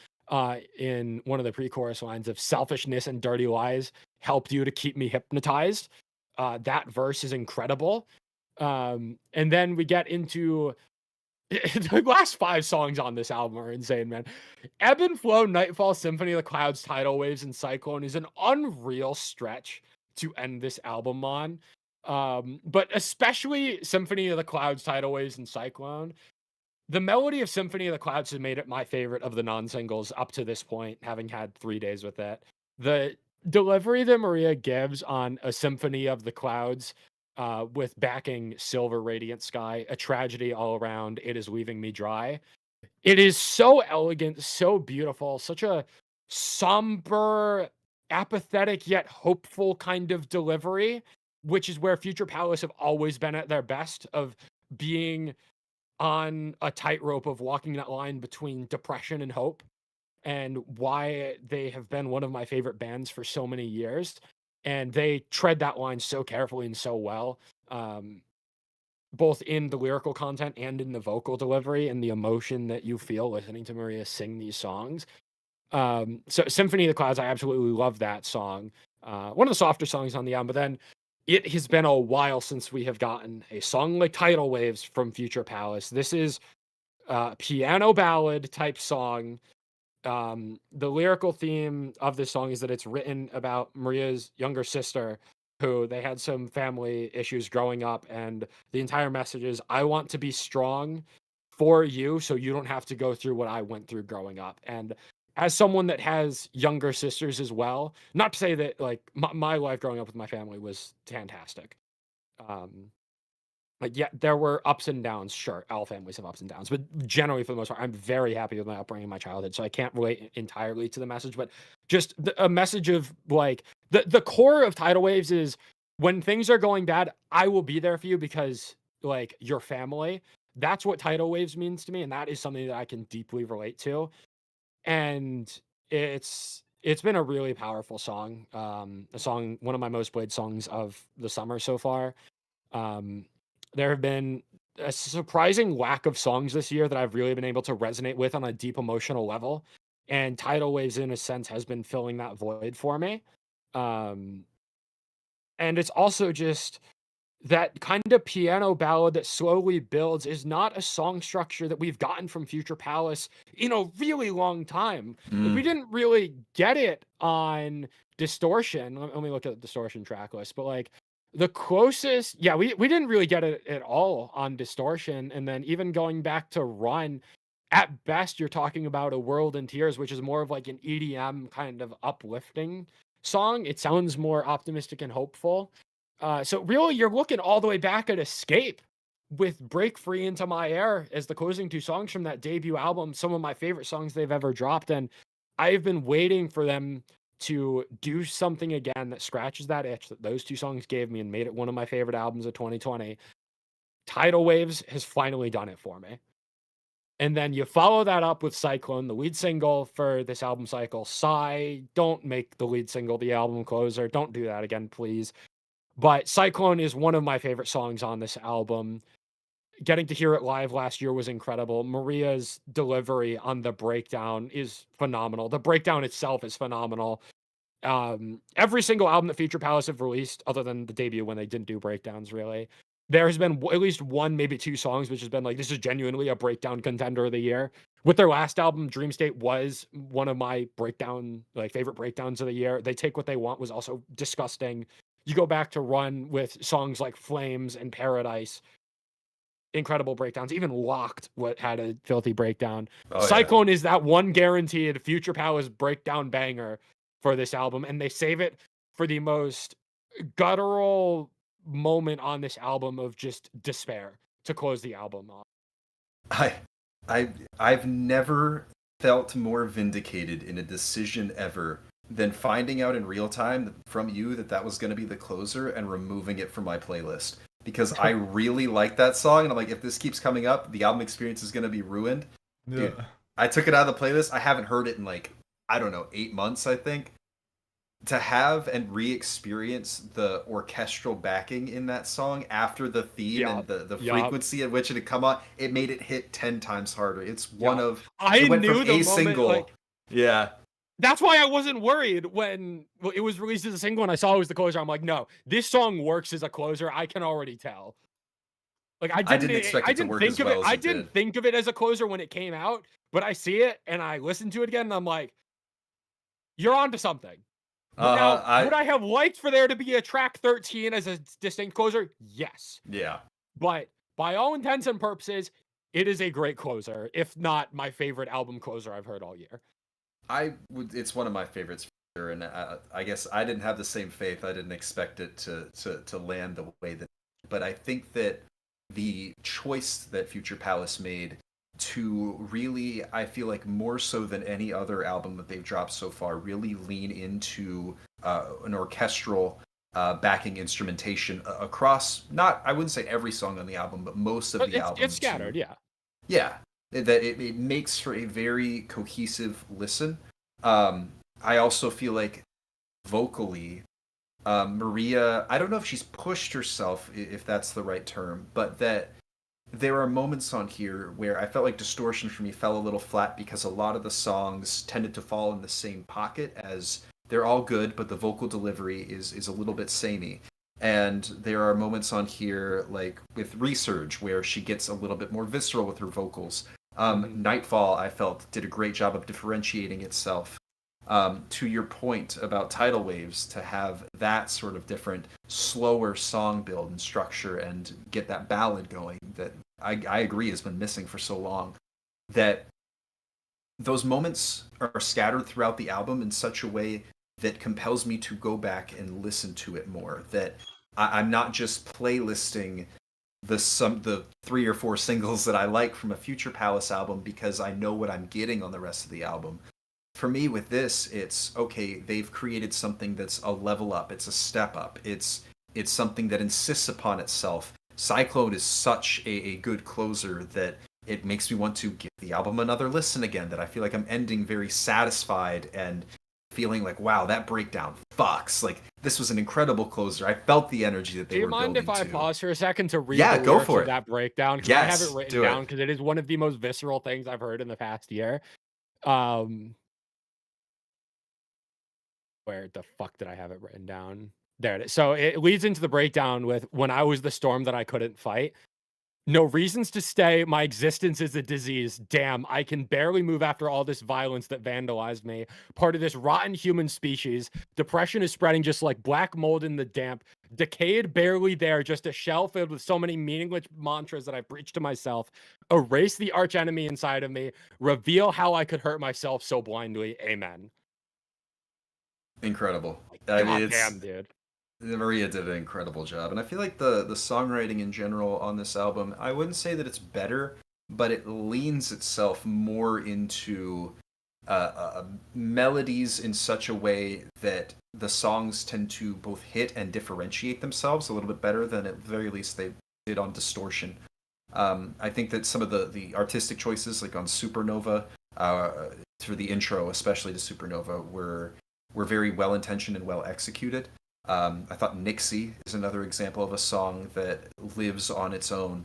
in one of the pre-chorus lines of selfishness and dirty lies helped you to keep me hypnotized. That verse is incredible. And then we get into the last 5 songs on this album are insane, man. Ebb and Flow, Nightfall, Symphony of the Clouds, Tidal Waves, and Cyclone is an unreal stretch to end this album on. But especially Symphony of the Clouds, Tidal Waves, and Cyclone. The melody of Symphony of the Clouds has made it my favorite of the non-singles up to this point, having had 3 days with it. The delivery that Maria gives on A Symphony of the Clouds, with backing Silver Radiant Sky, a tragedy all around, it is leaving me dry. It is so elegant, so beautiful, such a somber, apathetic yet hopeful kind of delivery, which is where Future Palace have always been at their best, of being on a tightrope of walking that line between depression and hope, and why they have been one of my favorite bands for so many years. And they tread that line so carefully and so well, both in the lyrical content and in the vocal delivery and the emotion that you feel listening to Maria sing these songs. So Symphony of the Clouds, I absolutely love that song. One of the softer songs on the album, but then it has been a while since we have gotten a song like Tidal Waves from Future Palace. This is a piano ballad type song. The lyrical theme of this song is that it's written about Maria's younger sister who they had some family issues growing up, and the entire message is, I want to be strong for you so you don't have to go through what I went through growing up. And as someone that has younger sisters as well, not to say that like my life growing up with my family was fantastic. Like, yeah, there were ups and downs. Sure, all families have ups and downs, but generally, for the most part, I'm very happy with my upbringing in my childhood. So I can't relate entirely to the message, but just a message of like the core of tidal waves is, when things are going bad, I will be there for you because like your family. That's what tidal waves means to me, and that is something that I can deeply relate to. And it's been a really powerful song. A song, one of my most played songs of the summer so far. Um, there have been a surprising lack of songs this year that I've really been able to resonate with on a deep emotional level. And Tidal Waves, in a sense, has been filling that void for me. And it's also just that kind of piano ballad that slowly builds is not a song structure that we've gotten from Future Palace in a really long time. Like, we didn't really get it on Distortion. Let me look at the Distortion track list, but like the closest, yeah, we didn't really get it at all on Distortion. And then even going back to Run, at best, you're talking about A World in Tears, which is more of like an EDM kind of uplifting song. It sounds more optimistic and hopeful. So really, you're looking all the way back at Escape with Break Free Into My Air as the closing two songs from that debut album, some of my favorite songs they've ever dropped. And I've been waiting for them to do something again that scratches that itch that those two songs gave me and made it one of my favorite albums of 2020. Tidal Waves has finally done it for me. And then you follow that up with Cyclone, the lead single for this album cycle. Sigh, don't make the lead single the album closer. Don't do that again, please. But Cyclone is one of my favorite songs on this album. Getting to hear it live last year was incredible. Maria's delivery on the breakdown is phenomenal. The breakdown itself is phenomenal. Every single album that Future Palace have released, other than the debut when they didn't do breakdowns, really, there has been at least one, maybe two songs which has been like, this is genuinely a breakdown contender of the year. With their last album, Dream State was one of my breakdown, like, favorite breakdowns of the year. They Take What They Want was also disgusting. You go back to Run with songs like Flames and Paradise, incredible breakdowns. Even Locked had a filthy breakdown. Cyclone is that one guaranteed Future Palace breakdown banger for this album, and they save it for the most guttural moment on this album of just despair to close the album off. I've never felt more vindicated in a decision ever than finding out in real time from you that was going to be the closer and removing it from my playlist, because I really like that song, and I'm like, if this keeps coming up, the album experience is going to be ruined. Yeah. Dude, I took it out of the playlist. I haven't heard it in like, I don't know, 8 months, I think. To have and re-experience the orchestral backing in that song after the theme and the frequency at which it had come on, it made it hit 10 times harder. It's one of... I went knew from the a moment, single... like, yeah. That's why I wasn't worried when it was released as a single and I saw it was the closer. I'm like, no, this song works as a closer. I can already tell. Like, I didn't expect it to work as well as it did. I didn't think of it as a closer when it came out, but I see it and I listen to it again and I'm like, you're onto something. Now, would I have liked for there to be a track 13 as a distinct closer? Yes. Yeah. But by all intents and purposes, it is a great closer, if not my favorite album closer I've heard all year. It's one of my favorites for sure, and I guess I didn't have the same faith. I didn't expect it to land the way that, but I think that the choice that Future Palace made to really, I feel like more so than any other album that they've dropped so far, really lean into an orchestral backing instrumentation across, not, I wouldn't say every song on the album, but most of the album. It's scattered, yeah. Yeah, that it makes for a very cohesive listen. I also feel like vocally, Maria, I don't know if she's pushed herself, if that's the right term, but that there are moments on here where I felt like Distortion for me fell a little flat because a lot of the songs tended to fall in the same pocket, as they're all good, but the vocal delivery is a little bit samey. And there are moments on here, like with Resurge, where she gets a little bit more visceral with her vocals. Nightfall, I felt, did a great job of differentiating itself. To your point about tidal waves, to have that sort of different, slower song build and structure and get that ballad going that I agree has been missing for so long, that those moments are scattered throughout the album in such a way that compels me to go back and listen to it more. That I'm not just playlisting the 3 or 4 singles that I like from a Future Palace album because I know what I'm getting on the rest of the album. For me, with this, it's okay. They've created something that's a level up. It's a step up. It's something that insists upon itself. Cyclone is such a good closer that it makes me want to give the album another listen again. That I feel like I'm ending very satisfied and feeling like, wow, that breakdown fucks. Like, this was an incredible closer. I felt the energy that they were building to. Do you mind if I pause for a second to read Yeah, the go lyrics for of it. that breakdown? Because I have it written down because it is one of the most visceral things I've heard in the past year. Where the fuck did I have it written down? There it is. So it leads into the breakdown with, when I was the storm that I couldn't fight. No reasons to stay. My existence is a disease. Damn, I can barely move after all this violence that vandalized me. Part of this rotten human species. Depression is spreading just like black mold in the damp. Decayed, barely there. Just a shell filled with so many meaningless mantras that I preach to myself. Erase the archenemy inside of me. Reveal how I could hurt myself so blindly. Amen. Incredible. I mean, damn, dude. Maria did an incredible job, and I feel like the songwriting in general on this album, I wouldn't say that it's better, but it leans itself more into melodies in such a way that the songs tend to both hit and differentiate themselves a little bit better than at the very least they did on Distortion. I think that some of the artistic choices, like on Supernova, for the intro, especially to Supernova, were very well intentioned and well executed. I thought Nixie is another example of a song that lives on its own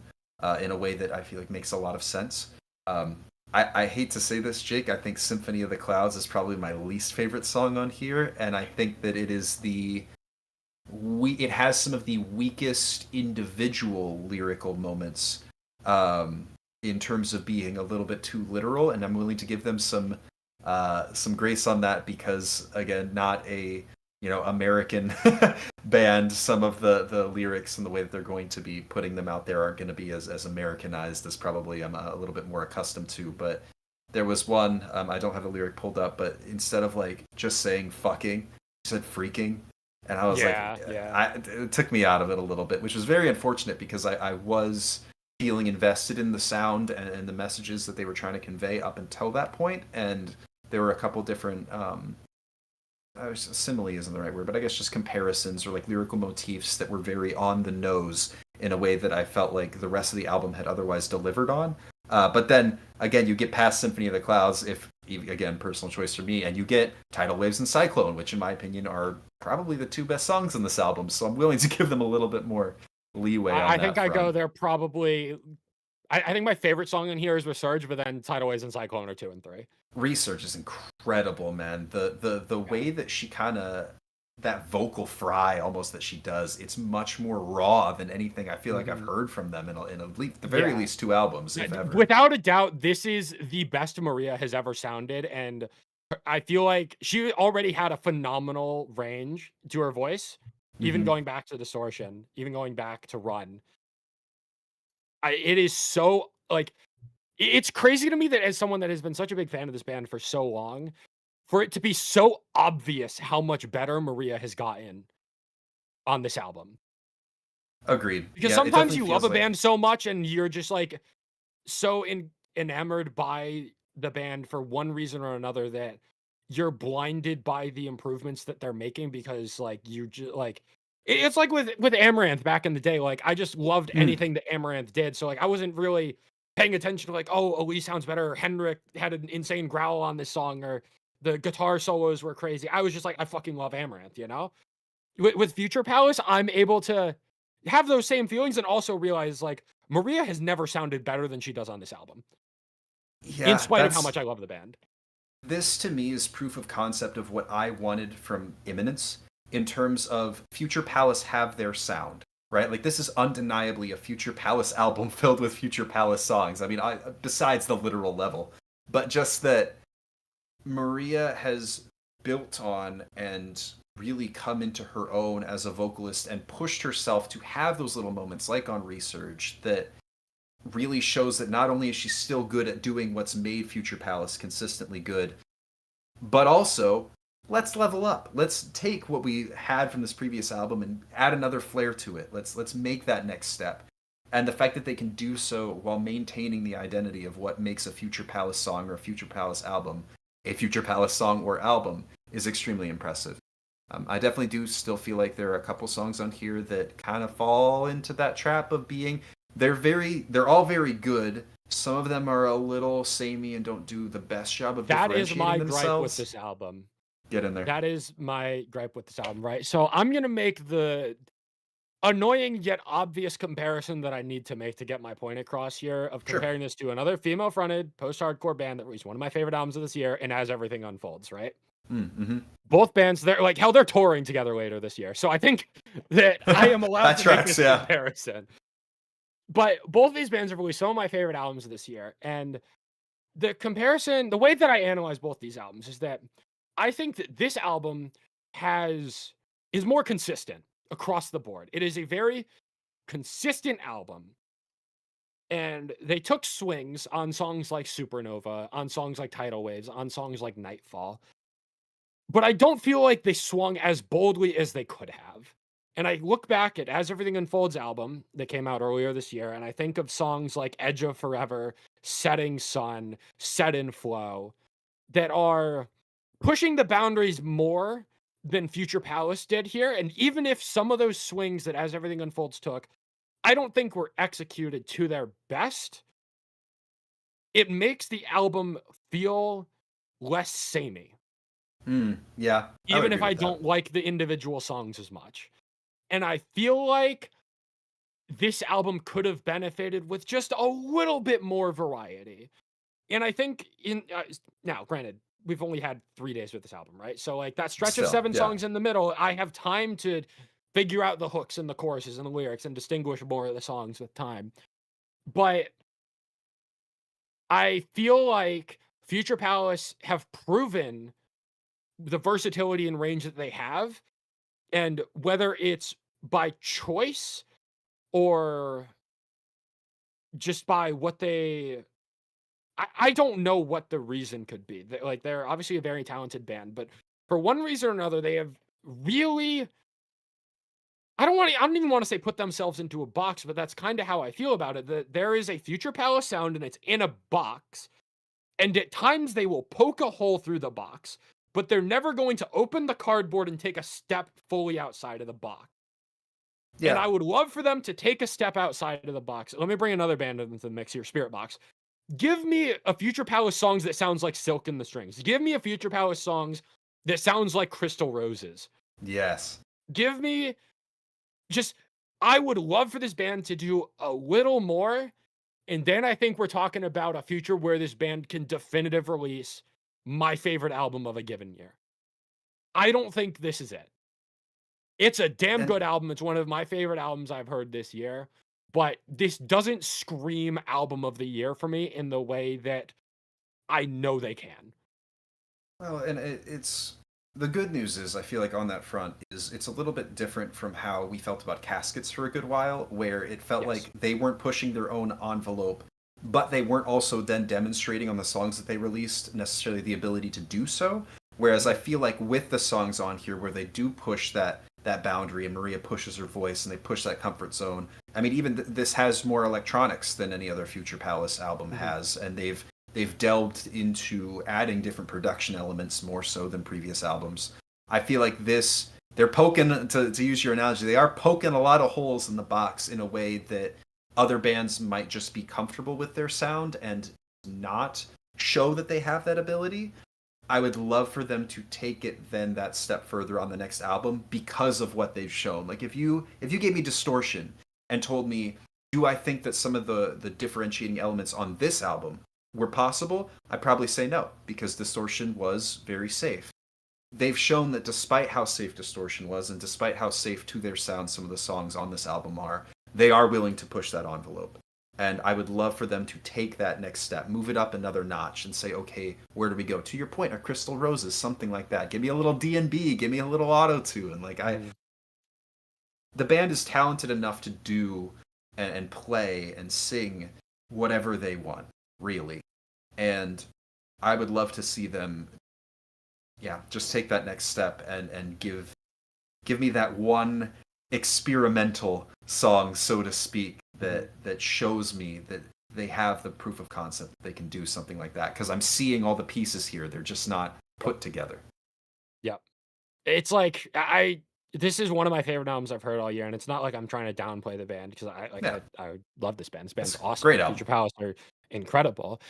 in a way that I feel like makes a lot of sense. I hate to say this, Jake. I think Symphony of the Clouds is probably my least favorite song on here, and I think that it has some of the weakest individual lyrical moments in terms of being a little bit too literal, and I'm willing to give them some grace on that because, again, not a American band. Some of the lyrics and the way that they're going to be putting them out there aren't going to be as Americanized as probably I'm a little bit more accustomed to. But there was one, I don't have the lyric pulled up, but instead of like just saying fucking, he said freaking. And I was it took me out of it a little bit, which was very unfortunate because I was feeling invested in the sound and the messages that they were trying to convey up until that point. And there were a couple different simile isn't the right word, but I guess just comparisons or like lyrical motifs that were very on the nose in a way that I felt like the rest of the album had otherwise delivered on. But then again, you get past Symphony of the Clouds, again, personal choice for me, and you get Tidal Waves and Cyclone, which in my opinion are probably the 2 best songs in this album. So I'm willing to give them a little bit more leeway. I think I go there probably. I think my favorite song in here is Resurge, but then Tidal Waves and Cyclone are 2 and 3. Research is incredible, man. The way that she kind of, that vocal fry almost that she does, it's much more raw than anything I feel like I've heard from them in the very least 2 albums, if ever. Without a doubt, this is the best Maria has ever sounded, and I feel like she already had a phenomenal range to her voice, even going back to Distortion, even going back to Run. It is so, like, it's crazy to me that as someone that has been such a big fan of this band for so long, for it to be so obvious how much better Maria has gotten on this album. Agreed. Because sometimes you love a band so much and you're just like so enamored by the band for one reason or another that you're blinded by the improvements that they're making because like you just like it's like with Amaranth back in the day. Like I just loved anything that Amaranth did. So like I wasn't really paying attention to like, oh, Elise sounds better. Or Henrik had an insane growl on this song, or the guitar solos were crazy. I was just like, I fucking love Amaranth, you know? With Future Palace, I'm able to have those same feelings and also realize like Maria has never sounded better than she does on this album. Yeah, in spite of how much I love the band. This to me is proof of concept of what I wanted from Imminence in terms of Future Palace have their sound, right? Like this is undeniably a Future Palace album filled with Future Palace songs. I mean, besides the literal level, but just that Maria has built on and really come into her own as a vocalist and pushed herself to have those little moments like on Resurge that really shows that not only is she still good at doing what's made Future Palace consistently good, but also let's level up. Let's take what we had from this previous album and add another flair to it. Let's make that next step. And the fact that they can do so while maintaining the identity of what makes a Future Palace song or a Future Palace album a Future Palace song or album is extremely impressive. I definitely do still feel like there are a couple songs on here that kind of fall into that trap of being they're all very good. Some of them are a little samey and don't do the best job of That differentiating is my themselves. gripe with this album. Get in there. That is my gripe with this album, right? So I'm gonna make the annoying yet obvious comparison that I need to make to get my point across here of Sure. comparing this to another female-fronted post-hardcore band that released one of my favorite albums of this year and As Everything Unfolds, right? Mm-hmm. Both bands, they're like hell, they're touring together later this year. So I think that I am allowed That to tracks, make this yeah. comparison. But both of these bands have released some of my favorite albums this year. And the comparison, the way that I analyze both these albums is that I think that this album is more consistent across the board. It is a very consistent album. And they took swings on songs like Supernova, on songs like Tidal Waves, on songs like Nightfall. But I don't feel like they swung as boldly as they could have. And I look back at As Everything Unfolds album that came out earlier this year, and I think of songs like Edge of Forever, Setting Sun, Set in Flow, that are pushing the boundaries more than Future Palace did here. And even if some of those swings that As Everything Unfolds took, I don't think were executed to their best, it makes the album feel less samey. Yeah. Even if I don't like the individual songs as much. And I feel like this album could have benefited with just a little bit more variety. And I think now, granted, we've only had 3 days with this album, right? So like that stretch of 7 songs in the middle, I have time to figure out the hooks and the choruses and the lyrics and distinguish more of the songs with time. But I feel like Future Palace have proven the versatility and range that they have, and whether it's by choice or just by what they I don't know what the reason could be. They're obviously a very talented band, but for one reason or another, they have really I don't even want to say put themselves into a box, but that's kind of how I feel about it. That there is a Future Palace sound and it's in a box, and at times they will poke a hole through the box, but they're never going to open the cardboard and take a step fully outside of the box. Yeah. And I would love for them to take a step outside of the box. Let me bring another band into the mix here, Spirit Box. Give me a Future Palace songs that sounds like Silk in the Strings. Give me a Future Palace songs that sounds like Crystal Roses. Yes. Give me I would love for this band to do a little more. And then I think we're talking about a future where this band can definitively release my favorite album of a given year. I don't think this is it. It's a damn good album. It's one of my favorite albums I've heard this year. But this doesn't scream album of the year for me in the way that I know they can. Well, and it's the good news is I feel like on that front is it's a little bit different from how we felt about Caskets for a good while, where it felt like they weren't pushing their own envelope, but they weren't also then demonstrating on the songs that they released necessarily the ability to do so. Whereas I feel like with the songs on here where they do push that boundary and Maria pushes her voice and they push that comfort zone. I mean, even this has more electronics than any other Future Palace album has, and they've delved into adding different production elements more so than previous albums. I feel like they're poking, to use your analogy, they are poking a lot of holes in the box in a way that other bands might just be comfortable with their sound and not show that they have that ability. I would love for them to take it then that step further on the next album because of what they've shown. Like if you gave me Distortion and told me, do I think that some of the differentiating elements on this album were possible, I'd probably say no, because Distortion was very safe. They've shown that despite how safe Distortion was, and despite how safe to their sound some of the songs on this album are, they are willing to push that envelope. And I would love for them to take that next step, move it up another notch, and say, okay, where do we go? To your point, a Crystal Roses, something like that. Give me a little D&B, give me a little auto-tune. Like the band is talented enough to do and play and sing whatever they want, really. And I would love to see them, just take that next step and give me that one experimental song, so to speak, that shows me that they have the proof of concept that they can do something like that. Because I'm seeing all the pieces here; they're just not put together. Yep. It's like this is one of my favorite albums I've heard all year, and it's not like I'm trying to downplay the band because I love this band. This band's awesome. Great album. Future Palace are incredible.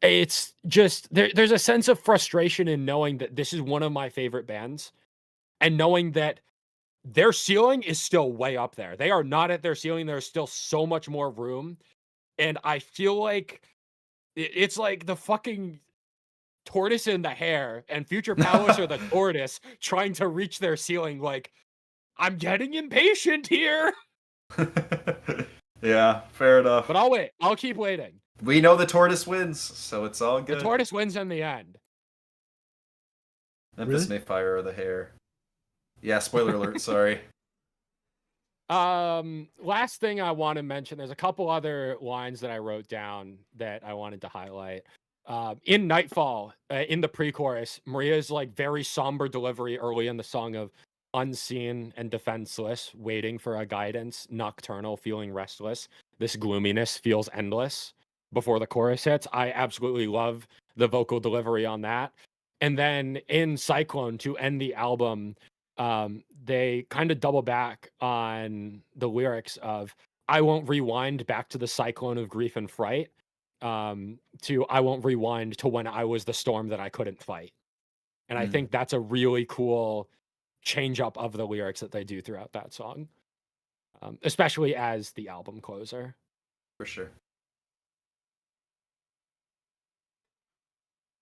It's just there's a sense of frustration in knowing that this is one of my favorite bands, and knowing that their ceiling is still way up there. They are not at their ceiling. There's still so much more room. And I feel like it's like the fucking tortoise and the hare, and Future Palace are the tortoise trying to reach their ceiling. Like, I'm getting impatient here. Yeah, fair enough. But I'll wait. I'll keep waiting. We know the tortoise wins, so it's all good. The tortoise wins in the end. Memphis may fire the hare. Yeah, spoiler alert, sorry. Last thing I want to mention, there's a couple other lines that I wrote down that I wanted to highlight. In Nightfall, in the pre-chorus, Maria's like very somber delivery early in the song of unseen and defenseless, waiting for a guidance, nocturnal, feeling restless. This gloominess feels endless before the chorus hits. I absolutely love the vocal delivery on that. And then in Cyclone, to end the album, they kind of double back on the lyrics of I won't rewind back to the cyclone of grief and fright, to I won't rewind to when I was the storm that I couldn't fight. And I think that's a really cool change up of the lyrics that they do throughout that song, especially as the album closer. For sure.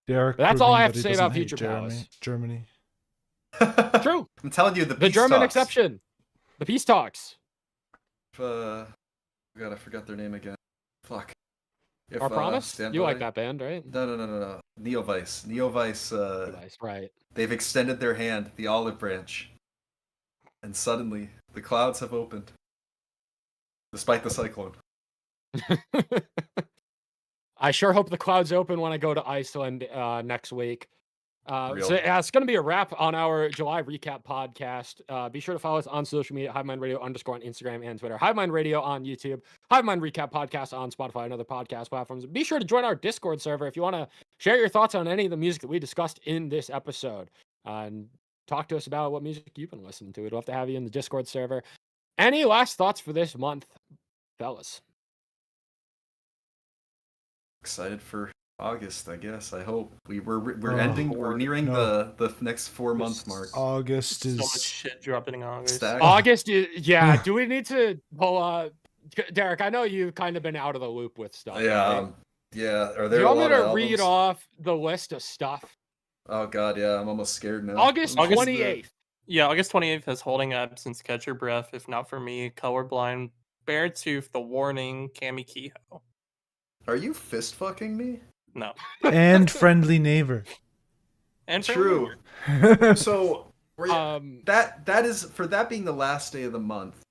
Derek, That's all I have proving to that he say about doesn't hate Future Palace. Germany. True. I'm telling you, the The peace German talks. exception. The peace talks. God, I forgot their name again. Fuck. If, Our Promise? Stand You By- like that band, right? No. Neovice. Neovice, Nice, right. they've extended their hand, the olive branch. And suddenly, the clouds have opened. Despite the cyclone. I sure hope the clouds open when I go to Iceland next week. Real. So it's going to be a wrap on our July recap podcast. Be sure to follow us on social media, Hivemind Radio _ on Instagram and Twitter, Hivemind Radio on YouTube, Hivemind Recap Podcast on Spotify and other podcast platforms. Be sure to join our Discord server if you want to share your thoughts on any of the music that we discussed in this episode. And talk to us about what music you've been listening to. We'd love to have you in the Discord server. Any last thoughts for this month, fellas? Excited for August, I guess. I hope we're ending. We're nearing no. the next 4-month mark. August So much is shit dropping in August. Stack. August is, yeah. Do we need to pull Derek, I know you've kind of been out of the loop with stuff. Yeah, right? yeah. Are Do there you a want me lot to of read albums? off the list of stuff? Oh god, yeah. I'm almost scared now. August August 28th. Yeah, August 28th has Holding Absence, Catch Your Breath, If Not For Me, Colorblind, Beartooth, The Warning, Kami Kehoe. Are you fist fucking me? No. and Friendly Neighbor. And True. So that is, for that being the last day of the month,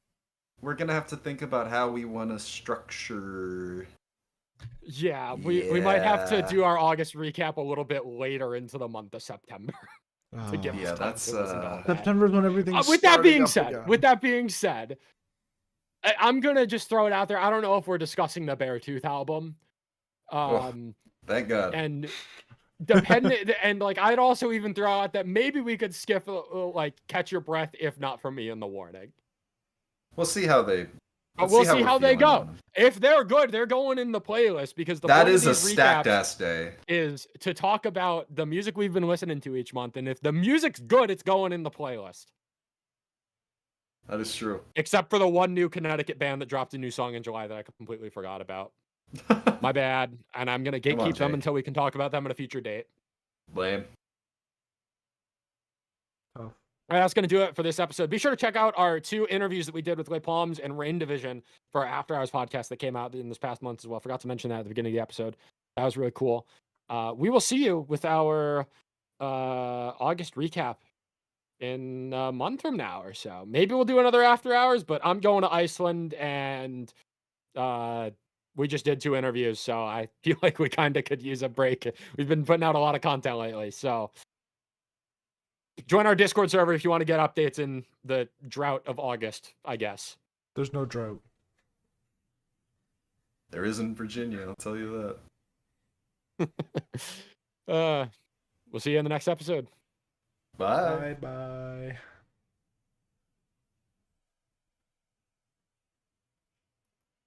we're gonna have to think about how we want to structure. Yeah, we might have to Yeah. do our August recap a little bit later into the month of September to give Yeah, us time that's, to listen to all that. September's when everything's With that being starting up said, again. I'm gonna just throw it out there. I don't know if we're discussing the Beartooth album. Thank God. And depending, and like I'd also even throw out that maybe we could skip like Catch Your Breath, If Not For Me, in The Warning. We'll see how they. We'll see how they we're go. feeling on them. If they're good, they're going in the playlist, because the That point of is a these stacked recaps ass day. is to talk about the music we've been listening to each month, and if the music's good, it's going in the playlist. That is true. Except for the one new Connecticut band that dropped a new song in July that I completely forgot about. My bad. And I'm gonna Come on, gatekeep them Jake. until we can talk about them at a future date. Lame. All right, that's going to do it for this episode. Be sure to check out our 2 interviews that we did with Les Palms and Rain Division for our After Hours podcast that came out in this past month as well. Forgot to mention that at the beginning of the episode. That was really cool. We will see you with our August recap in a month from now or so. Maybe we'll do another After Hours, but I'm going to Iceland and we just did 2 interviews, so I feel like we kind of could use a break. We've been putting out a lot of content lately, so join our Discord server if you want to get updates in the drought of August, I guess. There's no drought. There is in Virginia, I'll tell you that. We'll see you in the next episode. Bye. Bye.